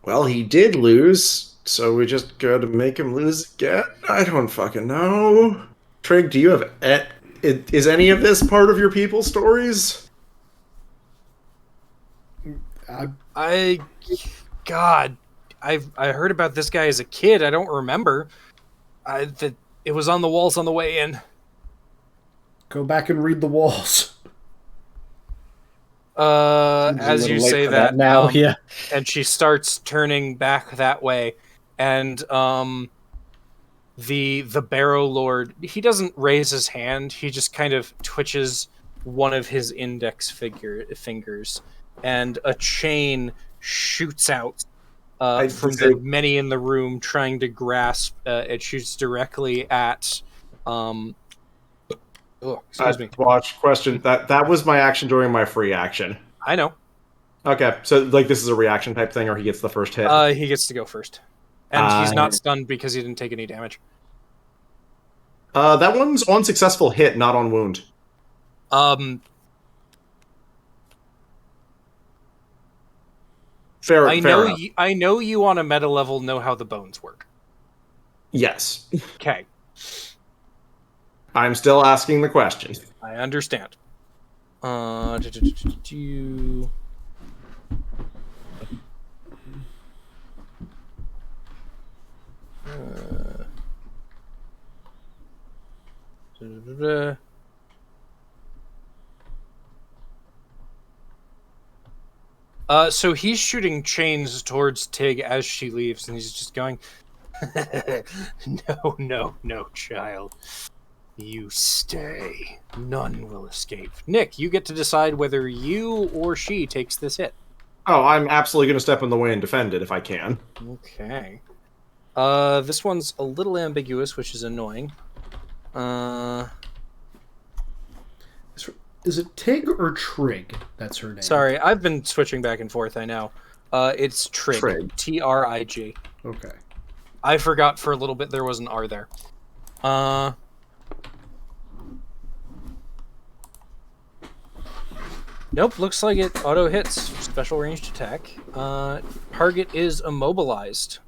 Well, he did lose, so we just got to make him lose again? I don't fucking know. Trig, do you have... Is any of this part of your people's stories? I heard about this guy as a kid. I don't remember. It was on the walls on the way in. Go back and read the walls. As you say that now, yeah. And she starts turning back that way, and the Barrow Lord, he doesn't raise his hand. He just kind of twitches one of his index fingers, and a chain shoots out from the many in the room trying to grasp. It shoots directly at. Excuse me. Watch question. That was my action during my free action. I know. Okay, so like this is a reaction type thing, or he gets the first hit. He gets to go first, and he's not stunned because he didn't take any damage. That one's on successful hit, not on wound. Fair. I know you on a meta level know how the bones work. Yes. Okay. I'm still asking the question. I understand. Da-da-da-da. So he's shooting chains towards Tig as she leaves, and he's just going, "No, no, no, child. You stay. None will escape." Nick, you get to decide whether you or she takes this hit. Oh, I'm absolutely going to step in the way and defend it if I can. Okay. This one's a little ambiguous, which is annoying. Is it Tig or Trig? That's her name. Sorry, I've been switching back and forth, I know. It's Trig. Trig. Trig. Okay. I forgot for a little bit there was an R there. Nope, looks like it auto hits. Special ranged attack. Target is immobilized.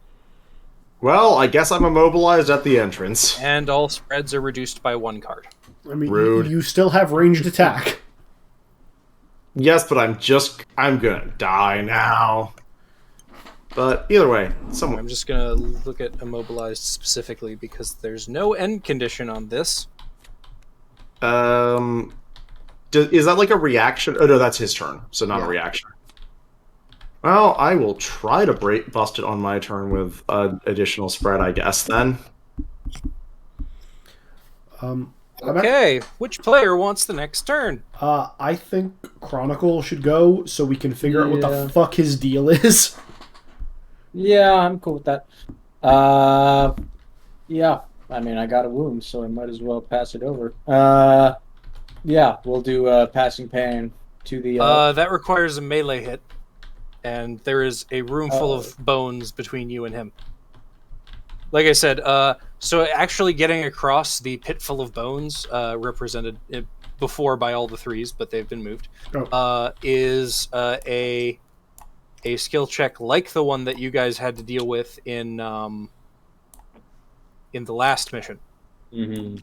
Well, I guess I'm immobilized at the entrance. And all spreads are reduced by 1 card. I mean, Rude. you still have ranged attack. Yes, but I'm gonna die now. But either way, I'm just gonna look at immobilized specifically because there's no end condition on this. Is that like a reaction? Oh no, that's his turn, so not a reaction. Well, I will try to bust it on my turn with an additional spread, I guess, then. Okay, which player wants the next turn? I think Chronicle should go so we can figure out what the fuck his deal is. Yeah, I'm cool with that. Yeah. I mean, I got a wound, so I might as well pass it over. Yeah, we'll do passing pain to the. That requires a melee hit, and there is a room full of bones between you and him. Like I said, so actually getting across the pit full of bones, represented before by all the 3s, but they've been moved, is a skill check like the one that you guys had to deal with in the last mission. Mm-hmm.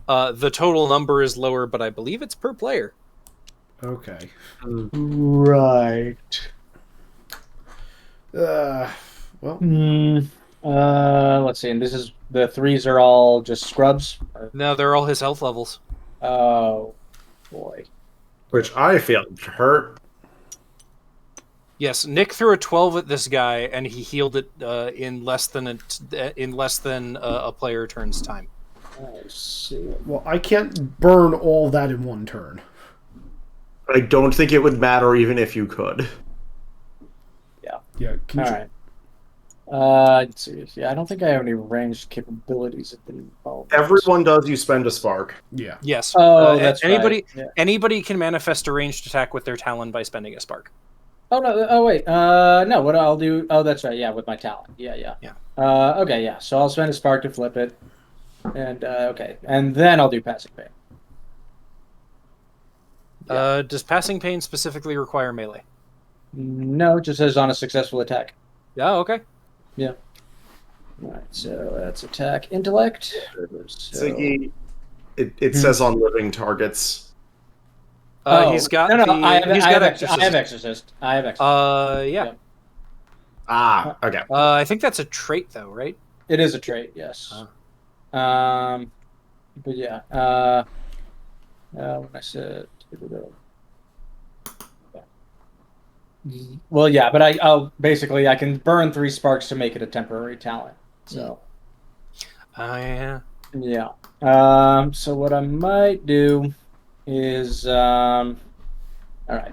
The total number is lower, but I believe it's per player. Okay. Right. Well. Let's see. And this is the 3s are all just scrubs. No, they're all his health levels. Oh boy. Which I feel hurt. Yes, Nick threw a 12 at this guy, and he healed it in less than a player turn's time. I see. Well, I can't burn all that in one turn. I don't think it would matter even if you could. Yeah. Yeah. All right. Let's see. Yeah, I don't think I have any ranged capabilities at the moment. Everyone does. You spend a spark. Yeah. Yes. Oh, that's anybody. right. Yeah. Anybody can manifest a ranged attack with their Talon by spending a spark. Oh no! Oh wait. No. What I'll do? Oh, that's right. Yeah, with my talent. Yeah. Okay. Yeah. So I'll spend a spark to flip it, and okay, and then I'll do passing pain. Does passing pain specifically require melee? No, it just says on a successful attack. Yeah. Okay. Yeah. All right. So that's attack intellect. So... It says on living targets. He's got no. I have exorcist. I have exorcist. Yeah. Okay. I think that's a trait, though, right? It is a trait, yes. But yeah. When I said, well, yeah, but I'll basically I can burn 3 sparks to make it a temporary talent. So. Yeah. Yeah. So what I might do is all right.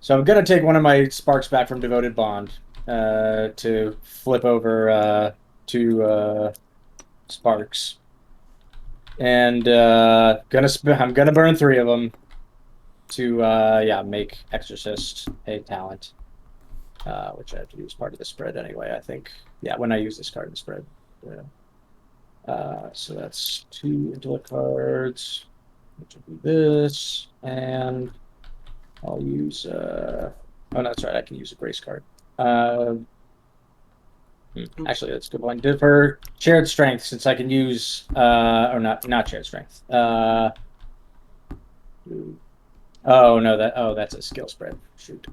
So I'm gonna take one of my sparks back from Devoted Bond to flip over 2 sparks, and I'm gonna burn 3 of them to make Exorcist a talent, which I have to do as part of the spread anyway. I think when I use this card in the spread. So that's 2 intellect cards, which will be this, and I'll use oh no, that's right, I can use a grace card. Actually, that's a good one. For shared strength, since I can use or not shared strength. Oh no, that's a skill spread. Shoot.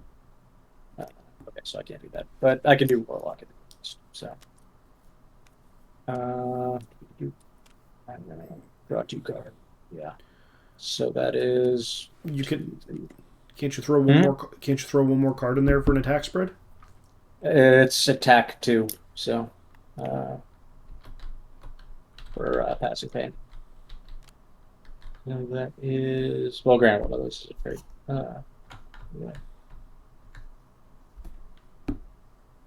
Okay, so I can't do that, but I can do Warlock. So. Draw 2 card. Yeah. So that is. You can. Can't you throw one more? Can't you throw one more card in there for an attack spread? It's attack 2. So. For passing pain. And that is. Well, granted, one of those is afraid. Yeah.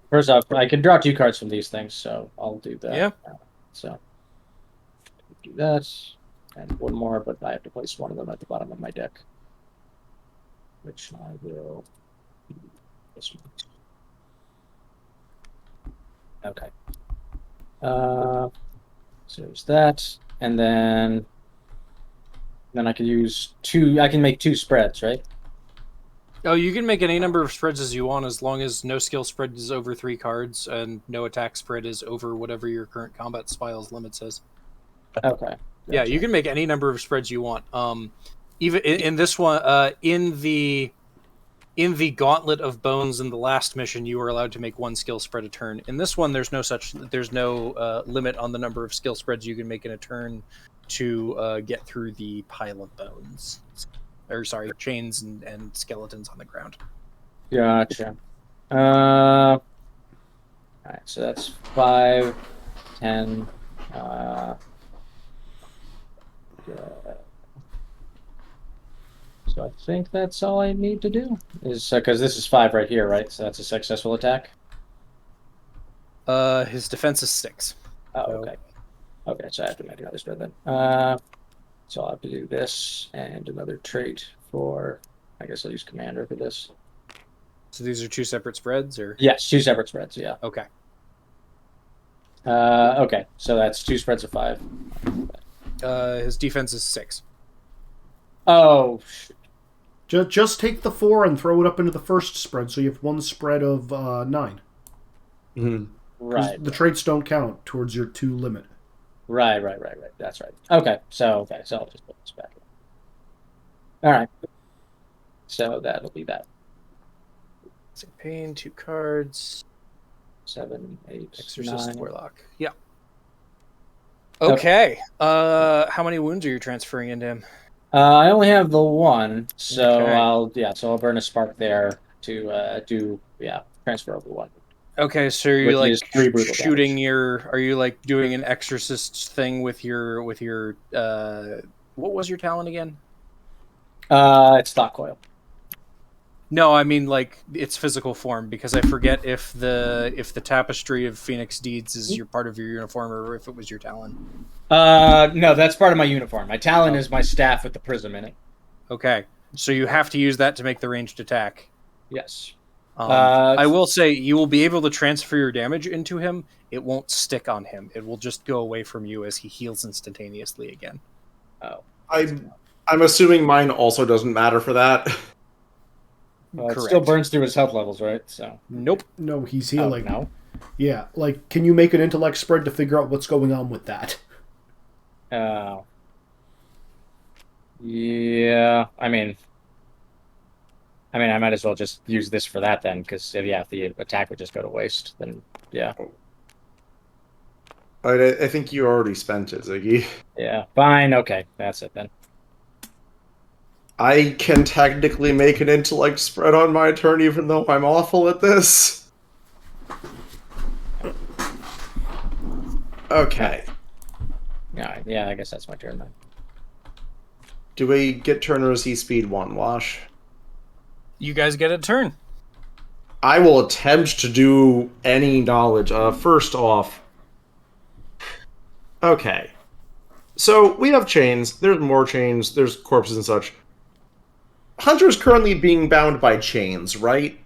First off, I can draw 2 cards from these things, so I'll do that. Yeah. So do that, and one more, but I have to place one of them at the bottom of my deck, which I will. This one. Okay. So there's that, and then I can use 2. I can make 2 spreads, right? Oh, you can make any number of spreads as you want, as long as no skill spread is over 3 cards and no attack spread is over whatever your current combat styles limit says. Okay. Gotcha. Yeah, you can make any number of spreads you want. Even in this one, in the Gauntlet of Bones in the last mission, you were allowed to make 1 skill spread a turn. In this one, there's no limit on the number of skill spreads you can make in a turn to get through the pile of bones. Or sorry, chains and skeletons on the ground. Gotcha. Alright, so that's 5, 10, so I think that's all I need to do. Is because this is 5 right here, right? So that's a successful attack. His defense is 6. Oh, okay. Okay, so I have to make another spread then. So I'll have to do this and another trait for. I guess I'll use commander for this. So these are 2 separate spreads, or Yes, 2 separate spreads. Yeah. okay. Okay, so that's 2 spreads of 5. His defense is 6. Oh. Just take the 4 and throw it up into the first spread, so you have 1 spread of 9. Mm-hmm. Right. The traits don't count towards your 2 limit. Right. That's right. Okay, so I'll just put this back in. All right. So that'll be that. Pain, 2 cards. 7, 8, Exorcist 9. Warlock. Yeah. Okay. How many wounds are you transferring into him? I only have the 1, so Okay. I'll burn a spark there to transfer over 1. Okay, so are you Which like is 3 brutal shooting damage. are you like doing an exorcist thing with your what was your talent again? It's thought coil. No, I mean like its physical form, because I forget if the tapestry of Phoenix Deeds is your part of your uniform or if it was your talent. No, that's part of my uniform. My talent is my staff with the prism in it. Okay, so you have to use that to make the ranged attack. Yes. I will say you will be able to transfer your damage into him. It won't stick on him. It will just go away from you as he heals instantaneously again. Oh. I'm assuming mine also doesn't matter for that. Well, it Correct. still burns through his health levels, right? So. Nope. No, he's Oh, healing. no. Yeah, like, can you make an intellect spread to figure out what's going on with that? Yeah. I mean, I might as well just use this for that then, because if the attack would just go to waste, then yeah. I think you already spent it, Ziggy. Yeah. Fine. Okay. That's it then. I can technically make an intellect spread on my turn, even though I'm awful at this. Okay. Yeah, I guess that's my turn then. Do we get turn or is he speed 1, Wash? You guys get a turn. I will attempt to do any knowledge. First off, okay. So we have chains. There's more chains. There's corpses and such. Hunter's currently being bound by chains, right?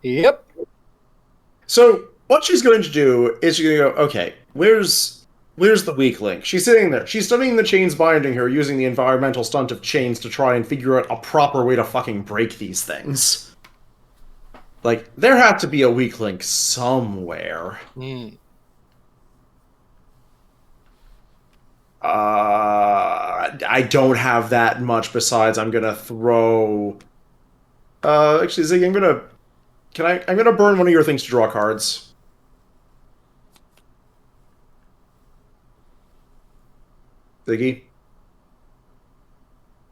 Yep. So what she's going to do is she's going to go, okay, where's the weak link? She's sitting there. She's studying the chains binding her, using the environmental stunt of chains to try and figure out a proper way to fucking break these things. Like, there has to be a weak link somewhere. I don't have that much besides I'm gonna throw... actually, Ziggy, I'm gonna burn one of your things to draw cards. Ziggy?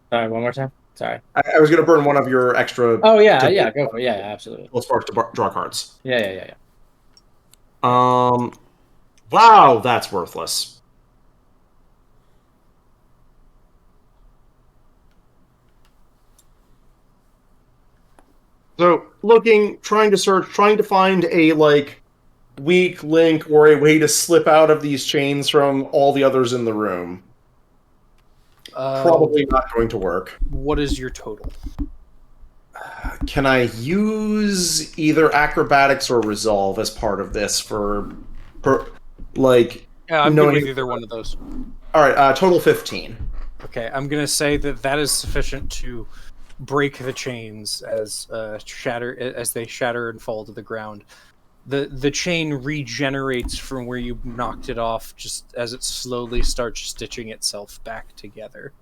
Sorry, one more time. Sorry. I was going to burn one of your extra. Oh yeah, go for it. Yeah, absolutely. Sparks to draw cards. Yeah. Wow, that's worthless. So, looking, trying to search, trying to find a, like, weak link or a way to slip out of these chains from all the others in the room. Probably not going to work. What is your total? Can I use either acrobatics or resolve as part of this for like? Yeah, I'm knowing... good with either one of those. All right, total 15. Okay, I'm gonna say that is sufficient to break the chains as they shatter and fall to the ground. The chain regenerates from where you knocked it off, just as it slowly starts stitching itself back together.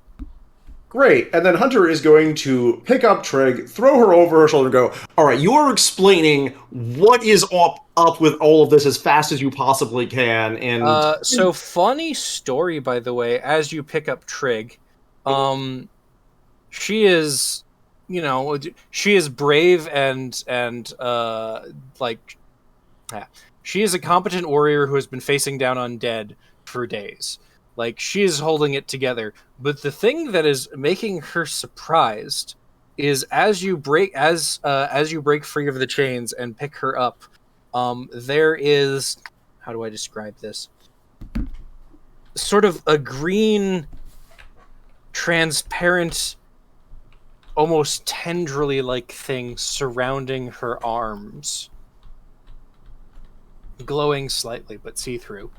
Great, and then Hunter is going to pick up Trig, throw her over her shoulder, and go, all right, you are explaining what is up with all of this as fast as you possibly can, and... So, funny story, by the way, as you pick up Trig, she is, she is brave and she is a competent warrior who has been facing down undead for days. Like, she is holding it together. But the thing that is making her surprised is as you break free of the chains and pick her up, there is, how do I describe this? Sort of a green, transparent, almost tendrily like thing surrounding her arms. Glowing slightly, but see-through.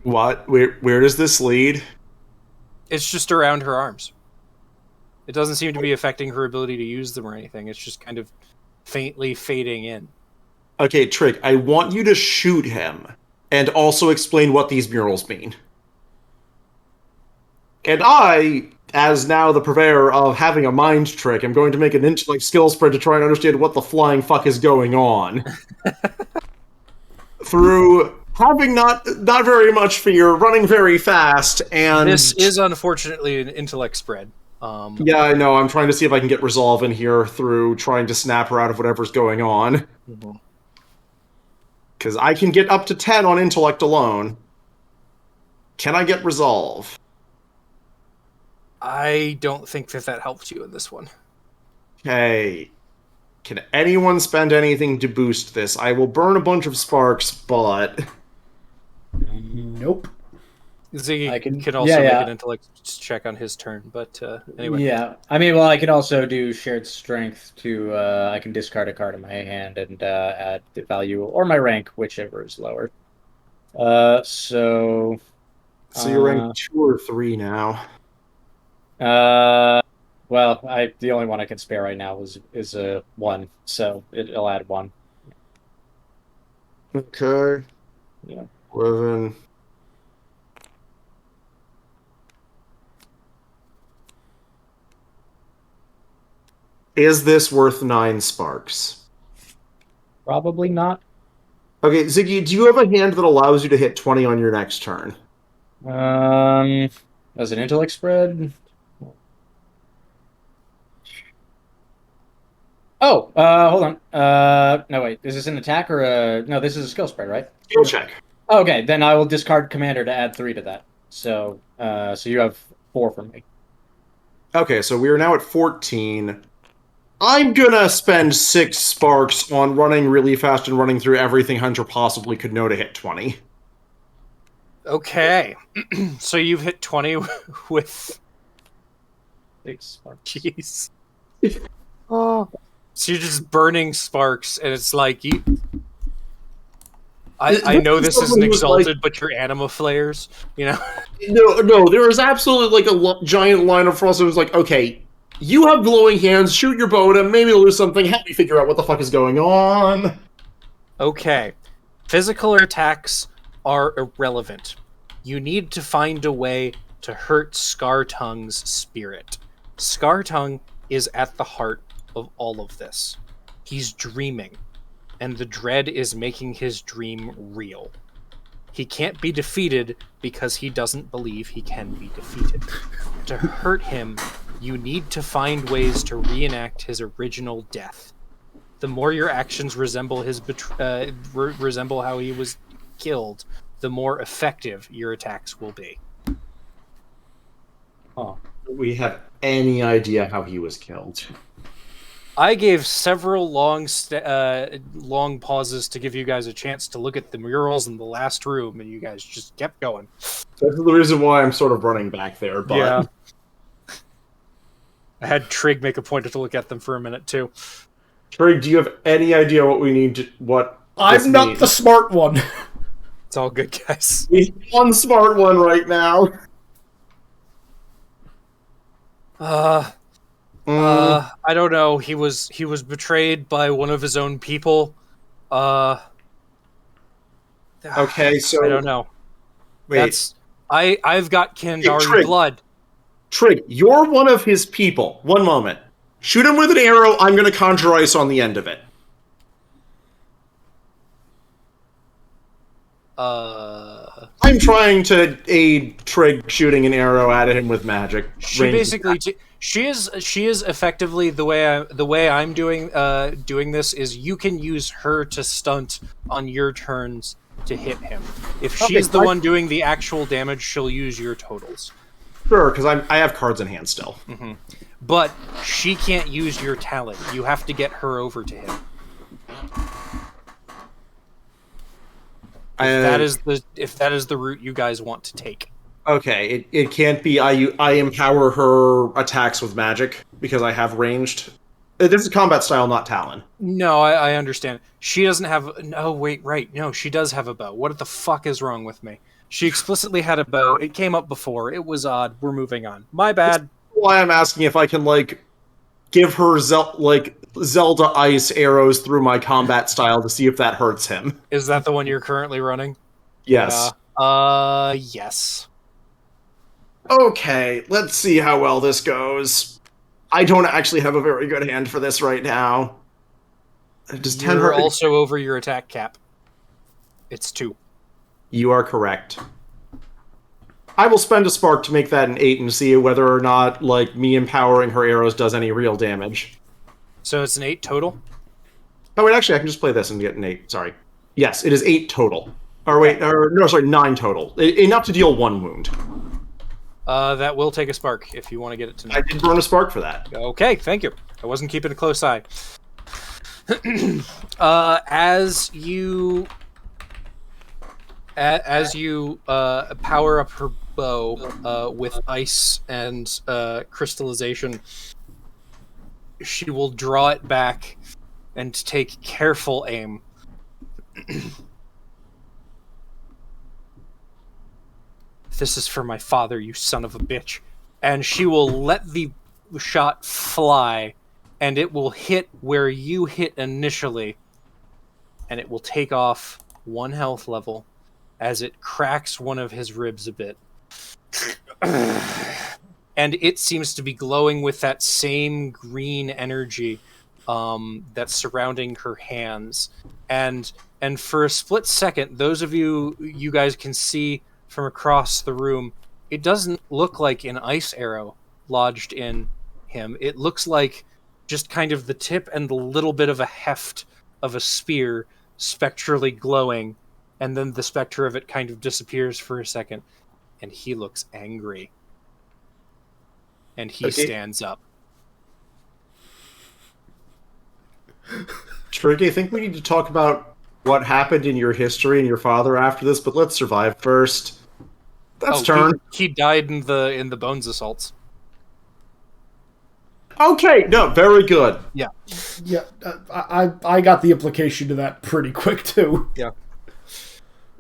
What? Where does this lead? It's just around her arms. It doesn't seem to be affecting her ability to use them or anything. It's just kind of faintly fading in. Okay, Trig, I want you to shoot him, and also explain what these murals mean. And I, as now the purveyor of having a mind trick, am going to make an intellect skill spread to try and understand what the flying fuck is going on. Through having not very much fear, running very fast, and... This is unfortunately an intellect spread. Yeah, I know. I'm trying to see if I can get resolve in here through trying to snap her out of whatever's going on. Because I can get up to 10 on intellect alone. Can I get resolve? I don't think that helped you in this one. Okay. Can anyone spend anything to boost this? I will burn a bunch of sparks, but... Nope. Ziggy can also make an intellect check on his turn, but anyway. Yeah, I mean, well, I can also do shared strength to, I can discard a card in my hand and add the value, or my rank, whichever is lower. So you're rank 2 or 3 now. Well, the only one I can spare right now is a 1, so it'll add 1. Okay. Yeah. 11. Is this worth 9 sparks? Probably not. Okay, Ziggy, do you have a hand that allows you to hit 20 on your next turn? As an intellect spread. Oh, hold on. No, wait. Is this an attack or a... No, this is a skill spread, right? Skill check. Okay, then I will discard commander to add 3 to that. So you have 4 from me. Okay, so we are now at 14. I'm gonna spend 6 sparks on running really fast and running through everything Hunter possibly could know to hit 20. Okay. So you've hit 20 with... 6 sparks. Jeez. Oh. So you're just burning sparks, and it's like you... I know this isn't exalted, but your anima flares, you know? No, there is absolutely like a giant line of frost that was like, okay, you have glowing hands, shoot your bow at him, maybe you'll lose something, help me figure out what the fuck is going on. Okay. Physical attacks are irrelevant. You need to find a way to hurt Scartongue's spirit. Scartongue is at the heart of all of this. He's dreaming, and the dread is making his dream real. He can't be defeated because he doesn't believe he can be defeated. To hurt him, you need to find ways to reenact his original death. The more your actions resemble resemble how he was killed, the more effective your attacks will be. Oh, do we have any idea how he was killed? I gave several long pauses to give you guys a chance to look at the murals in the last room, and you guys just kept going. That's the reason why I'm sort of running back there, but... Yeah. I had Trig make a point to look at them for a minute, too. Trig, do you have any idea what we need to... what I'm not means? the smart one. It's all good, guys. He's one smart one right now. I don't know. He was betrayed by one of his own people. Okay, so... I don't know. Wait. I've got Kandari Trig. blood. Trig, you're one of his people. One moment. Shoot him with an arrow, I'm gonna conjure ice on the end of it. I'm trying to aid Trig shooting an arrow at him with magic. She basically... She is effectively the way I'm doing this is you can use her to stunt on your turns to hit him. If she's the one doing the actual damage, she'll use your totals. Sure, because I have cards in hand still. Mm-hmm. But she can't use your talent. You have to get her over to him. If that is the route you guys want to take. Okay, it can't be I empower her attacks with magic because I have ranged. This is combat style, not Talon. No, I understand. She doesn't have... No, wait, right. No, she does have a bow. What the fuck is wrong with me? She explicitly had a bow. It came up before. It was odd. We're moving on. My bad. That's why I'm asking if I can, give her, Zelda ice arrows through my combat style to see if that hurts him. Is that the one you're currently running? Yes. Yes. Okay, let's see how well this goes. I don't actually have a very good hand for this right now. Does 10 You're hurt? also over your attack cap. It's 2. You are correct. I will spend a spark to make that an 8 and see whether or not, me empowering her arrows does any real damage. So it's an 8 total? Oh, wait, actually, I can just play this and get an 8. Sorry. Yes, it is 8 total. Or wait, no, sorry, 9 total. Enough to deal 1 wound. That will take a spark if you want to get it tonight. I did burn a spark for that. Okay, thank you. I wasn't keeping a close eye. As you power up her bow with ice and crystallization, she will draw it back and take careful aim. This is for my father, you son of a bitch. And she will let the shot fly, and it will hit where you hit initially, and it will take off 1 health level as it cracks one of his ribs a bit. And it seems to be glowing with that same green energy that's surrounding her hands. And for a split second, those of you guys can see from across the room, it doesn't look like an ice arrow lodged in him. It looks like just kind of the tip and the little bit of a heft of a spear spectrally glowing, and then the specter of it kind of disappears for a second, and he looks angry. And he stands up. Tricky, I think we need to talk about what happened in your history and your father after this, but let's survive first. That's turn. He died in the Bones assaults. Okay, no, very good. Yeah, I got the implication to that pretty quick too. Yeah.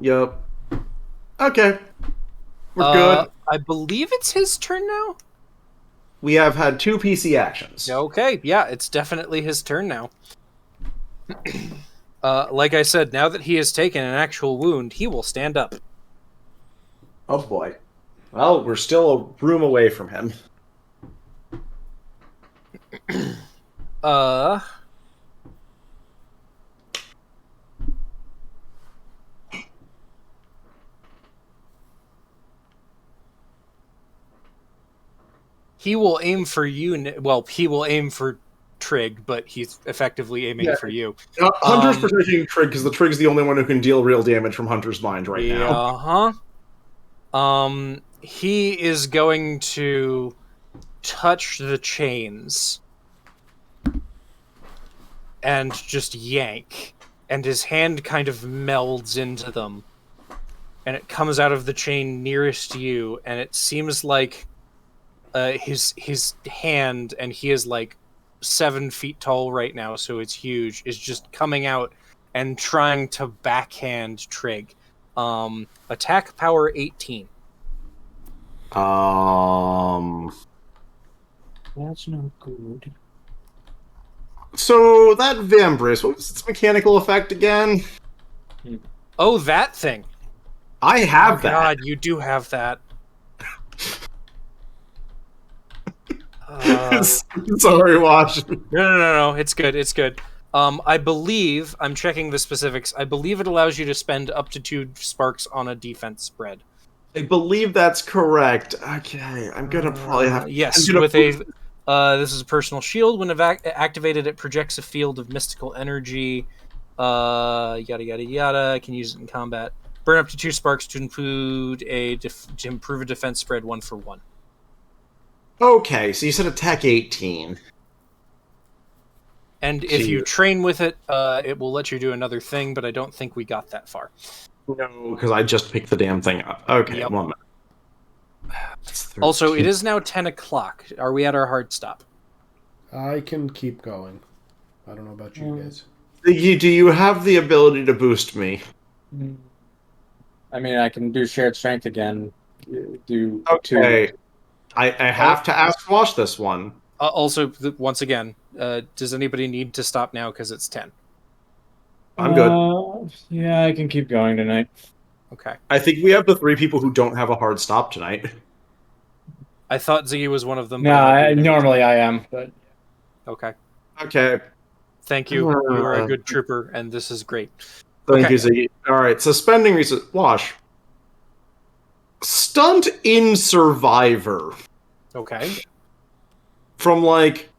Yep. Okay. We're good. I believe it's his turn now. We have had 2 PC actions. Okay, yeah, it's definitely his turn now. Like I said, now that he has taken an actual wound, he will stand up. Oh boy. Well, we're still a room away from him. He will aim for you. Well, he will aim for Trig, but he's effectively aiming for you. Hunter's protecting Trig because the Trig's the only one who can deal real damage from Hunter's mind right now. He is going to touch the chains and just yank, and his hand kind of melds into them, and it comes out of the chain nearest to you, and it seems like his hand, and he is like 7 feet tall right now, so it's huge, is just coming out and trying to backhand Trig. Attack power 18. That's not good. So that Vambrace, what was its mechanical effect again? Oh, that thing. I have that. God, you do have that. Sorry, Wash. No. It's good. I believe, I'm checking the specifics, I believe it allows you to spend up to 2 sparks on a defense spread. I believe that's correct. Okay, I'm gonna probably have. Yes, with a. This is a personal shield. When activated, it projects a field of mystical energy. Yada yada yada. I can use it in combat. Burn up to 2 sparks to improve a defense spread 1-for-1. Okay, so you said attack 18. And if you train with it, it will let you do another thing. But I don't think we got that far. No, because I just picked the damn thing up. Okay, Yep. 1 minute. Also, it is now 10 o'clock. Are we at our hard stop? I can keep going. I don't know about you guys. Do you have the ability to boost me? I mean, I can do shared strength again. Do Okay. I have to ask Wash this one. Also, once again, does anybody need to stop now because it's 10? I'm good. Yeah, I can keep going tonight. Okay. I think we have the 3 people who don't have a hard stop tonight. I thought Ziggy was one of them. No, normally I am, but okay. Okay. Thank you. You are a good trooper, and this is great. Thank you, Ziggy. All right, suspending Wash. Stunt in Survivor. Okay. From, like,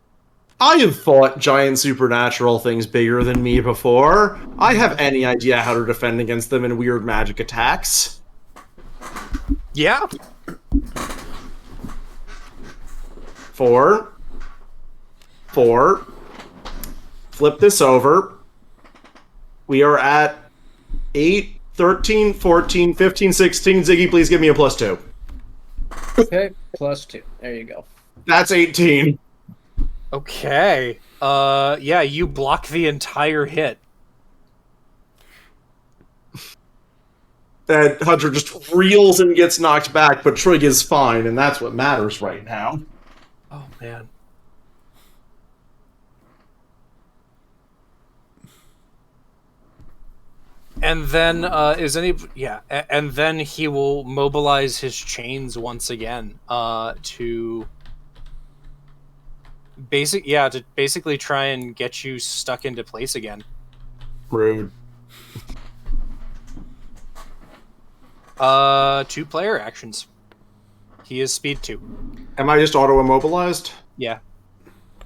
I have fought giant supernatural things bigger than me before. I have any idea how to defend against them in weird magic attacks. Yeah. 4. Flip this over. We are at 8, 13, 14, 15, 16. Ziggy, please give me a +2. okay, +2. There you go. That's 18. Okay. Yeah, you block the entire hit. That Hunter just reels and gets knocked back, but Trig is fine, and that's what matters right now. Oh, man. And then and then he will mobilize his chains once again to basically try and get you stuck into place again. Rude. 2-player actions. He is speed 2. Am I just auto-immobilized? Yeah.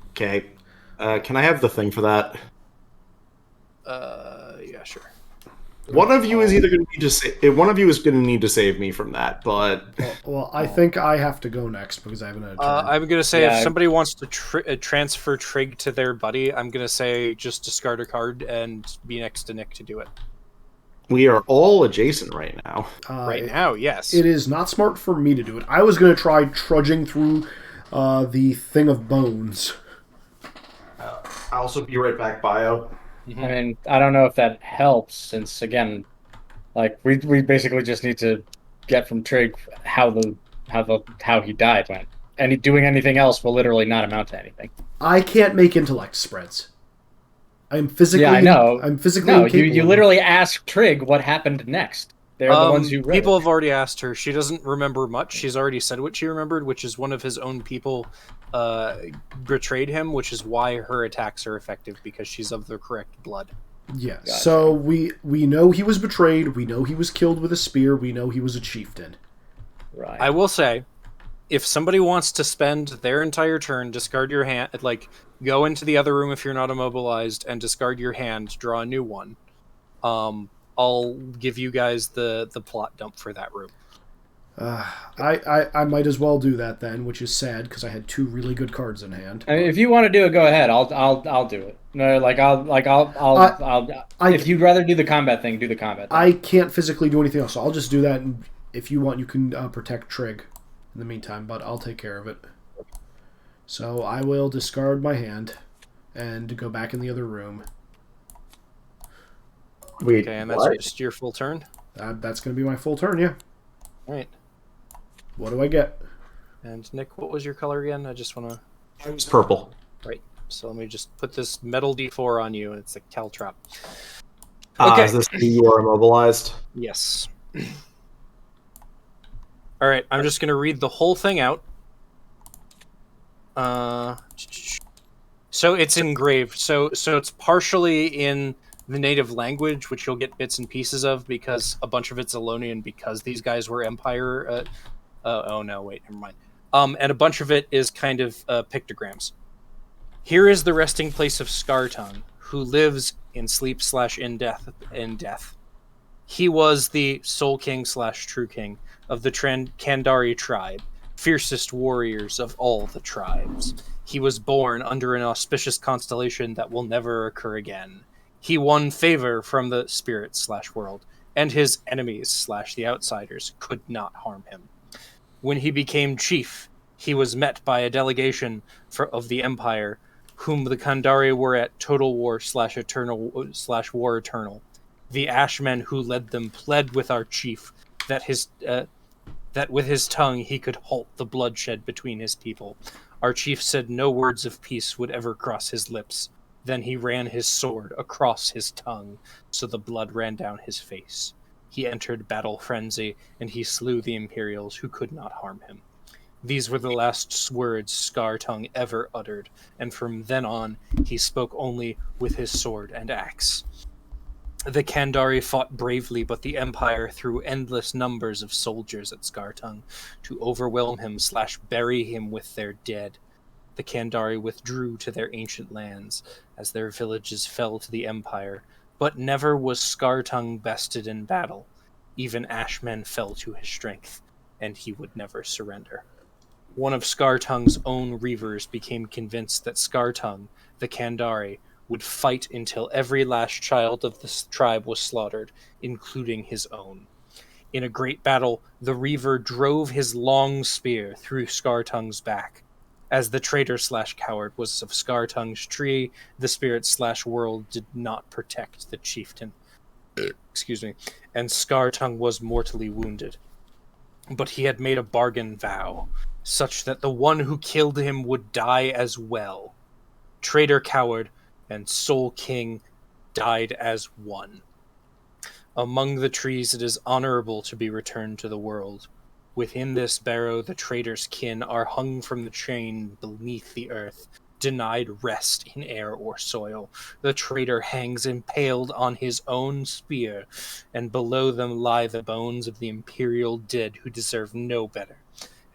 Okay. Can I have the thing for that? Yeah, sure. One of you is either going to need to one of you is going to need to save me from that, but Well, I think I have to go next because I haven't had a turn. I'm gonna say if somebody wants to transfer Trig to their buddy, I'm gonna say just discard a card and be next to Nick to do it. we are all adjacent right now. Right now, yes. It is not smart for me to do it. I was going to try trudging through the thing of bones. I'll also be right back, Bio. I mean, I don't know if that helps, since again, like we basically just need to get from Trig how he died went. And doing anything else will literally not amount to anything. I can't make intellect spreads. I'm physically. Yeah, I know. I'm physically. No, incapable you of it. literally ask Trig what happened next. They're the ones who read people it. have already asked her. She doesn't remember much. She's already said what she remembered, which is one of his own people betrayed him, which is why her attacks are effective, because she's of the correct blood. Yeah. Gotcha. So we know he was betrayed. We know he was killed with a spear. We know he was a chieftain. Right. I will say, if somebody wants to spend their entire turn, discard your hand, like go into the other room if you're not immobilized, and discard your hand, draw a new one. I'll give you guys the plot dump for that room. I might as well do that then, which is sad because I had 2 really good cards in hand. I mean, if you want to do it, go ahead. I'll do it. No, if you'd rather do the combat thing, do the combat thing. I can't physically do anything else, so I'll just do that. And if you want, you can protect Trig in the meantime, but I'll take care of it. So I will discard my hand and go back in the other room. Wait, Okay, and that's what? just your full turn. That's going to be my full turn, yeah. All right. What do I get? And Nick, what was your color again? I just want to. It was purple. Right. So let me just put this metal D4 on you, and it's a caltrop. Okay. Is this you are immobilized? Yes. All right. I'm just going to read the whole thing out. So it's engraved. So it's partially in the native language, which you'll get bits and pieces of because a bunch of it's Elonian because these guys were Empire. Oh no, wait, never mind. And a bunch of it is kind of pictograms. Here is the resting place of Scartongue, who lives in sleep / in death. He was the Soul King / True King of the Kandari tribe, fiercest warriors of all the tribes. He was born under an auspicious constellation that will never occur again. He won favor from the spirit / world, and his enemies / the outsiders could not harm him. When he became chief, he was met by a delegation of the Empire, whom the Kandari were at total war / eternal / war eternal. The Ashmen who led them pled with our chief that with his tongue he could halt the bloodshed between his people. Our chief said no words of peace would ever cross his lips. Then he ran his sword across his tongue, so the blood ran down his face. He entered battle frenzy, and he slew the Imperials who could not harm him. These were the last words Scartongue ever uttered, and from then on he spoke only with his sword and axe. The Kandari fought bravely, but the Empire threw endless numbers of soldiers at Scartongue to overwhelm him / bury him with their dead. The Kandari withdrew to their ancient lands as their villages fell to the Empire, but never was Scartongue bested in battle. Even Ashmen fell to his strength, and he would never surrender. One of Scartongue's own reavers became convinced that Scartongue, the Kandari, would fight until every last child of the tribe was slaughtered, including his own. In a great battle, the reaver drove his long spear through Scartongue's back. As the traitor / coward was of Scartongue's tree, the spirit / world did not protect the chieftain. Excuse me. And Scartongue was mortally wounded. But he had made a bargain vow, such that the one who killed him would die as well. Traitor coward and Soul King died as one. Among the trees it is honorable to be returned to the world. Within this barrow the traitor's kin are hung from the chain beneath the earth, denied rest in air or soil. The traitor hangs impaled on his own spear, and below them lie the bones of the imperial dead who deserve no better.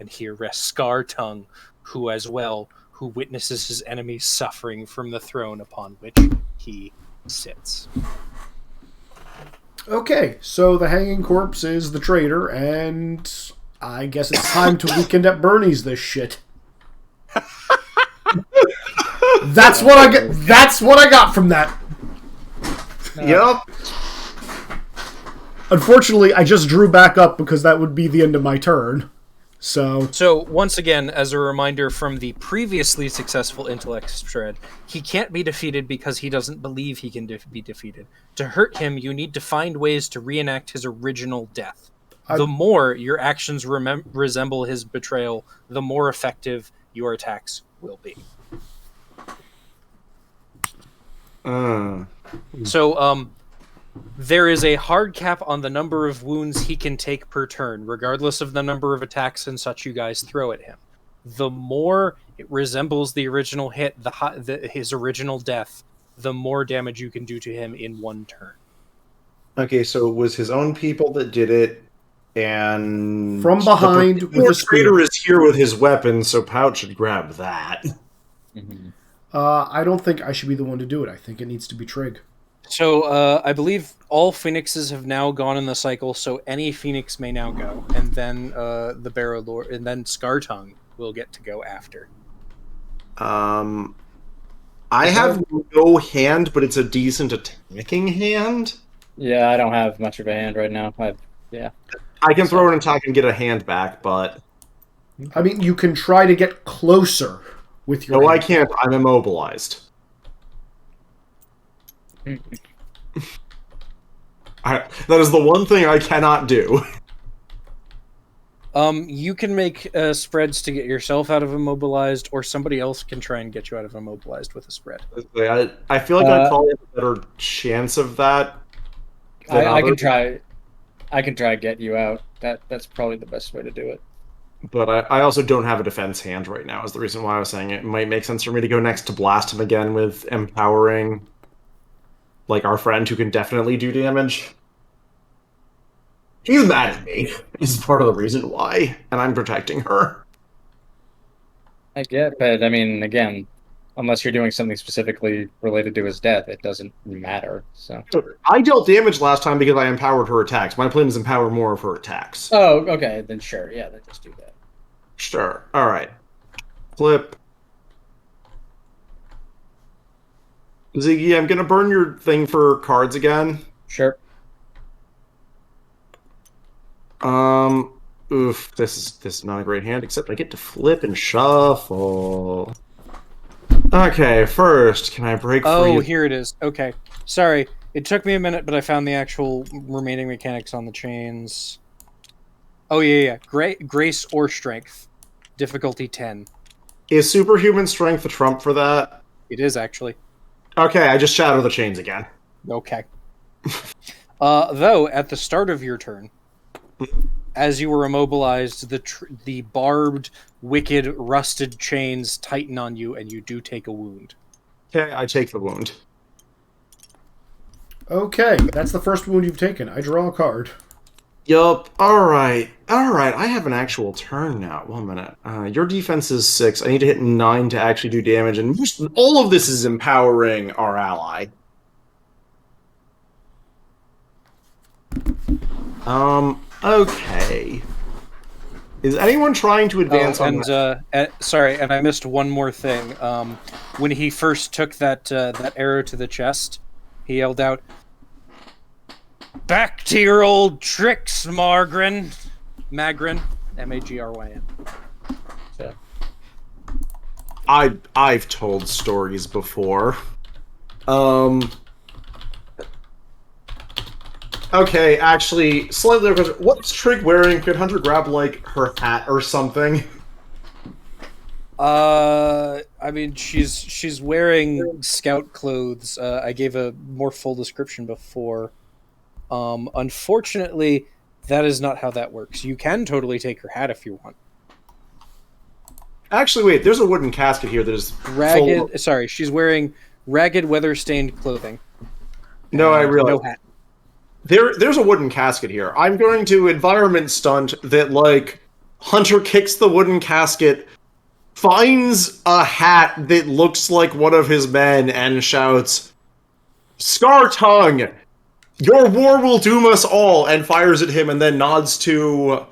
And here rests Scartongue, who witnesses his enemies suffering from the throne upon which he sits. Okay, so the hanging corpse is the traitor, and I guess it's time to weekend at Bernie's this shit. That's what I get. That's what I got from that. Yep. Unfortunately, I just drew back up because that would be the end of my turn. So once again, as a reminder from the previously successful intellect shred, he can't be defeated because he doesn't believe he can be defeated. To hurt him, you need to find ways to reenact his original death. The more your actions resemble his betrayal, the more effective your attacks will be. So, there is a hard cap on the number of wounds he can take per turn, regardless of the number of attacks and such you guys throw at him. The more it resembles the original hit, his original death, the more damage you can do to him in one turn. Okay, so it was his own people that did it. And From behind the with a spear. trader is here with his weapon, so Pout should grab that. Mhm. I don't think I should be the one to do it. I think it needs to be Trig. So I believe all phoenixes have now gone in the cycle, so any phoenix may now go, and then the Barrow Lord, and then Scartongue will get to go after. I have no hand, but it's a decent attacking hand. Yeah, I don't have much of a hand right now. Yeah. I can throw an attack and get a hand back, but I mean, you can try to get closer with your no, I hand. can't. I'm immobilized. That is the one thing I cannot do. You can make spreads to get yourself out of immobilized, or somebody else can try and get you out of immobilized with a spread. I feel like I probably have a better chance of that. I can try. I can try to get you out. That's probably the best way to do it. But I also don't have a defense hand right now, is the reason why I was saying it might make sense for me to go next to blast him again with empowering, like, our friend who can definitely do damage. He's mad at me, is part of the reason why, and I'm protecting her. I get, but I mean, again, unless you're doing something specifically related to his death, it doesn't matter. So. I dealt damage last time because I empowered her attacks. My plan is empower more of her attacks. Oh, okay, then sure, yeah, then just do that. Sure. All right. Flip. Ziggy, I'm gonna burn your thing for cards again. Sure. Oof. This is not a great hand. Except I get to flip and shuffle. Okay. First, can I break free? Oh, here it is. Okay, sorry, it took me a minute, but I found the actual remaining mechanics on the chains. Oh yeah. Grace or strength, difficulty 10. Is superhuman strength the trump for that? It is actually. Okay, I just shadow the chains again. Okay. Though at the start of your turn, as you were immobilized, the barbed, wicked, rusted chains tighten on you, and you do take a wound. Okay, I take the wound. Okay, that's the first wound you've taken. I draw a card. Yup. Alright. Alright, I have an actual turn now. 1 minute. Your defense is 6. I need to hit 9 to actually do damage, and all of this is empowering our ally. Okay. Is anyone trying to advance on that? Sorry, and I missed one more thing. When he first took that arrow to the chest, he yelled out, "Back to your old tricks, Magrin." Magryn, Magryn. So. I've told stories before. Okay, actually, slightly over. What's Trig wearing? Could Hunter grab, like, her hat or something? I mean, she's wearing scout clothes. I gave a more full description before. Unfortunately, that is not how that works. You can totally take her hat if you want. Actually, wait, there's a wooden casket here that is ragged. Sorry, she's wearing ragged, weather-stained clothing. No, I realize. No hat. There's a wooden casket here. I'm going to environment stunt that, like, Hunter kicks the wooden casket, finds a hat that looks like one of his men, and shouts, "Scar Tongue! Your war will doom us all," and fires at him, and then nods to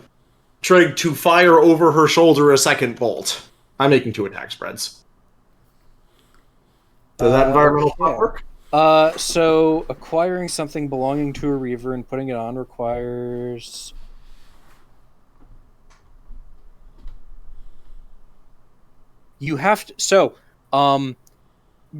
Trig to fire over her shoulder a second bolt. I'm making 2 attack spreads. Does that environmental plot work? So acquiring something belonging to a Reaver and putting it on requires... You have to... So,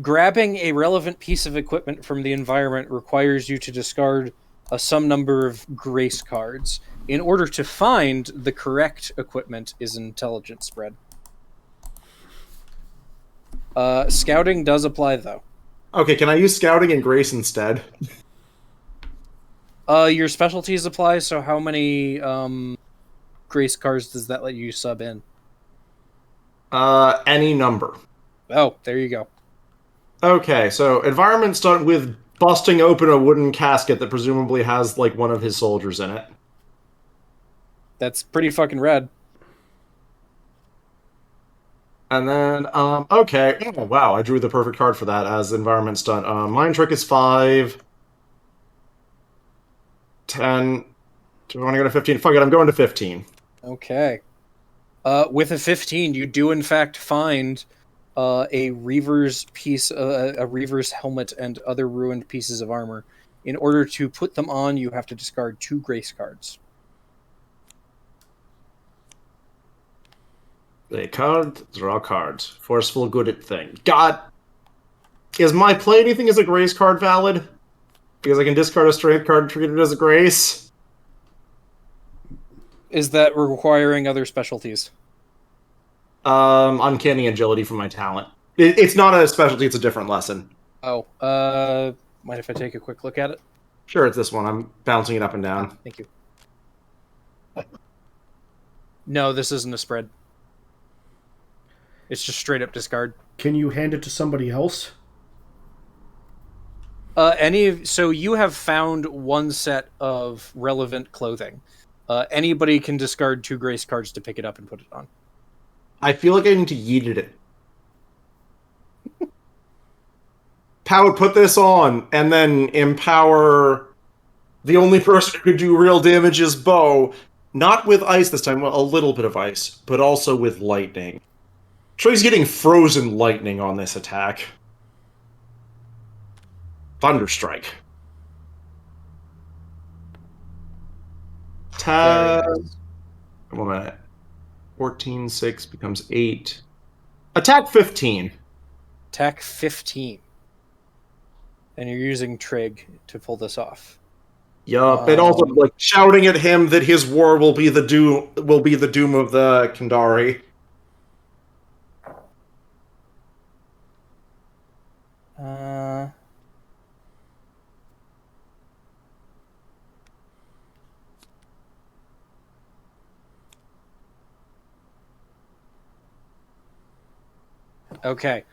grabbing a relevant piece of equipment from the environment requires you to discard some number of grace cards. In order to find the correct equipment is an intelligence spread. Scouting does apply, though. Okay, can I use scouting and grace instead? Your specialties apply, so how many grace cards does that let you sub in? Any number. Oh, there you go. Okay, so environment stunt with busting open a wooden casket that presumably has, like, one of his soldiers in it. That's pretty fucking rad. And then, okay. Oh, wow, I drew the perfect card for that as environment stunt. Mind trick is 5, 10. Do I want to go to 15? Fuck it, I'm going to 15. Okay. With a 15, you do in fact find a Reaver's piece, a Reaver's helmet, and other ruined pieces of armor. In order to put them on, you have to discard 2 grace cards. A card, draw cards. Forceful, good at thing. God! Is my play anything as a grace card valid? Because I can discard a strength card and treat it as a grace? Is that requiring other specialties? Uncanny agility from my talent. It's not a specialty, it's a different lesson. Oh, mind if I take a quick look at it? Sure, it's this one. I'm bouncing it up and down. Thank you. No, this isn't a spread. It's just straight up discard. Can you hand it to somebody else? So you have found one set of relevant clothing. Anybody can discard 2 grace cards to pick it up and put it on. I feel like I need to yeet it. Pow, put this on, and then empower the only person who could do real damage is Bo. Not with ice this time, well, a little bit of ice, but also with lightning. Trey's getting frozen lightning on this attack. Thunderstrike. One minute. 14, 6 becomes 8. Attack 15. Attack 15. And you're using Trig to pull this off. Yup, and also like shouting at him that his war will be the doom of the Kandari. Okay.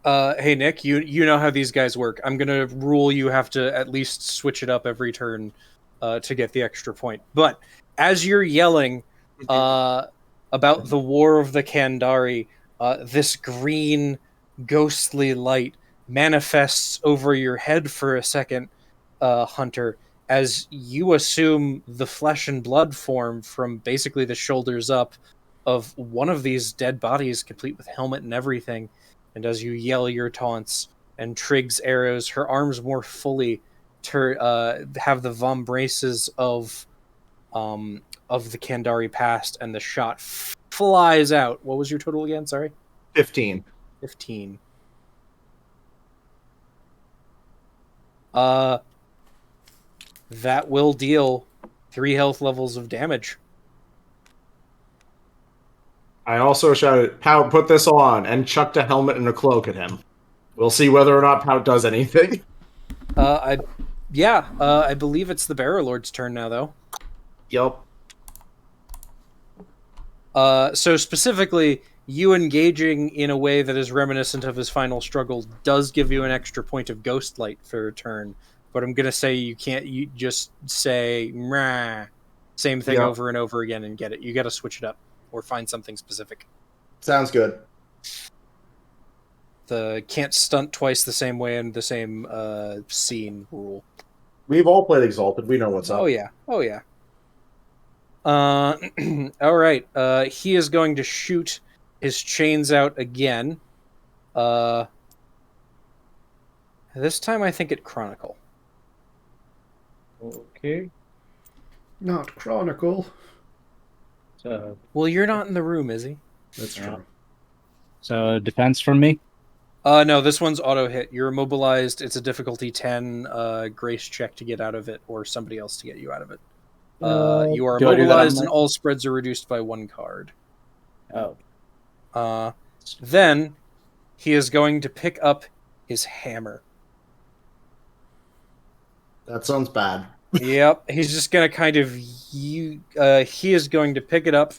Hey Nick, you know how these guys work. I'm gonna rule you have to at least switch it up every turn to get the extra point. But as you're yelling about the War of the Kandari, this green ghostly light manifests over your head for a second, Hunter, as you assume the flesh and blood form from basically the shoulders up of one of these dead bodies, complete with helmet and everything. And as you yell your taunts and Trig's arrows, her arms more fully have the vombraces of the Kandari past, and the shot flies out. What was your total again? Sorry? 15. 15. That will deal 3 health levels of damage. I also shouted, Pout, put this on, and chucked a helmet and a cloak at him. We'll see whether or not Pout does anything. I believe it's the Bearer Lord's turn now, though. Yup. So specifically, you engaging in a way that is reminiscent of his final struggle does give you an extra point of ghost light for a turn. But I'm gonna say you just say Mrah, same thing over and over again and get it. You gotta switch it up or find something specific. Sounds good. The can't stunt twice the same way in the same scene rule. We've all played Exalted. We know what's up. Oh yeah. All right. He is going to shoot his chains out again. This time I think at Chronicle. Okay. Not Chronicle. So, Well, you're not in the room, is he? That's true. so defense from me. No, this one's auto hit. You're immobilized. It's a difficulty 10 grace check to get out of it, or somebody else to get you out of it. You are do I do that on immobilized, my- and all spreads are reduced by 1 card. Oh. Then he is going to pick up his hammer. That sounds bad. Yep, he's just gonna kind of he is going to pick it up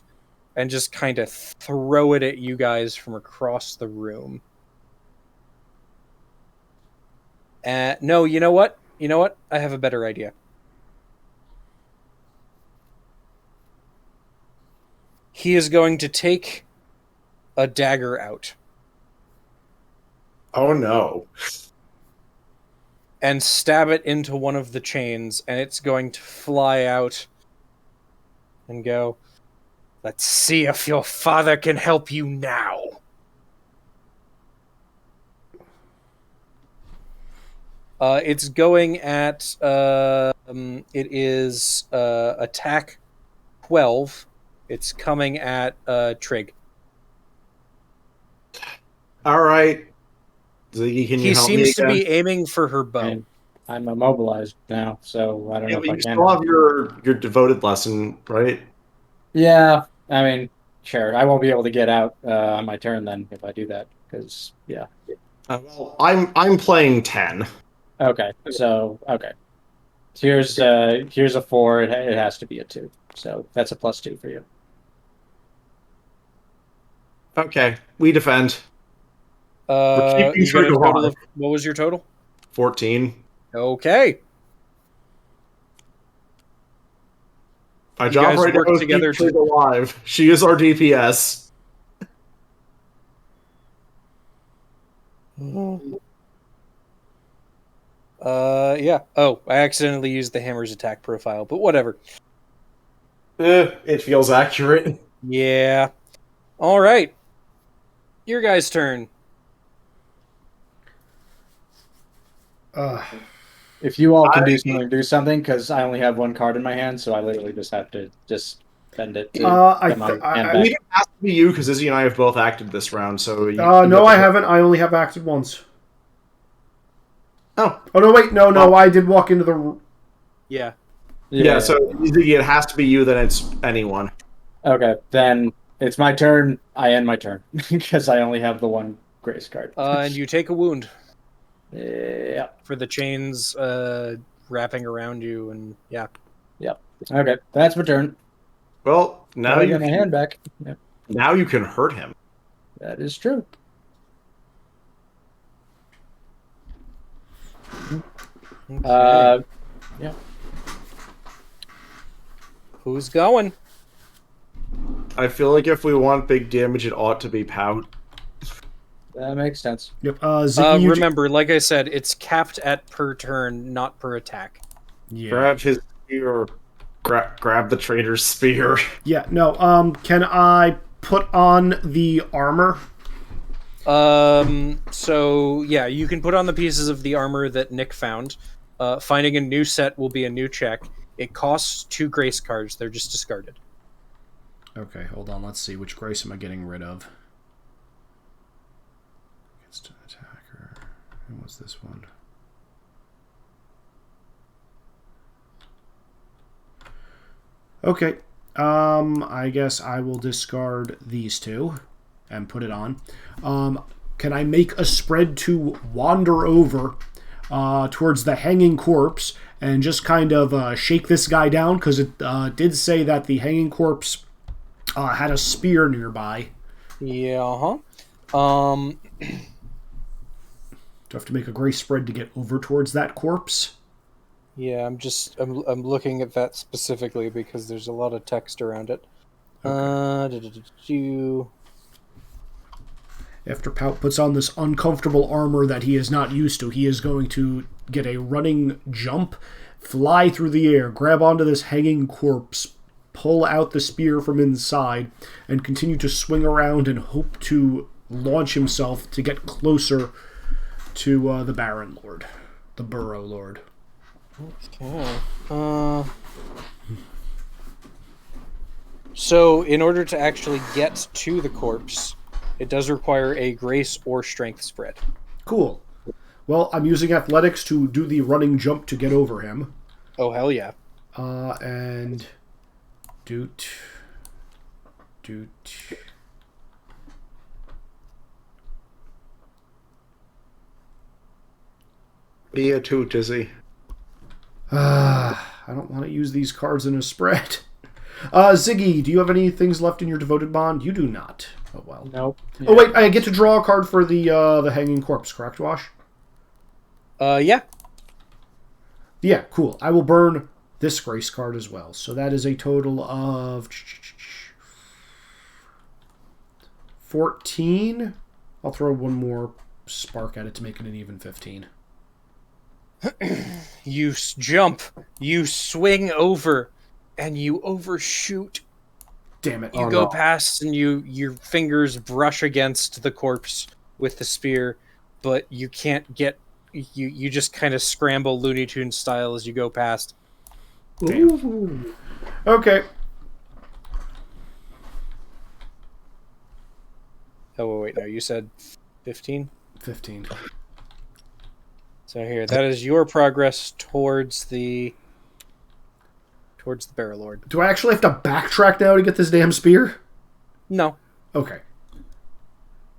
and just kind of throw it at you guys from across the room. No, you know what? I have a better idea. he is going to take a dagger out Oh no. and stab it into one of the chains, and it's going to fly out and go, "Let's see if your father can help you now." It's going at it is attack 12. It's coming at Trig. All right. Ziggy, can you He help me seems to again? be aiming for her bow. And I'm immobilized now, so I don't Yeah, know but if I you can. still have your devoted lesson, right? Yeah, I mean, sure. I won't be able to get out on my turn then if I do that, because yeah. Well, I'm playing 10. Okay, so okay. Here's a 4. It has to be a 2, so that's a +2 for you. Okay, we defend. We're keeping You got Trig a total alive. of, what was your total? 14. Okay. My You job guys right work now is together keep Trig alive. She is our DPS. Yeah. Oh, I accidentally used the hammer's attack profile, but whatever. It feels accurate. Yeah. All right. Your guys' turn. If you all can I- do something, because I only have one card in my hand, so I literally just have to just spend it to get my hand I back. mean, it has to be you because Izzy and I have both acted this round. So you No, have I to- haven't. I only have acted once. Oh, Oh no, wait, no, Well- I did walk into the. Yeah. yeah. So Izzy, it has to be you. Then it's anyone. Okay, then it's my turn. I end my turn because I only have the one grace card. And you take a wound Yeah. for the chains wrapping around you, and yeah. Okay, that's my turn. Well, now I you get my can, hand back. Yep, now you can hurt him. that is true. Okay. Yeah. Who's going? I feel like if we want big damage, it ought to be Pout. That makes sense. Yep. Ziggy, you Remember, like I said, it's capped at per turn, not per attack. Yeah. Grab his spear. Grab the traitor's spear. Yeah. No. Can I put on the armor? So yeah, you can put on the pieces of the armor that Nick found. Finding a new set will be a new check. It costs 2 grace cards. They're just discarded. Okay, hold on. Let's see. Which grace am I getting rid of? Against an attacker. And what's this one? Okay. I guess I will discard these 2 and put it on. Can I make a spread to wander over towards the hanging corpse and just kind of shake this guy down? Because it did say that the hanging corpse had a spear nearby. Yeah, Do I have to make a grace spread to get over towards that corpse? Yeah, I'm looking at that specifically because there's a lot of text around it. After Pout puts on this uncomfortable armor that he is not used to, he is going to get a running jump, fly through the air, grab onto this hanging corpse, pull out the spear from inside, and continue to swing around and hope to launch himself to get closer to the Baron Lord, the Burrow Lord. Okay. So, in order to actually get to the corpse, it does require a grace or strength spread. Cool. Well, I'm using athletics to do the running jump to get over him. Oh, hell yeah. And doot. Be a toot, Izzy. I don't want to use these cards in a spread. Ziggy, do you have any things left in your devoted bond? You do not. Oh well. Nope. Oh wait, I get to draw a card for the hanging corpse, correct, Wash? Yeah. Yeah, cool. I will burn this grace card as well. So that is a total of 14. I'll throw one more spark at it to make it an even 15. You jump, you swing over, and you overshoot. Damn it. You go past, and your fingers brush against the corpse with the spear, but you can't get. You just kind of scramble Looney Tunes style as you go past. Damn. Okay. Oh wait, no, you said 15? 15. So here, that is your progress towards the Barrel Lord. Do I actually have to backtrack now to get this damn spear? No. Okay.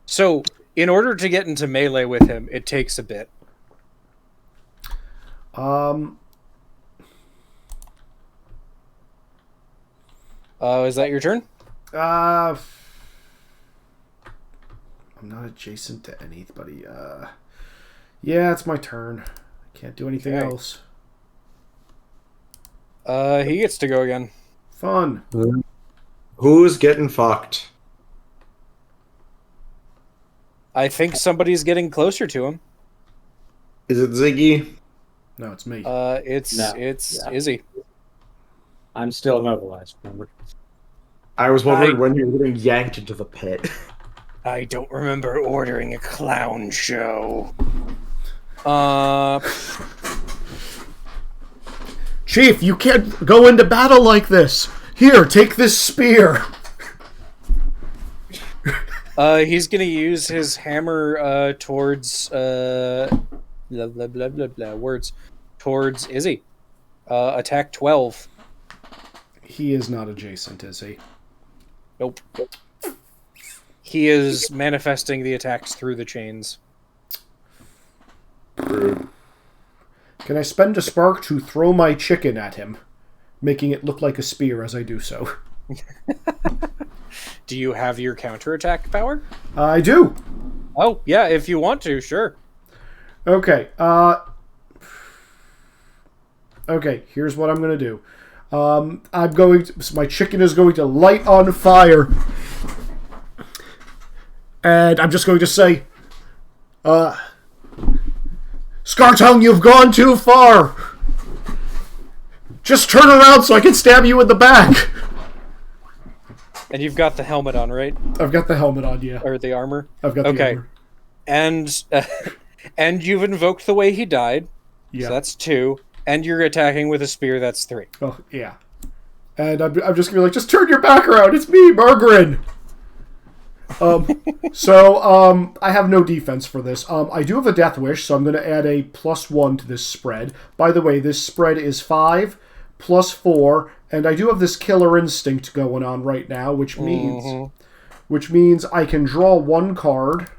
So, in order to get into melee with him, it takes a bit. Is that your turn? I'm not adjacent to anybody. Yeah, it's my turn. I can't do anything else. He gets to go again. Fun. Who's getting fucked? I think somebody's getting closer to him. Is it Ziggy? No, it's me. It's Izzy. I'm still immobilized, remember? I was wondering when you were getting yanked into the pit. I don't remember ordering a clown show. Chief, you can't go into battle like this. Here, take this spear. He's gonna use his hammer towards blah blah blah blah blah words towards Izzy. Attack 12. He is not adjacent, is he? Nope. He is manifesting the attacks through the chains. Rude. Can I spend a spark to throw my chicken at him, making it look like a spear as I do so? Do you have your counterattack power? I do. Oh, yeah, if you want to, sure. Okay. Okay, here's what I'm going to do. My chicken is going to light on fire. And I'm just going to say, Scartongue, you've gone too far. Just turn around so I can stab you in the back. And you've got the helmet on, right? I've got the helmet on, yeah. Or the armor? I've got the armor. And you've invoked the way he died. Yeah. So that's 2. And you're attacking with a spear, that's 3. Oh, yeah. And I'm just going to be like, just turn your back around. It's me, Margaret. I have no defense for this. I do have a Death Wish, so I'm going to add a +1 to this spread. By the way, this spread is 5 plus 4, and I do have this Killer Instinct going on right now, which means I can draw 1 card,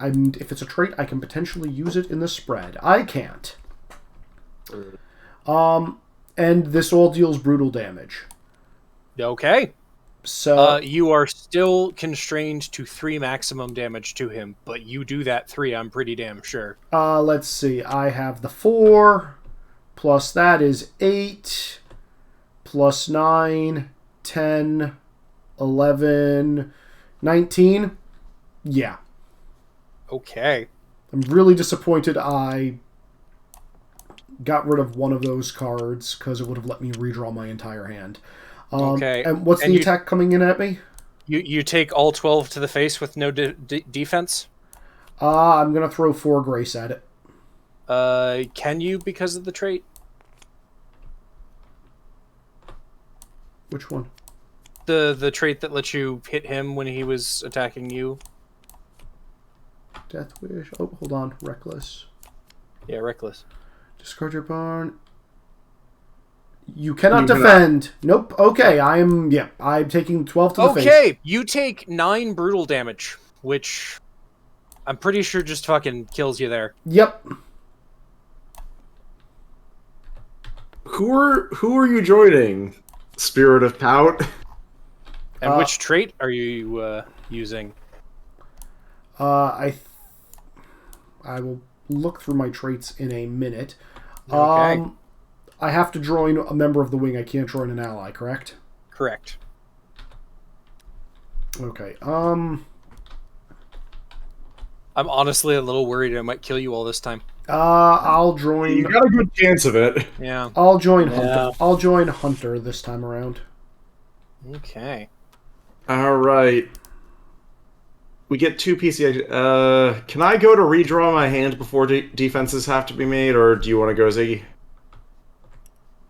and if it's a trait, I can potentially use it in the spread. I can't. And this all deals brutal damage. Okay. So you are still constrained to 3 maximum damage to him, but you do that 3, I'm pretty damn sure. Let's see. I have the 4, plus that is 8, plus 9, 10, 11, 19. Yeah. Okay. I'm really disappointed I got rid of one of those cards, because it would have let me redraw my entire hand. Okay. And what's the attack coming in at me? You take all 12 to the face with no defense? I'm going to throw 4 grace at it. Can you because of the trait? Which one? The trait that lets you hit him when he was attacking you. Death Wish. Oh, hold on. Reckless. Yeah, reckless. Discard your barn. You cannot defend. Nope. Okay, I'm taking 12 to the face. Okay, you take 9 brutal damage, which I'm pretty sure just fucking kills you there. Yep. Who are you joining? Spirit of Pout? And which trait are you using? I will look through my traits in a minute. Okay. I have to join a member of the wing. I can't join an ally, correct? Correct. Okay. I'm honestly a little worried I might kill you all this time. I'll You join. got a good chance of it. Yeah. I'll join Yeah. Hunter. I'll join Hunter this time around. Okay. All right. We get 2 PC. Can I go to redraw my hand before defenses have to be made, or do you want to go, Ziggy?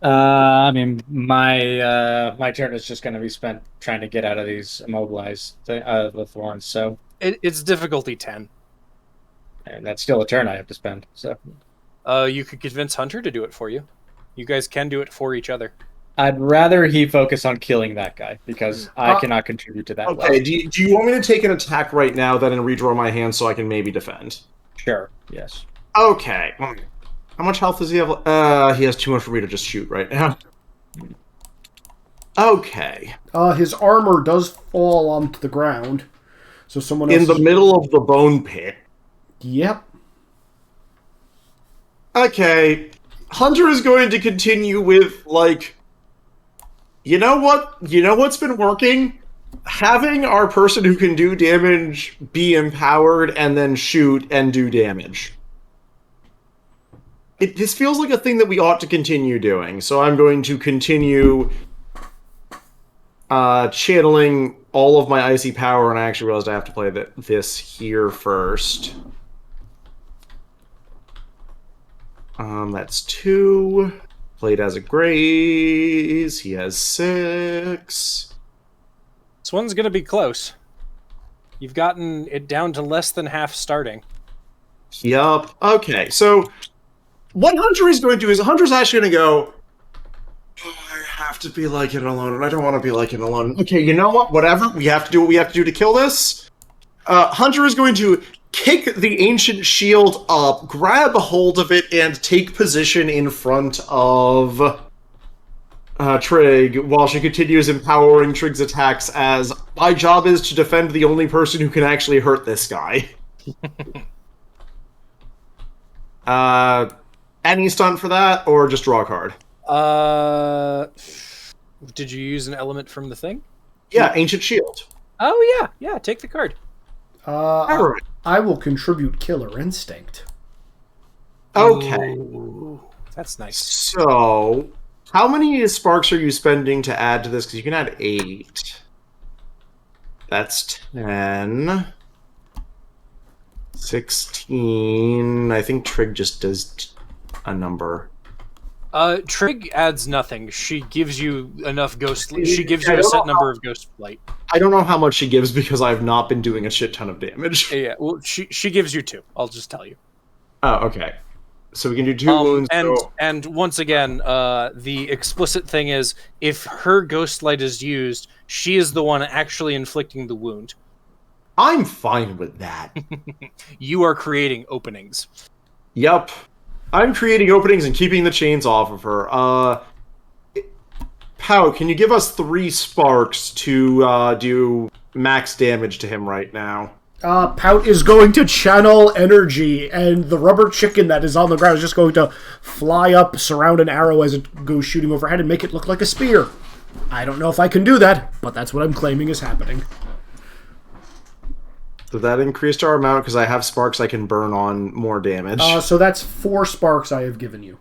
I mean, my turn is just going to be spent trying to get out of these immobilized the thorns. So, It's difficulty 10. and that's still a turn I have to spend. So, You could convince Hunter to do it for you. You guys can do it for each other. I'd rather he focus on killing that guy because I cannot contribute to that. Okay, do you want me to take an attack right now, then and redraw my hand so I can maybe defend? Sure. Yes. Okay. How much health does he have? He has too much for me to just shoot right now. Okay. His armor does fall onto the ground, so someone else In the middle of the bone pit. Yep. Okay. Hunter is going to continue with, like... You know what? You know what's been working? Having our person who can do damage be empowered and then shoot and do damage. This feels like a thing that we ought to continue doing, so I'm going to continue channeling all of my icy power, and I actually realized I have to play this here first. That's 2. Played as a graze. He has 6. This one's going to be close. You've gotten it down to less than half starting. Yup. Okay, so what Hunter is going to do is Hunter's actually going to go, oh, I have to be like it alone, and I don't want to be like it alone. Okay, you know what? Whatever. We have to do what we have to do to kill this. Hunter is going to kick the ancient shield up, grab a hold of it, and take position in front of Trig while she continues empowering Trig's attacks as my job is to defend the only person who can actually hurt this guy. Any stunt for that, or just draw a card? Did you use an element from the thing? Yeah, ancient shield. Oh, yeah, take the card. Alright. I will contribute Killer Instinct. Okay. Ooh, that's nice. So, how many sparks are you spending to add to this? Because you can add 8. That's 10. 16. I think Trig just does a number. Trig adds nothing. She gives you enough ghost. She gives you a set number of ghost light. I don't know how much she gives because I've not been doing a shit ton of damage. Yeah, well, she gives you 2. I'll just tell you. Oh, okay. So we can do 2 wounds. And once again, the explicit thing is, if her ghost light is used, she is the one actually inflicting the wound. I'm fine with that. You are creating openings. Yep. I'm creating openings and keeping the chains off of her. Pow, can you give us 3 sparks to do max damage to him right now? Pout is going to channel energy, and the rubber chicken that is on the ground is just going to fly up, surround an arrow as it goes shooting overhead, and make it look like a spear. I don't know if I can do that, but that's what I'm claiming is happening. So that increased our amount because I have sparks I can burn on more damage. So that's 4 sparks I have given you.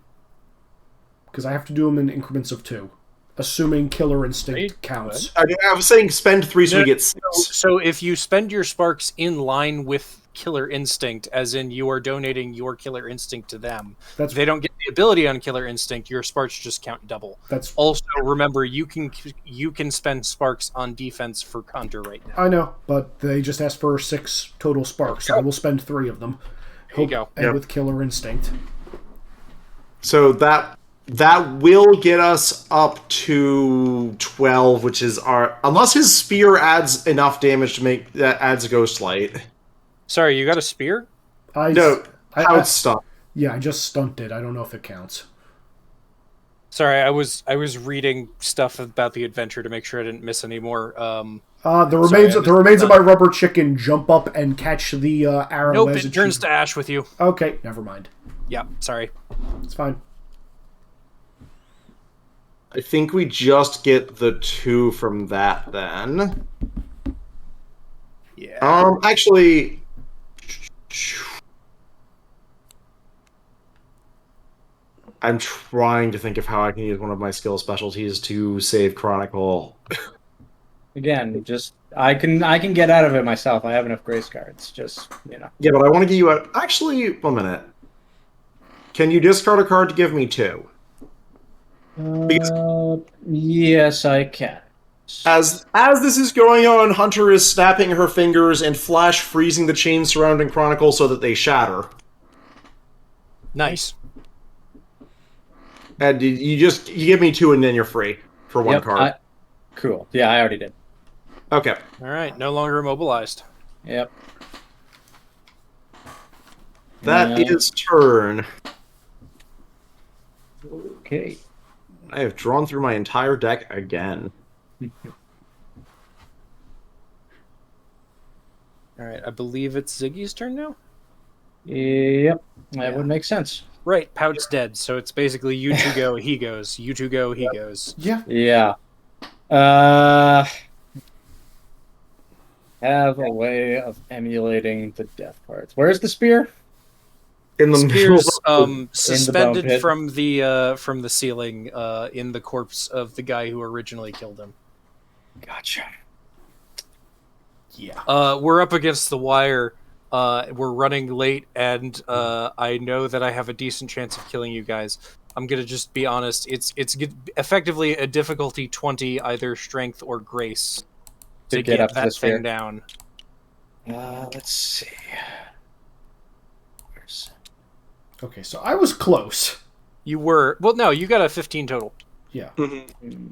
Because I have to do them in increments of 2. Assuming Killer Instinct counts. I was saying spend 3 so we get 6. So if you spend your sparks in line with Killer Instinct, as in you are donating your Killer Instinct to them, they don't get the ability on Killer Instinct, your sparks just count double. Also, remember, you can spend sparks on defense for Hunter right now. I know, but they just asked for 6 total sparks, so I will spend 3 of them. There you go. And with Killer Instinct. So that will get us up to 12, which is our... Unless his spear adds enough damage to make... That adds a ghost light. Sorry, you got a spear? No, how it's stunned. Yeah, I just stunted. I don't know if it counts. Sorry, I was reading stuff about the adventure to make sure I didn't miss any more. The remains of my rubber chicken jump up and catch the arrow. Nope, as it turns to ash with you. Okay, never mind. Yeah, sorry. It's fine. I think we just get the 2 from that then. Yeah. Actually, I'm trying to think of how I can use one of my skill specialties to save Chronicle. Again, just I can get out of it myself. I have enough grace cards. Just Yeah, but I want to give you a. Actually, 1 minute. Can you discard a card to give me 2? Because Yes, I can. as this is going on, Hunter is snapping her fingers and flash freezing the chains surrounding Chronicle so that they shatter. Nice. And you give me 2 and then you're free for 1 Yep. card. Cool. Yeah, I already did. Okay. All right. No longer immobilized. Yep. That is turn. Okay. I have drawn through my entire deck again. All right. I believe it's Ziggy's turn now. Yep. That Yeah. would make sense. Right. Pout's dead, so it's basically you two go, he goes. You two go, he goes. Yeah. Yeah. Have a way of emulating the death cards. Where's the spear? In the middle Spears bone suspended pit. from the ceiling in the corpse of the guy who originally killed him. Gotcha. Yeah. We're up against the wire. We're running late, and I know that I have a decent chance of killing you guys. I'm gonna just be honest. It's effectively a difficulty 20, either strength or grace, to get up to that the spear. thing down. Let's see. Okay, so I was close. You were no. You got a 15 total. Yeah. Mm-hmm.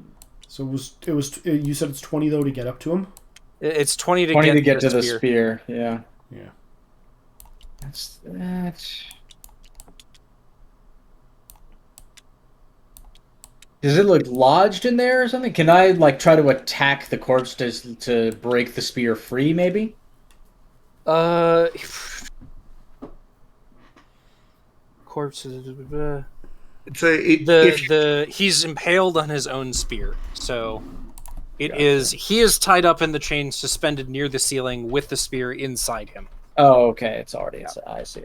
So it was you said it's 20 though to get up to him? It's 20 20 to get to to the spear. Yeah. Yeah. That's that. Does it look lodged in there or something? Can I try to attack the corpse to break the spear free? Maybe. Corpses. He's impaled on his own spear, so he is tied up in the chain, suspended near the ceiling with the spear inside him. Oh, okay. It's already inside. I see.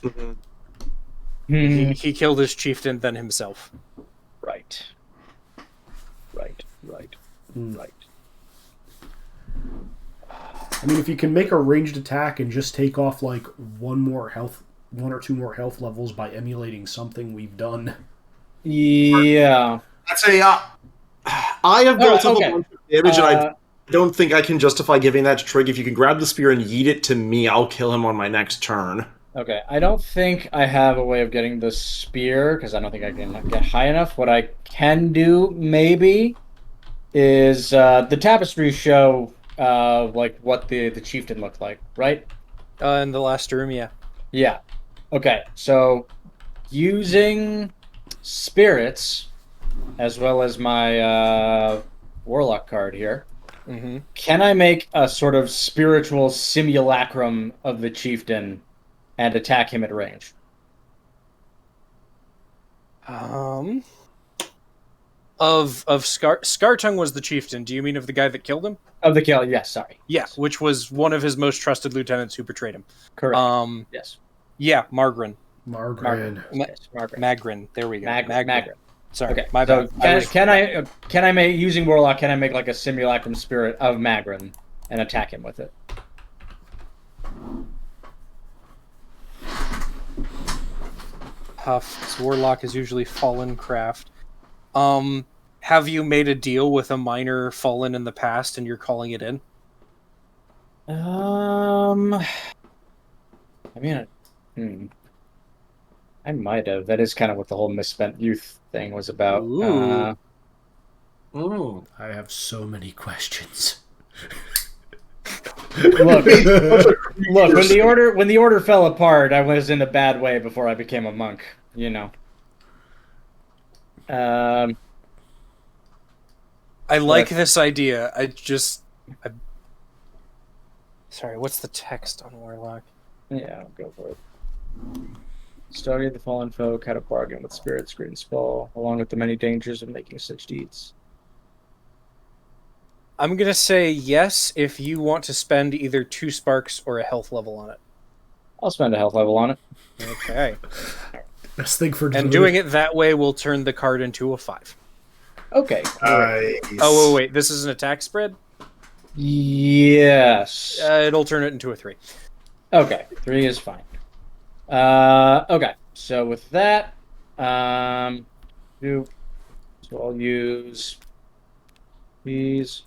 Mm-hmm. He killed his chieftain, then himself. Right. I mean, if you can make a ranged attack and just take off one or two more health levels by emulating something we've done. Yeah. I'd say I have built up okay. a bunch of damage, and I don't think I can justify giving that to Trig. If you can grab the spear and yeet it to me, I'll kill him on my next turn. Okay, I don't think I have a way of getting the spear, because I don't think I can get high enough. What I can do, maybe, is the tapestries show what the chieftain looked like, right? In the last room, yeah. Yeah. Okay, so using spirits, as well as my warlock card here, can I make a sort of spiritual simulacrum of the chieftain and attack him at range? Of Scartongue was the chieftain. Do you mean of the guy that killed him? Of the kill, yes, sorry. Yeah, Yes. which was one of his most trusted lieutenants who betrayed him. Correct. Yes. Yeah, Margren. Margaret. Yes, Margaret. Magrin. There we go. Magrin. Sorry, Okay. my So bad. can I make, using warlock? Can I make a simulacrum spirit of Magrin and attack him with it? Huff. Warlock is usually fallen craft. Have you made a deal with a minor fallen in the past and you're calling it in? I mean, I might have. That is kind of what the whole misspent youth thing was about. I have so many questions. Look, when the order fell apart, I was in a bad way before I became a monk. I like this idea. Sorry, what's the text on Warlock? Yeah, I'll go for it. Study the fallen folk, how to bargain with spirits, great and small, along with the many dangers of making such deeds. I'm going to say yes if you want to spend either 2 sparks or a health level on it. I'll spend a health level on it. Okay. Best thing for And doing it that way will turn the card into a 5. Okay. Great. Nice. Oh, wait. This is an attack spread? Yes. It'll turn it into a 3. Okay. 3 is fine. Okay. So with that, so I'll use these.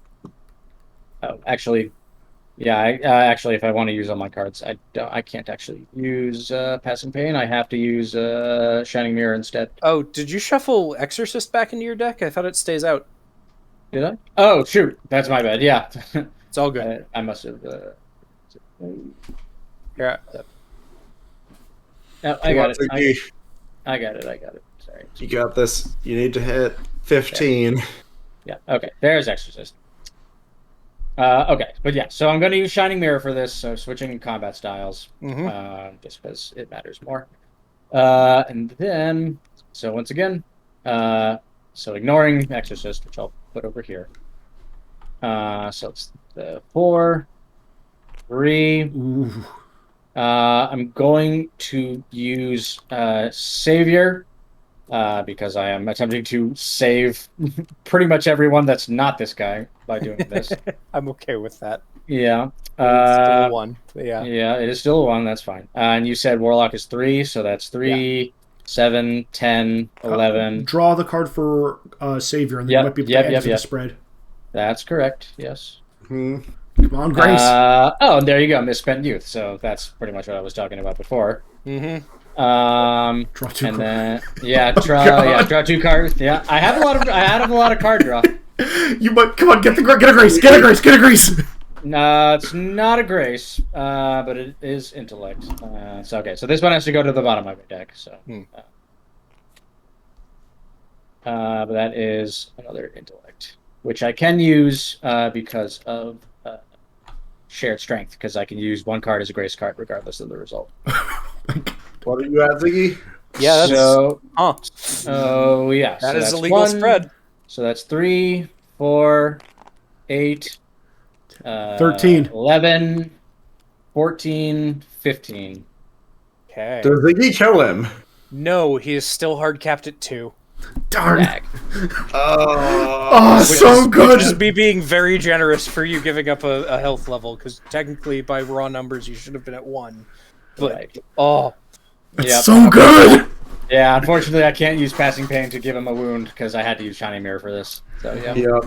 Oh, actually, yeah. Actually, if I want to use all my cards, I can't actually use Passing Pain. I have to use Shining Mirror instead. Oh, did you shuffle Exorcist back into your deck? I thought it stays out. Did I? Oh, shoot. That's my bad. Yeah. It's all good. I must have. Yeah. No, I got it. I got it. Sorry. You got this. You need to hit 15. Yeah. Okay. There's Exorcist. Okay. But yeah, so I'm going to use Shining Mirror for this. So switching combat styles, just because it matters more. And then, so once again, so ignoring Exorcist, which I'll put over here. So it's the 4, 3. Ooh. I'm going to use Savior because I am attempting to save pretty much everyone that's not this guy by doing this. I'm okay with that. Yeah. It's still a 1. But yeah. Yeah, it is still a 1. That's fine. And you said Warlock is 3, so that's 3, 7, 10, 11. Draw the card for Savior, and then you might be able to add to the spread. That's correct. Yes. Come on, Grace. Oh, there you go. Misspent Youth. So that's pretty much what I was talking about before. Mm-hmm. Draw 2 and cards. then draw 2 cards. Yeah, I had a lot of card draw. You might come on, get a Grace. No, it's not a Grace, but it is Intellect. So okay, so this one has to go to the bottom of my deck. So, but that is another Intellect, which I can use because of Shared Strength, because I can use 1 card as a Grace card regardless of the result. What are you at, Ziggy? Yeah, that's... So, oh, yeah. That so is that's a legal 1, spread. So that's 3, 4, 8, 13. 11, 14, 15. Okay. Does Ziggy kill him? No, he is still hard capped at 2. Darn. Oh, so good. Which is me being very generous for you giving up a health level, because technically by raw numbers you should have been at 1. But Right. It's so good. Yeah, unfortunately I can't use Passing Pain to give him a wound because I had to use Shining Mirror for this. So yeah.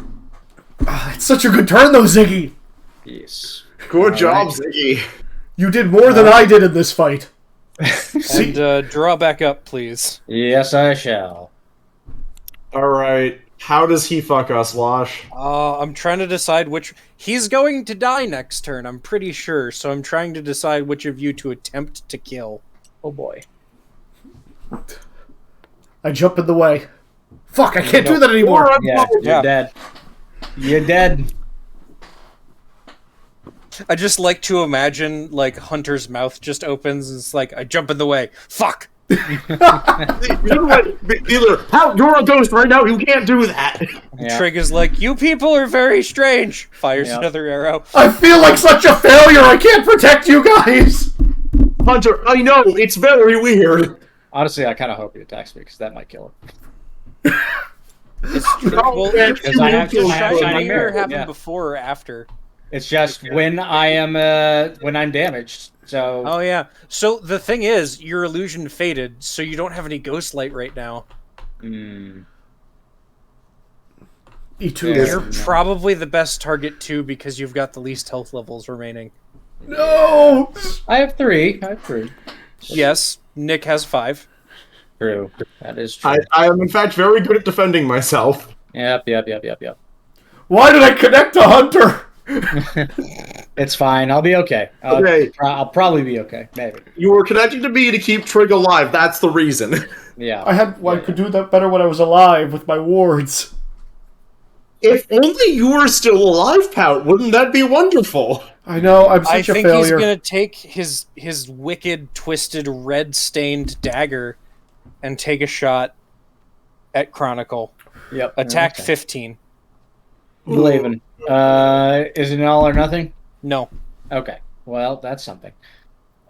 It's such a good turn, though, Ziggy. Yes. Good job, Ziggy. You did more than I did in this fight. And draw back up, please. Yes, I shall. All right. How does he fuck us, Losh? I'm trying to decide which... He's going to die next turn, I'm pretty sure, so I'm trying to decide which of you to attempt to kill. Oh boy. I jump in the way. Fuck, I can't do that anymore. Yeah, you're dead. You're dead. I just like to imagine, like, Hunter's mouth just opens and it's like, I jump in the way. Fuck! You know what, Dealer? How you're a ghost right now? You can't do that. Yeah. Trig is like, you people are very strange. Fires another arrow. I feel like such a failure. I can't protect you guys. Hunter, I know it's very weird. Honestly, I kind of hope he attacks me because that might kill him. It's true. Well, man, because I have you Shining Shining Mirror Mirror. happened Yeah. before or after? It's just when I'm damaged. So Oh yeah. So the thing is, your illusion faded, so you don't have any ghost light right now. E2 Yeah. You're probably the best target too because you've got the least health levels remaining. No. I have 3. Yes, Nick has 5. True. That is true. I am in fact very good at defending myself. Yep. Why did I connect to Hunter? It's fine. I'll be okay. I'll probably be okay. Maybe. You were connecting to me to keep Trig alive. That's the reason. Yeah. I could do that better when I was alive with my wards. If only you were still alive, Pout. Wouldn't that be wonderful? I know, I'm I such a think he's failure. gonna take his wicked, twisted, red-stained dagger and take a shot at Chronicle. Yep. Attack Okay. 15. Blaven. Is it an all or nothing? No. Okay. Well, that's something.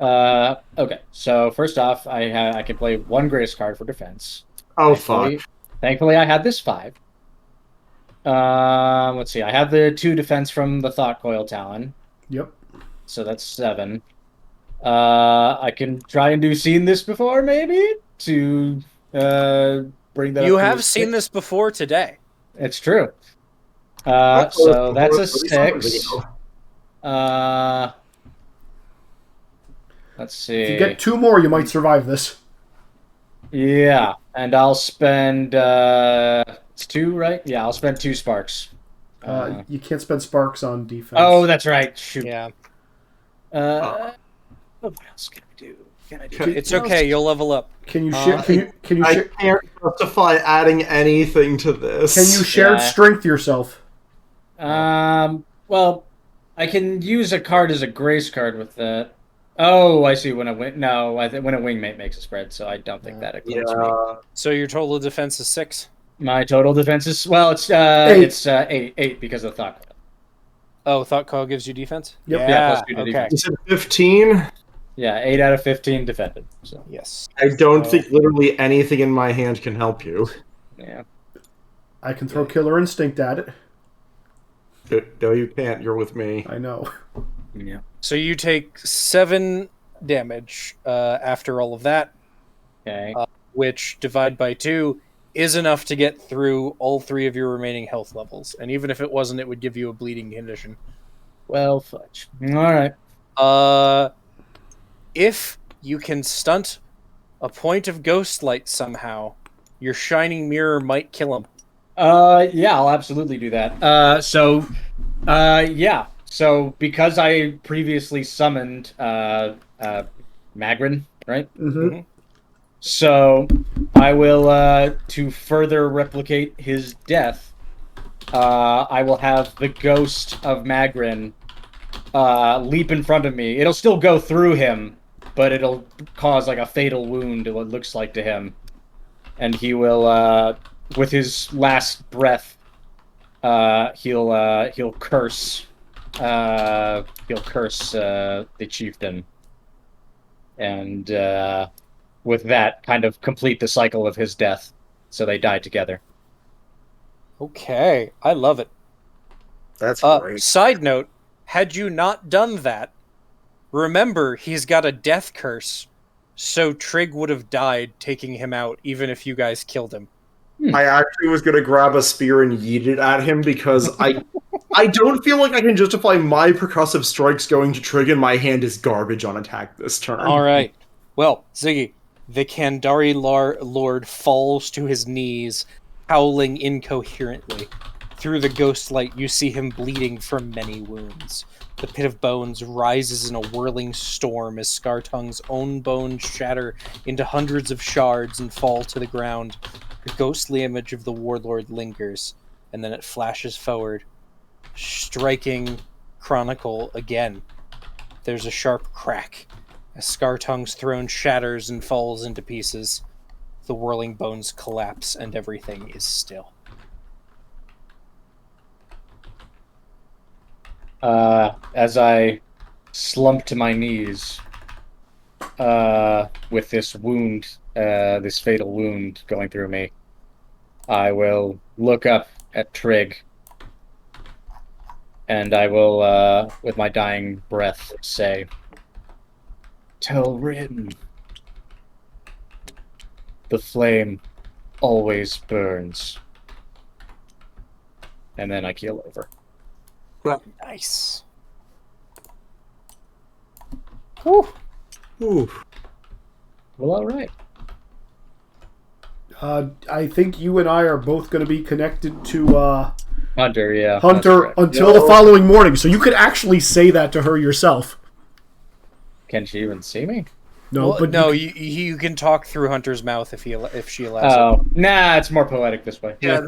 Okay. So first off, I can play one grace card for defense. Oh, Thankfully, fuck. thankfully, I had this 5. Let's see. I have the 2 defense from the Thought Coil Talon, Yep. so that's 7. I can try and do seen this before, maybe to bring that. You up to a have seen 6. this before today. It's true. That's So that's a 37 6. video. Let's see. If you get 2 more, you might survive this. Yeah, and I'll spend it's 2, right? Yeah, I'll spend 2 sparks. You can't spend sparks on defense. Oh, that's right. Shoot. Yeah. What else can I do? It's okay. You'll level up. Can you share? Can you I share? can't justify adding anything to this. Can you shared Yeah. strength yourself? Well, I can use a card as a grace card with that. Oh, I see. When a wing, no, when a wingmate makes a spread, so I don't think that includes me. Yeah. So your total defense is 6. My total defense is it's 8. it's 8 because of thought. Oh, Thought Coil gives you defense? Yep. Yeah, Yeah, plus 2 to okay. defense. You said 15? Yeah, 8 out of 15 defended. So Yes. I don't So- think literally anything in my hand can help you. yeah. I can throw Killer Instinct at it. No, you can't. You're with me. I know. Yeah. So you take 7 damage after all of that, Okay. which divide by 2 is enough to get through all 3 of your remaining health levels. And even if it wasn't, it would give you a bleeding condition. Well, fudge. All right. If you can stunt a point of ghost light somehow, your shining mirror might kill him. Yeah, I'll absolutely do that. Yeah. So because I previously summoned Magrin, right? Mm-hmm. So I will to further replicate his death. I will have the ghost of Magrin leap in front of me. It'll still go through him, but it'll cause like a fatal wound. What it looks like to him, and he will, with his last breath, he'll curse. He'll curse the chieftain, and with that, kind of complete the cycle of his death. So they die together. Okay, I love it. That's great. Side note, had you not done that, remember he's got a death curse, so Trig would have died taking him out even if you guys killed him. I actually was going to grab a spear and yeet it at him because I don't feel like I can justify my percussive strikes going to Trig, and my hand is garbage on attack this turn. Alright. Well, Ziggy, the Kandari Lord falls to his knees, howling incoherently. Through the ghost light, you see him bleeding from many wounds. The pit of bones rises in a whirling storm as Scartung's own bones shatter into hundreds of shards and fall to the ground. The ghostly image of the warlord lingers, and then it flashes forward, striking Chronicle again. There's a sharp crack as Scartung's throne shatters and falls into pieces. The whirling bones collapse, and everything is still. As I slump to my knees, with this wound, this fatal wound going through me, I will look up at Trig, and I will, with my dying breath, say, "Tell Rin, the flame always burns." And then I keel over. Nice. Ooh. Well, all right. I think you and I are both going to be connected to Hunter, yeah. that's Hunter correct. until the following morning, so you could actually say that to her yourself. Can she even see me? No, Well, but no, you can talk through Hunter's mouth if she allows it. Oh, nah, it's more poetic this way. Yeah.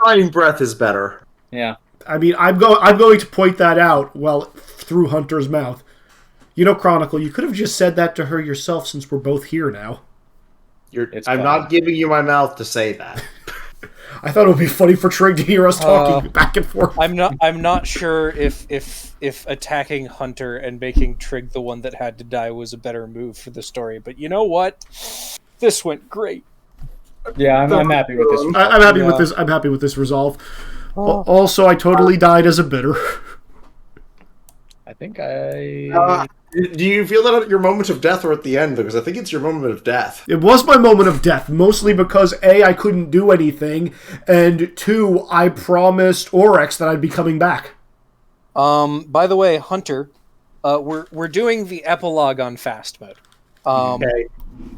Dying breath is better. Yeah. I mean, I'm going to point that out. Well, through Hunter's mouth. You know, Chronicle, you could have just said that to her yourself since we're both here now. It's I'm fine. not giving you my mouth to say that. I thought it would be funny for Trig to hear us talking back and forth. I'm not sure if attacking Hunter and making Trig the one that had to die was a better move for the story. But you know what? This went great. Yeah, I'm happy with this. I'm happy with this. I'm happy with this resolve. Oh. Also, I totally died as a bitter. I think I. Do you feel that at your moment of death or at the end? Because I think it's your moment of death. It was my moment of death, mostly because A, I couldn't do anything, and 2, I promised Oryx that I'd be coming back. By the way, Hunter, we're doing the epilogue on fast mode. Okay.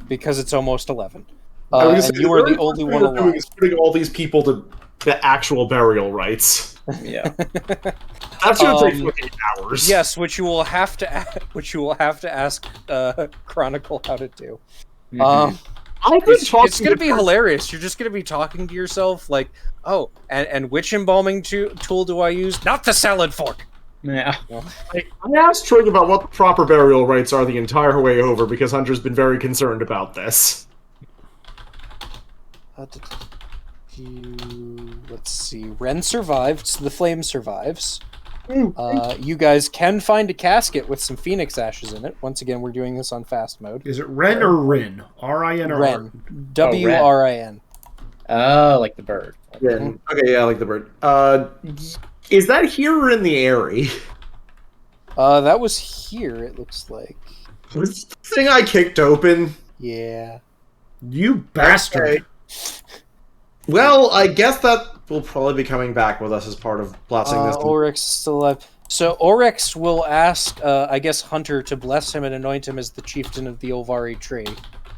Because it's almost 11. And you are the only one alive. Is putting all these people to the actual burial rites. Yeah. That's gonna take 8 hours. Yes, which you will have to ask Chronicle how to do. It's going to be hilarious. You're just going to be talking to yourself like, oh, and which embalming tool do I use? Not the salad fork. Yeah. I asked Trig about what the proper burial rites are the entire way over because Hunter's been very concerned about this. Let's see. Ren survived, so the flame survives. You guys can find a casket with some phoenix ashes in it. Once again, we're doing this on fast mode. Is it Ren or Rin? R-I-N or Ren. W-R-I-N. Oh, like the bird. Rin. Okay, yeah, I like the bird. Is that here or in the area? That was here, it looks like. Was the thing I kicked open? Yeah. You bastard. Okay. Well, I guess that will probably be coming back with us as part of blessing this. Oryx is still alive. So Oryx will ask, I guess, Hunter to bless him and anoint him as the chieftain of the Olvari tree,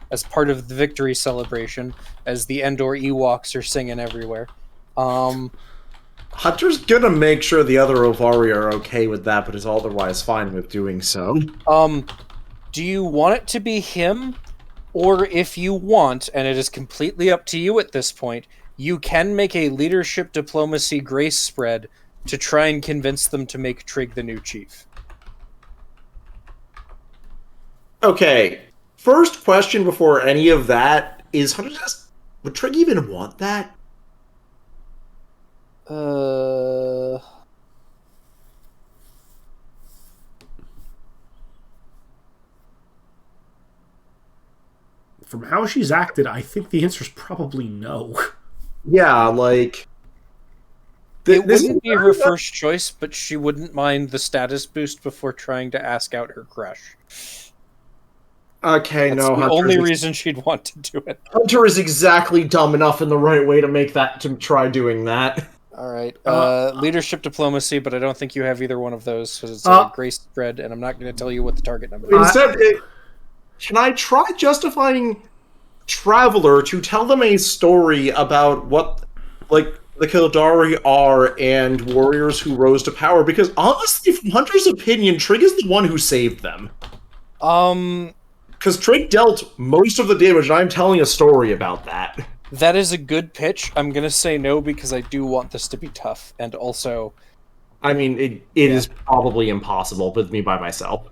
as part of the victory celebration, as the Endor Ewoks are singing everywhere. Hunter's gonna make sure the other Olvari are okay with that, but is otherwise fine with doing so. Do you want it to be him? Or if you want, and it is completely up to you at this point, you can make a leadership diplomacy grace spread to try and convince them to make Trig the new chief. Okay, first question before any of that is, Hunter just, would Trig even want that? From how she's acted, I think the answer is probably no. Yeah, like... It wouldn't be her first choice, but she wouldn't mind the status boost before trying to ask out her crush. Okay, That's no, the only reason she'd want to do it. Hunter is exactly dumb enough in the right way to make that, to try doing that. Alright, leadership diplomacy, but I don't think you have either one of those, because it's a grace spread, and I'm not going to tell you what the target number is. Instead, can I try justifying Traveler to tell them a story about what, like, the Kildari are and warriors who rose to power? Because honestly, from Hunter's opinion, Trig is the one who saved them. Because Trig dealt most of the damage, and I'm telling a story about that. That is a good pitch. I'm going to say no because I do want this to be tough, and also... I mean, it is probably impossible with me by myself.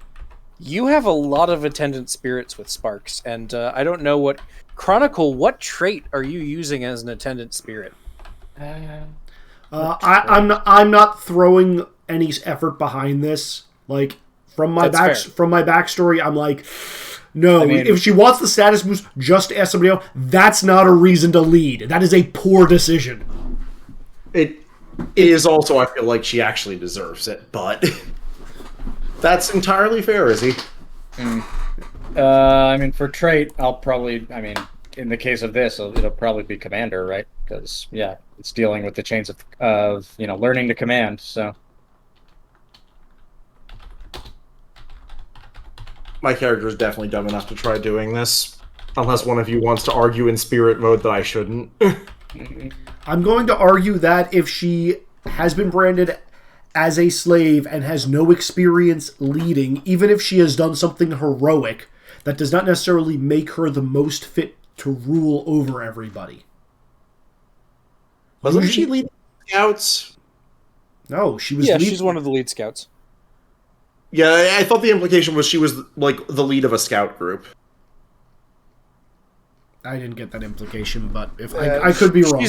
You have a lot of attendant spirits with Sparks, and I don't know what... Chronicle, what trait are you using as an attendant spirit? I'm not throwing any effort behind this. Like, from my backstory, I'm like, no, if she wants the status boost just to ask somebody else, that's not a reason to lead. That is a poor decision. It is also, I feel like she actually deserves it, but that's entirely fair, Izzy. I mean, for trait, I'll probably, in the case of this, it'll probably be commander, right? Because, yeah, it's dealing with the chains of learning to command, so. My character is definitely dumb enough to try doing this. Unless one of you wants to argue in spirit mode that I shouldn't. I'm going to argue that if she has been branded as a slave and has no experience leading, even if she has done something heroic, that does not necessarily make her the most fit to rule over everybody. Wasn't she leading scouts? No, she was. Yeah, she's one of the lead scouts. Yeah, I thought the implication was she was like the lead of a scout group. I didn't get that implication, but if I could be wrong.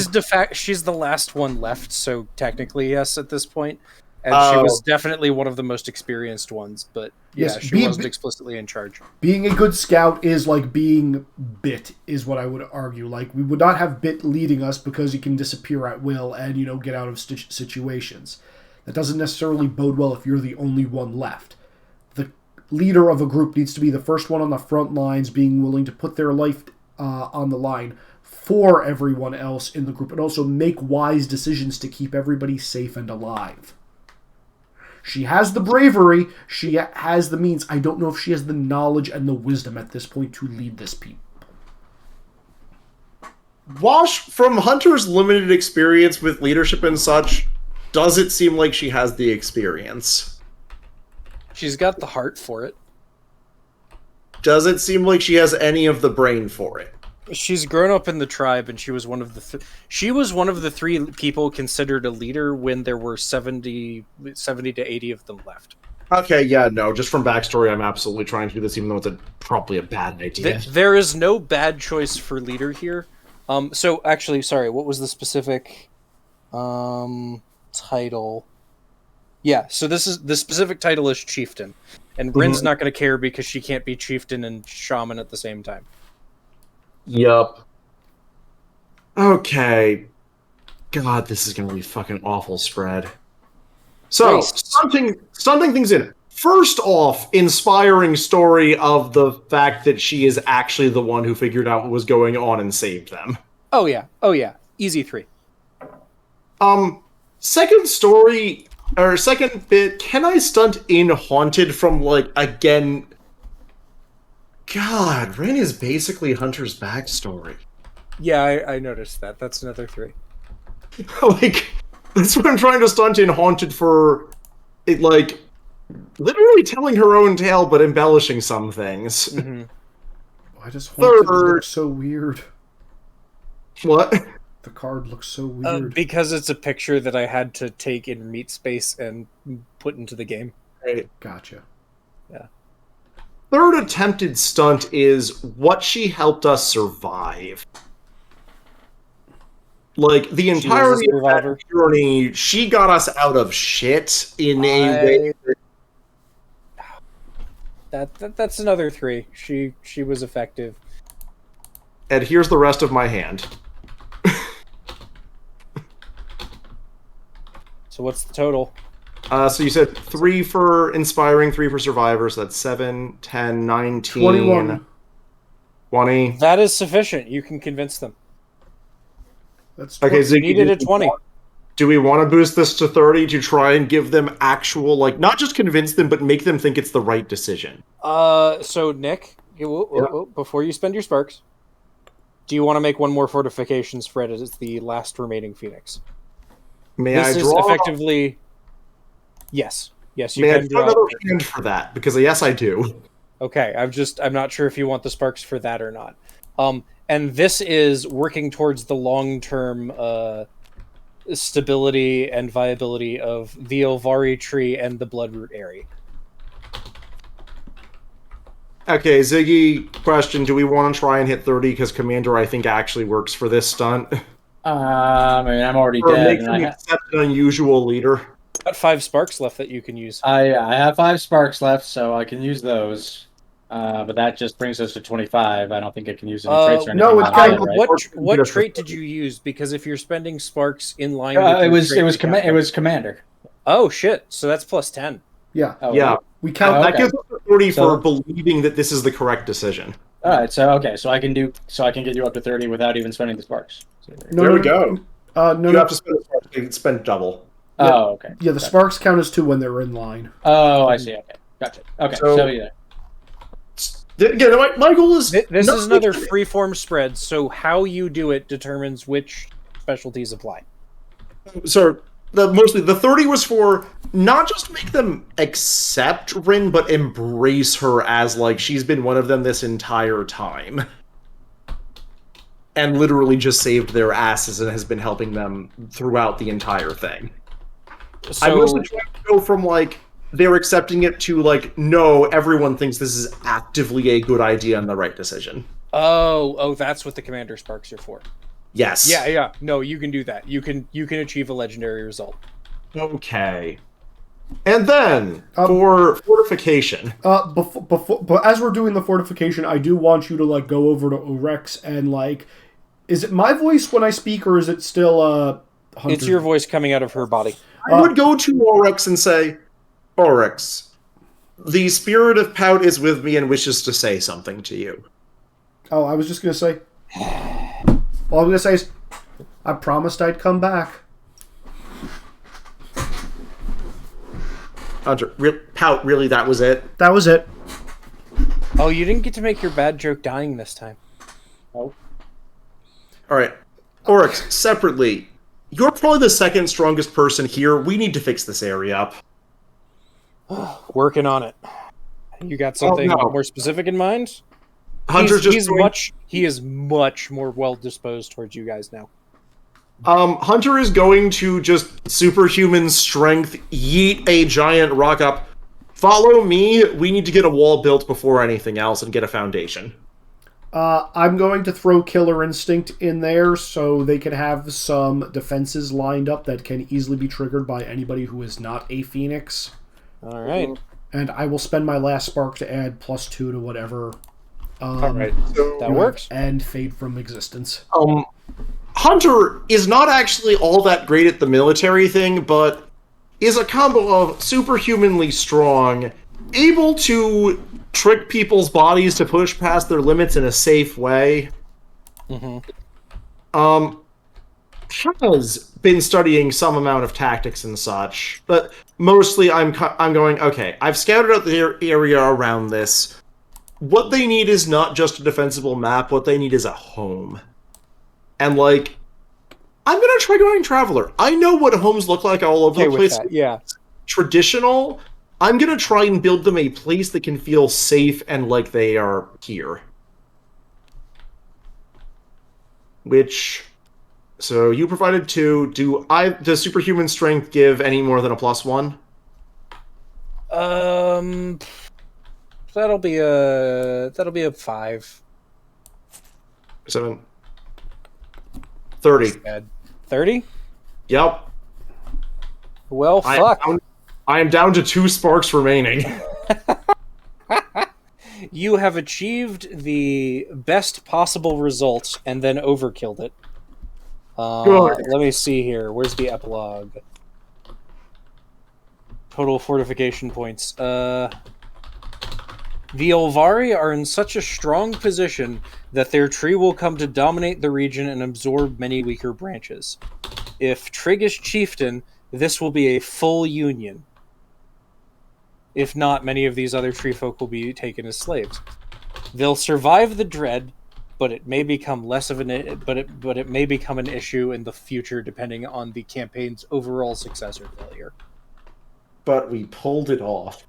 She's the last one left, so technically yes at this point. And she was definitely one of the most experienced ones, but yeah, Yes, she wasn't explicitly in charge. Being a good scout is like being Bit, is what I would argue. Like, we would not have Bit leading us because he can disappear at will and, get out of situations. That doesn't necessarily bode well if you're the only one left. The leader of a group needs to be the first one on the front lines, being willing to put their life on the line for everyone else in the group, and also make wise decisions to keep everybody safe and alive. She has the bravery, she has the means. I don't know if she has the knowledge and the wisdom at this point to lead this people. Wash, from Hunter's limited experience with leadership and such, does it seem like she has the experience? She's got the heart for it. Does it seem like she has any of the brain for it? She's grown up in the tribe, and she was one of the three people considered a leader when there were 70 to 80 of them left. Okay, yeah, no, just from backstory, I'm absolutely trying to do this, even though it's probably a bad idea. There is no bad choice for leader here. So actually, sorry, what was the specific title? Yeah, so the specific title is Chieftain, and Bryn's not going to care because she can't be Chieftain and Shaman at the same time. Yup. Okay. God, this is gonna be fucking awful spread. So, stunting things in. First off, inspiring story of the fact that she is actually the one who figured out what was going on and saved them. Oh yeah. Easy 3. Second story, or second bit, can I stunt in Haunted from, again... God, Ren is basically Hunter's backstory. Yeah, I noticed that. That's another 3. That's what I'm trying to stunt in Haunted for, literally telling her own tale, but embellishing some things. Mm-hmm. Why does Haunted look so weird? What? The card looks so weird. Because it's a picture that I had to take in Meat Space and put into the game. Right. Gotcha. Yeah. Third attempted stunt is what she helped us survive. The entirety of that journey, she got us out of shit in a way that's another 3. She was effective. And here's the rest of my hand. So what's the total? So you said 3 for inspiring, 3 for survivors. So that's 7, 10, 19, 21. 20. That is sufficient. You can convince them. That's okay. You needed a 20. Do we want to boost this to 30 to try and give them actual, not just convince them, but make them think it's the right decision? So Nick, before you spend your sparks, do you want to make one more fortification spread as it's the last remaining Phoenix? This is effectively... Yes, you May can I draw another hand for that, because yes, I do. Okay, I'm not sure if you want the sparks for that or not. And this is working towards the long-term stability and viability of the Olvari tree and the Bloodroot area. Okay, Ziggy, question, do we want to try and hit 30, because Commander, I think, actually works for this stunt? I'm already or dead. Make them accept an unusual leader. Got 5 sparks left that you can use. I have 5 sparks left, so I can use those. But that just brings us to 25. I don't think I can use any traits or anything. No, it's right? What trait did you use? Because if you're spending sparks in line with it was commander. Oh shit! So that's plus 10. Yeah. Oh, yeah. We count that gives us a 30 for believing that this is the correct decision. All right. So I can get you up to 30 without even spending the sparks. So there we go. You have to spend the sparks. You can spend double. Yeah. Oh, okay. Yeah, the sparks count as 2 when they're in line. Oh, I see. Okay, gotcha. Okay, so yeah. Again, my goal is... This is another freeform spread, so how you do it determines which specialties apply. So, mostly, the 30 was for not just make them accept Rin, but embrace her as, she's been one of them this entire time. And literally just saved their asses and has been helping them throughout the entire thing. So, I'm mostly trying to go from, they're accepting it to, no, everyone thinks this is actively a good idea and the right decision. Oh, that's what the commander sparks are for. Yes. Yeah. No, you can do that. You can achieve a legendary result. Okay. And then for fortification. But as we're doing the fortification, I do want you to like go over to Orex and like, is it my voice when I speak, or is it still Hunter's? It's your voice coming out of her body. I would go to Oryx and say, Oryx, the spirit of Pout is with me and wishes to say something to you. Oh, I was just gonna say. All I'm gonna say is, I promised I'd come back. Hunter, Pout, really, that was it? That was it. Oh, you didn't get to make your bad joke dying this time. Oh. Alright. Oryx, separately, you're probably the second strongest person here. We need to fix this area up. Working on it. You got something more specific in mind? Hunter's He is much more well disposed towards you guys now. Hunter is going to just superhuman strength yeet a giant rock up. Follow me. We need to get a wall built before anything else and get a foundation. I'm going to throw Killer Instinct in there so they can have some defenses lined up that can easily be triggered by anybody who is not a Phoenix. All right. And I will spend my last spark to add +2 to whatever. All right. So that works. And Fade from Existence. Hunter is not actually all that great at the military thing, but is a combo of superhumanly strong, able to trick people's bodies to push past their limits in a safe way. Has been studying some amount of tactics and such, but mostly I'm going, okay, I've scouted out the area around this. What they need is not just a defensible map, what they need is a home. And, like, I'm gonna try going Traveler. I know what homes look like all over the place. Yeah. Traditional, I'm gonna try and build them a place that can feel safe and like they are here. Which... So, you provided 2. Does superhuman strength give any more than a +1? That'll be a 5. 7. 30. 30? Yep. Well, fuck. I am down to 2 sparks remaining. You have achieved the best possible result and then overkilled it. Good. Let me see here. Where's the epilogue? Total fortification points. The Olvari are in such a strong position that their tree will come to dominate the region and absorb many weaker branches. If Trig is chieftain, this will be a full union. If not, many of these other tree folk will be taken as slaves. They'll survive the dread, but it may become it may become an issue in the future depending on the campaign's overall success or failure. But we pulled it off.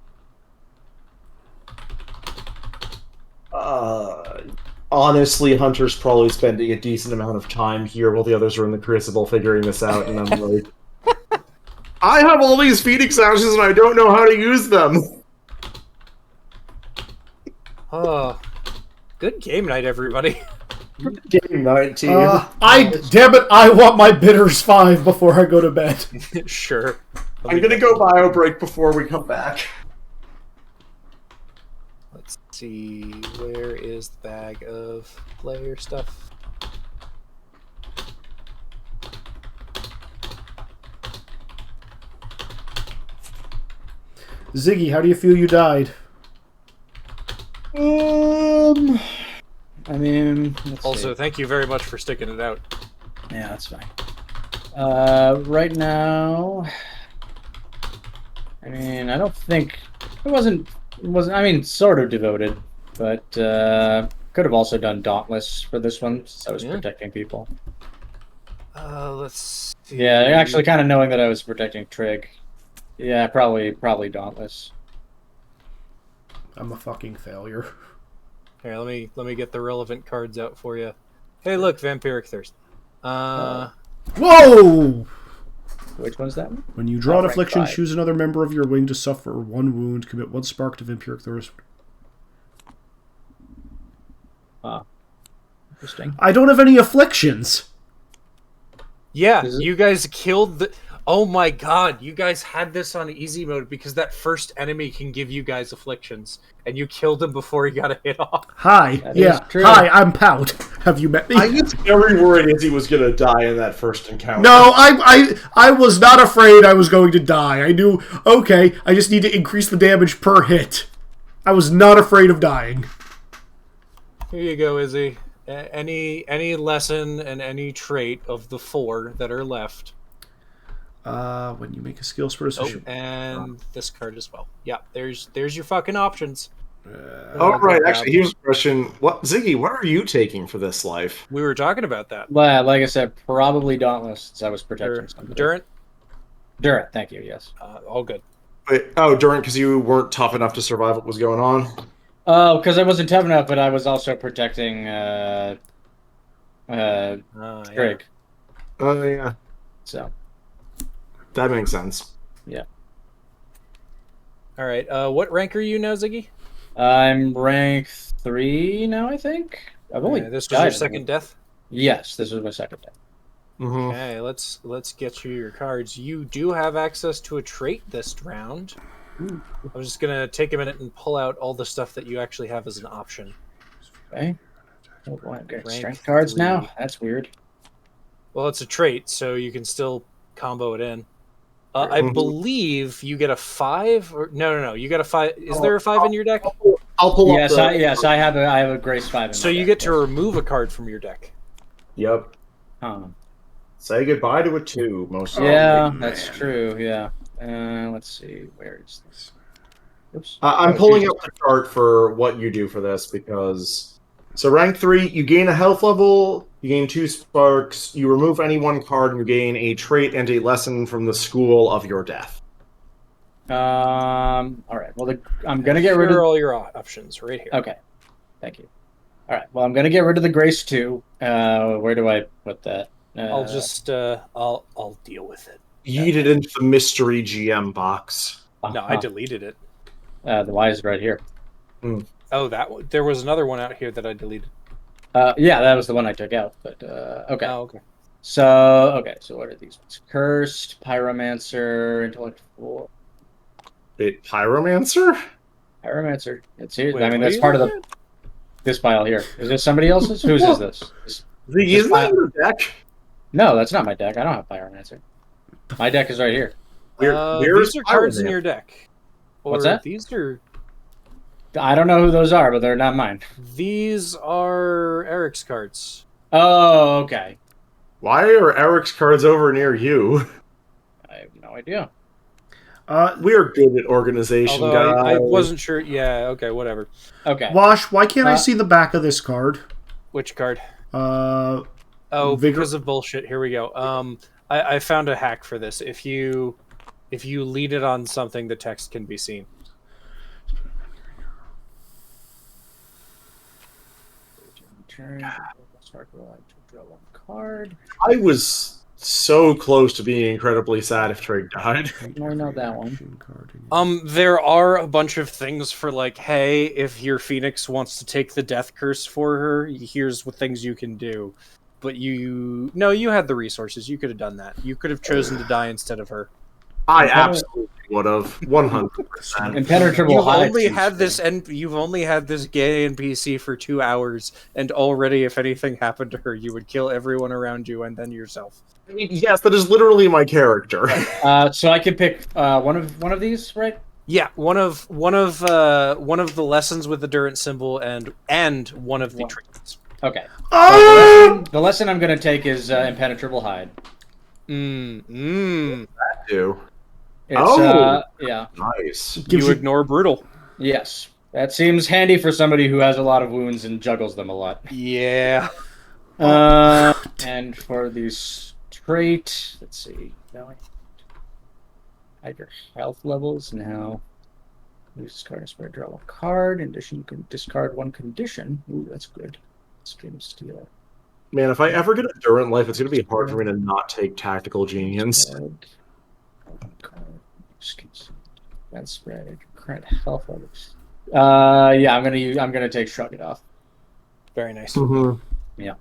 Honestly, Hunter's probably spending a decent amount of time here while the others are in the Crucible figuring this out, and I'm like... I have all these Phoenix ashes and I don't know how to use them! Oh, good game night, everybody. Game night, team. Damn it, I want my bitters 5 before I go to bed. Sure. I'm gonna go bio break before we come back. Let's see, where is the bag of player stuff? Ziggy, how do you feel you died? I mean, also, thank you very much for sticking it out. Yeah, that's fine. Right now, I mean, I don't think it wasn't. I mean, sort of devoted, but could have also done Dauntless for this one since I was protecting people. Let's see. Yeah, actually, kind of knowing that I was protecting Trig. Yeah, probably Dauntless. I'm a fucking failure. Here, let me get the relevant cards out for you. Hey, look, Vampiric Thirst. Whoa! Which one's that one? When you draw an affliction, 5. choose another member of your wing to suffer 1 wound. Commit 1 spark to Vampiric Thirst. Interesting. I don't have any afflictions. Yeah, Is it- you guys killed the. Oh my god, you guys had this on easy mode because that first enemy can give you guys afflictions, and you killed him before he got a hit off. Hi. That yeah. is true. Hi, I'm Pout. Have you met me? I was very worried Izzy was gonna die in that first encounter. No, I was not afraid I was going to die. I knew, okay, I just need to increase the damage per hit. I was not afraid of dying. Here you go, Izzy. Any lesson and any trait of the 4 that are left. When you make a skill spread, Oh, and this card as well. Yeah, there's your fucking options. Oh, right. Actually, here's a question. Ziggy, what are you taking for this life? We were talking about that. Well, like I said, probably Dauntless, since I was protecting somebody. Durant? Durant, thank you, yes. All good. Wait, Durant, because you weren't tough enough to survive what was going on? Oh, because I wasn't tough enough, but I was also protecting Drake. Oh, yeah. So, That makes sense. yeah. All right. What rank are you now, Ziggy? I'm rank 3 now, I think. I've only This was died your in second death. Yes, this was my second death. Mm-hmm. Okay, let's get you your cards. You do have access to a trait this round. I'm just gonna take a minute and pull out all the stuff that you actually have as an option. Okay. Oh, boy, I'm getting Rank strength cards 3. now? That's weird. Well, it's a trait, so you can still combo it in. I believe you get a 5, or no. You get a 5. Is there a 5 in your deck? I'll pull Yes, up I have a Grace 5 in So my you deck, get to yes. remove a card from your deck. Yep. Say goodbye to a 2, most Yeah, likely. that's true, yeah. Let's see, where is this? Oops. I'm Oh, pulling Jesus. up the chart for what you do for this because... So rank 3, you gain a health level, you gain 2 sparks, you remove any one card, and you gain a trait and a lesson from the school of your death. All right. Well, I'm gonna get rid Here of. are all your options right here. Okay, thank you. All right. Well, I'm gonna get rid of the Grace 2. Where do I put that? I'll just I'll deal with it. Yeet it into the mystery GM box. No, I deleted it. The Y is right here. Oh, there was another one out here that I deleted. Yeah, that was the one I took out. But okay. Oh, okay. So what are these ones? Cursed, Pyromancer, Intellect 4. Wait, Pyromancer? Pyromancer. It's here. Wait, I mean, what that's are you part of looking this pile here. Is this somebody else's? Whose is this? Isn't that your deck? No, that's not my deck. I don't have Pyromancer. My deck is right here. Where's these are cards in Pyromancer? your deck. What's Or that? These are I don't know who those are, but they're not mine. these are Eric's cards. Oh, okay. Why are Eric's cards over near you? I have no idea. We are good at organization, Although guys. I wasn't sure. Yeah, okay, whatever. Okay. Wash, why can't I see the back of this card? Which card? Uh, Oh, Vigor- because of bullshit. Here we go. I found a hack for this. If you lead it on something, the text can be seen. Turn. Start to draw one card. I was so close to being incredibly sad if Drake died. I know that one. There are a bunch of things for like, hey, if your Phoenix wants to take the death curse for her, here's what things you can do. But you had the resources. You could have done that. You could have chosen to die instead of her. I absolutely would have. 100%. Impenetrable You've hide. only had this you've only had this gay NPC for 2 hours, and already, if anything happened to her, you would kill everyone around you and then yourself. I mean, yes, that is literally my character. So I could pick one of these, right? Yeah, one of the lessons with the Durant symbol and one of the traits. Okay. Oh! The lesson I'm going to take is impenetrable hide. I do. It's, Oh! yeah. Nice. Gives You ignore brutal. Yes. That seems handy for somebody who has a lot of wounds and juggles them a lot. Yeah. And for this trait, let's see. Hide your health levels now. Use this card and spread, draw one card. In addition, you can discard one condition. Ooh, that's good. Stream steal. Man, if I ever get a Durant life, it's going to be hard for me to not take Tactical Genius. That's spread. Current health levels. Yeah, I'm gonna take Shrug It Off. Very nice. Mm-hmm. Yeah.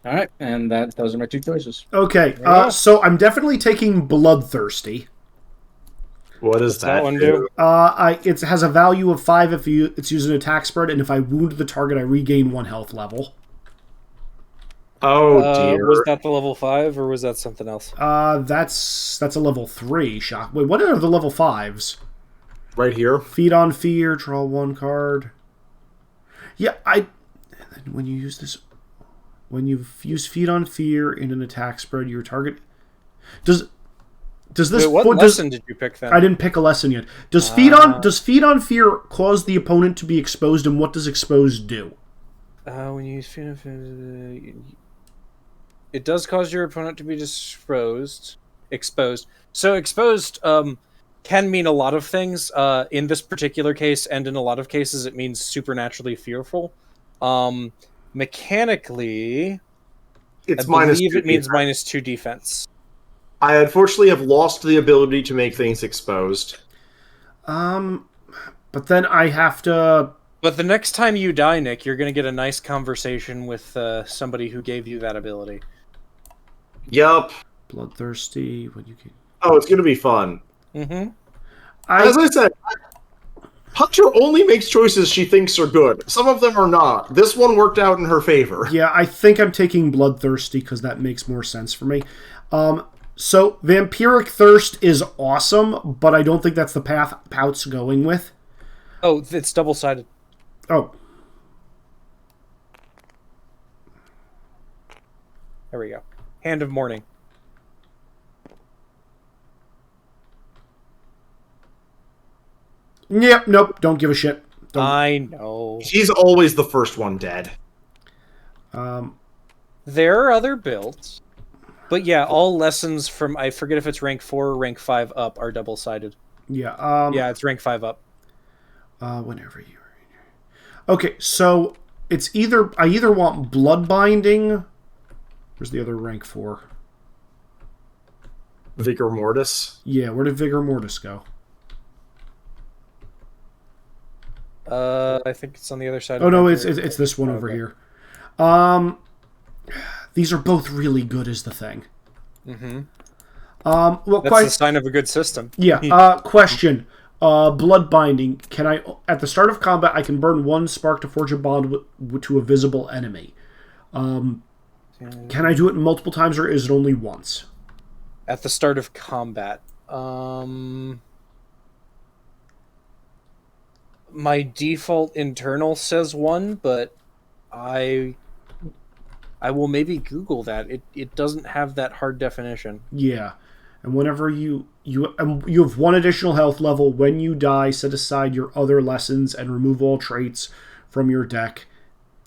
All right, and those are my two choices. Okay, Yeah. so I'm definitely taking Bloodthirsty. What does What's that one do? do? It has a value of 5 if it's using an attack spread, and if I wound the target, I regain 1 health level. Oh dear. Was that the level 5 or was that something else? That's a level 3 shock. Wait, what are the level 5s? Right here. Feed on Fear, draw 1 card. Yeah, when you use this, when you use Feed on Fear in an attack spread, your target does this. Wait, what lesson did you pick then? I didn't pick a lesson yet. Does Feed on Fear cause the opponent to be exposed, and what does exposed do? When you use Feed on Fear, it does cause your opponent to be exposed. So exposed can mean a lot of things. In this particular case, and in a lot of cases, it means supernaturally fearful. Mechanically, It's I minus believe 2 it means defense. -2 defense. I unfortunately have lost the ability to make things exposed. But then I have to. But the next time you die, Nick, you're going to get a nice conversation with somebody who gave you that ability. Yup. Bloodthirsty. When you can. Oh, it's gonna be fun. Mm-hmm. As I said, Hunter only makes choices she thinks are good. Some of them are not. This one worked out in her favor. Yeah, I think I'm taking Bloodthirsty because that makes more sense for me. So Vampiric Thirst is awesome, but I don't think that's the path Pout's going with. Oh, it's double-sided. Oh. There we go. Hand of Mourning. Yep, nope, don't give a shit. Don't. I know. She's always the first one dead. There are other builds. But yeah, all lessons from, I forget if it's rank 4 or rank 5 up, are double-sided. Yeah, Yeah, it's rank 5 up. Whenever you... Okay, so it's I either want Bloodbinding... Where's the other rank 4? Vigor Mortis. Yeah, where did Vigor Mortis go? I think it's on the other side. Oh of no, Vampire. it's this one over Okay. here. These are both really good is the thing. Mm-hmm. Well, That's the sign of a good system. Yeah. Question. Bloodbinding. Can I, at the start of combat, I can burn 1 spark to forge a bond to a visible enemy. Can I do it multiple times, or is it only once? At the start of combat. My default internal says 1, but I will maybe Google that. It doesn't have that hard definition. Yeah. And whenever you have 1 additional health level, when you die, set aside your other lessons and remove all traits from your deck,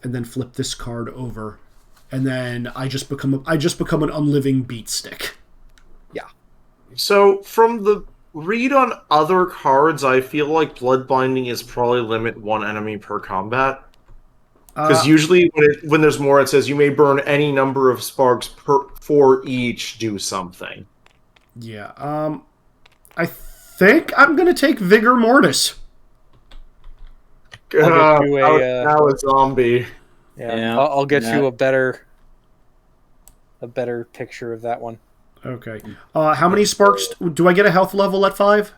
and then flip this card over, and then I just become an unliving beat stick. Yeah. So, from the read on other cards, I feel like Bloodbinding is probably limit 1 enemy per combat. Because usually when there's more, it says you may burn any number of sparks for each do something. Yeah. I think I'm gonna take Vigor Mortis. I'll get you Now a zombie. Yeah. I'll get you a better picture of that one. Okay. How many sparks do I get? A health level at 5?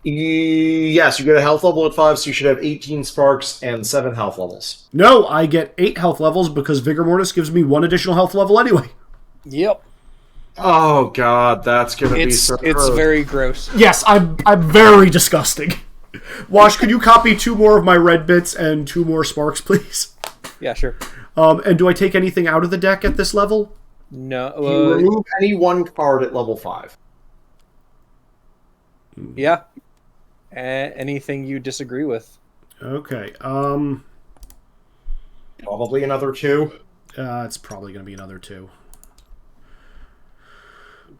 Yes, you get a health level at 5, so you should have 18 sparks and 7 health levels. No, I get 8 health levels because Vigor Mortis gives me 1 additional health level anyway. Yep. Oh god, that's gonna be so It's gross. very gross. Yes, I'm very disgusting. Wash, could you copy 2 more of my red bits and 2 more sparks, please? Yeah, sure. And do I take anything out of the deck at this level? No. You remove any 1 card at level 5. Yeah. Anything you disagree with? Okay. Probably another 2. It's probably going to be another 2.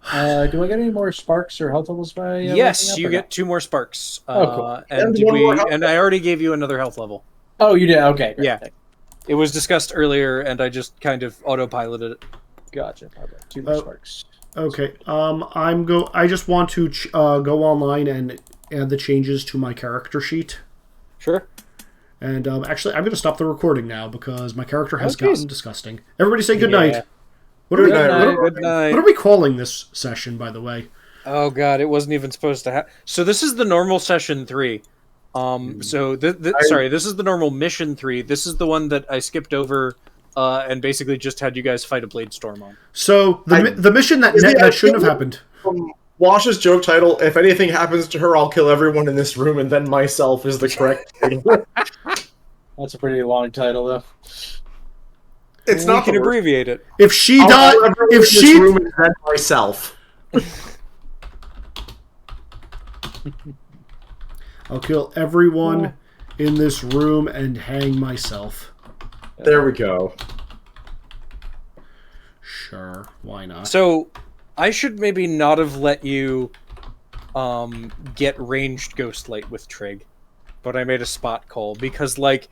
Do I get any more sparks or health levels by? Yes, you get 2 more sparks. Cool. And one more health And I already gave you another health level. Oh, you did. Okay. Great. Yeah. It was discussed earlier, and I just kind of autopiloted it. Gotcha. Okay. 2 more sparks. Okay. I just want to go online and add the changes to my character sheet. Sure. And actually, I'm going to stop the recording now because my character has Okay. gotten disgusting. Everybody say good Yeah. night. What Good are, night, what, are, Good night. what are we calling this session, by the way? Oh god, it wasn't even supposed to happen. So this is the normal session 3. So sorry, this is the normal mission 3. This is the one that I skipped over, and basically just had you guys fight a blade storm on. So, the mission that shouldn't have happened. Wash's joke title, if anything happens to her, I'll kill everyone in this room and then myself, is the correct thing. That's a pretty long title, though. It's We not can the worst. abbreviate it. If she I'll died, kill everyone in if this she, room and then myself. I'll kill everyone in this room and hang myself. There we go. Sure, why not? So I should maybe not have let you get ranged ghost light with Trig, but I made a spot call because like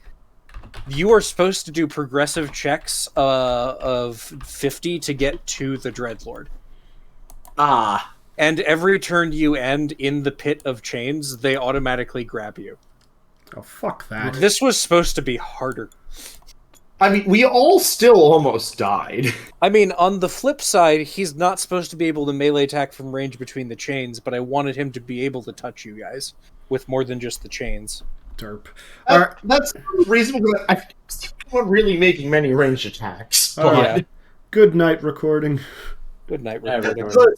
you are supposed to do progressive checks of 50 to get to the Dreadlord. Ah. And every turn you end in the pit of chains, they automatically grab you. Oh, fuck that. This was supposed to be harder. I mean, we all still almost died. I mean, on the flip side, he's not supposed to be able to melee attack from range between the chains, but I wanted him to be able to touch you guys with more than just the chains. Derp. Alright, That's reasonable. I think we're really making many ranged attacks. Alright. But Good night, recording. Good night, Yeah, recording. recording.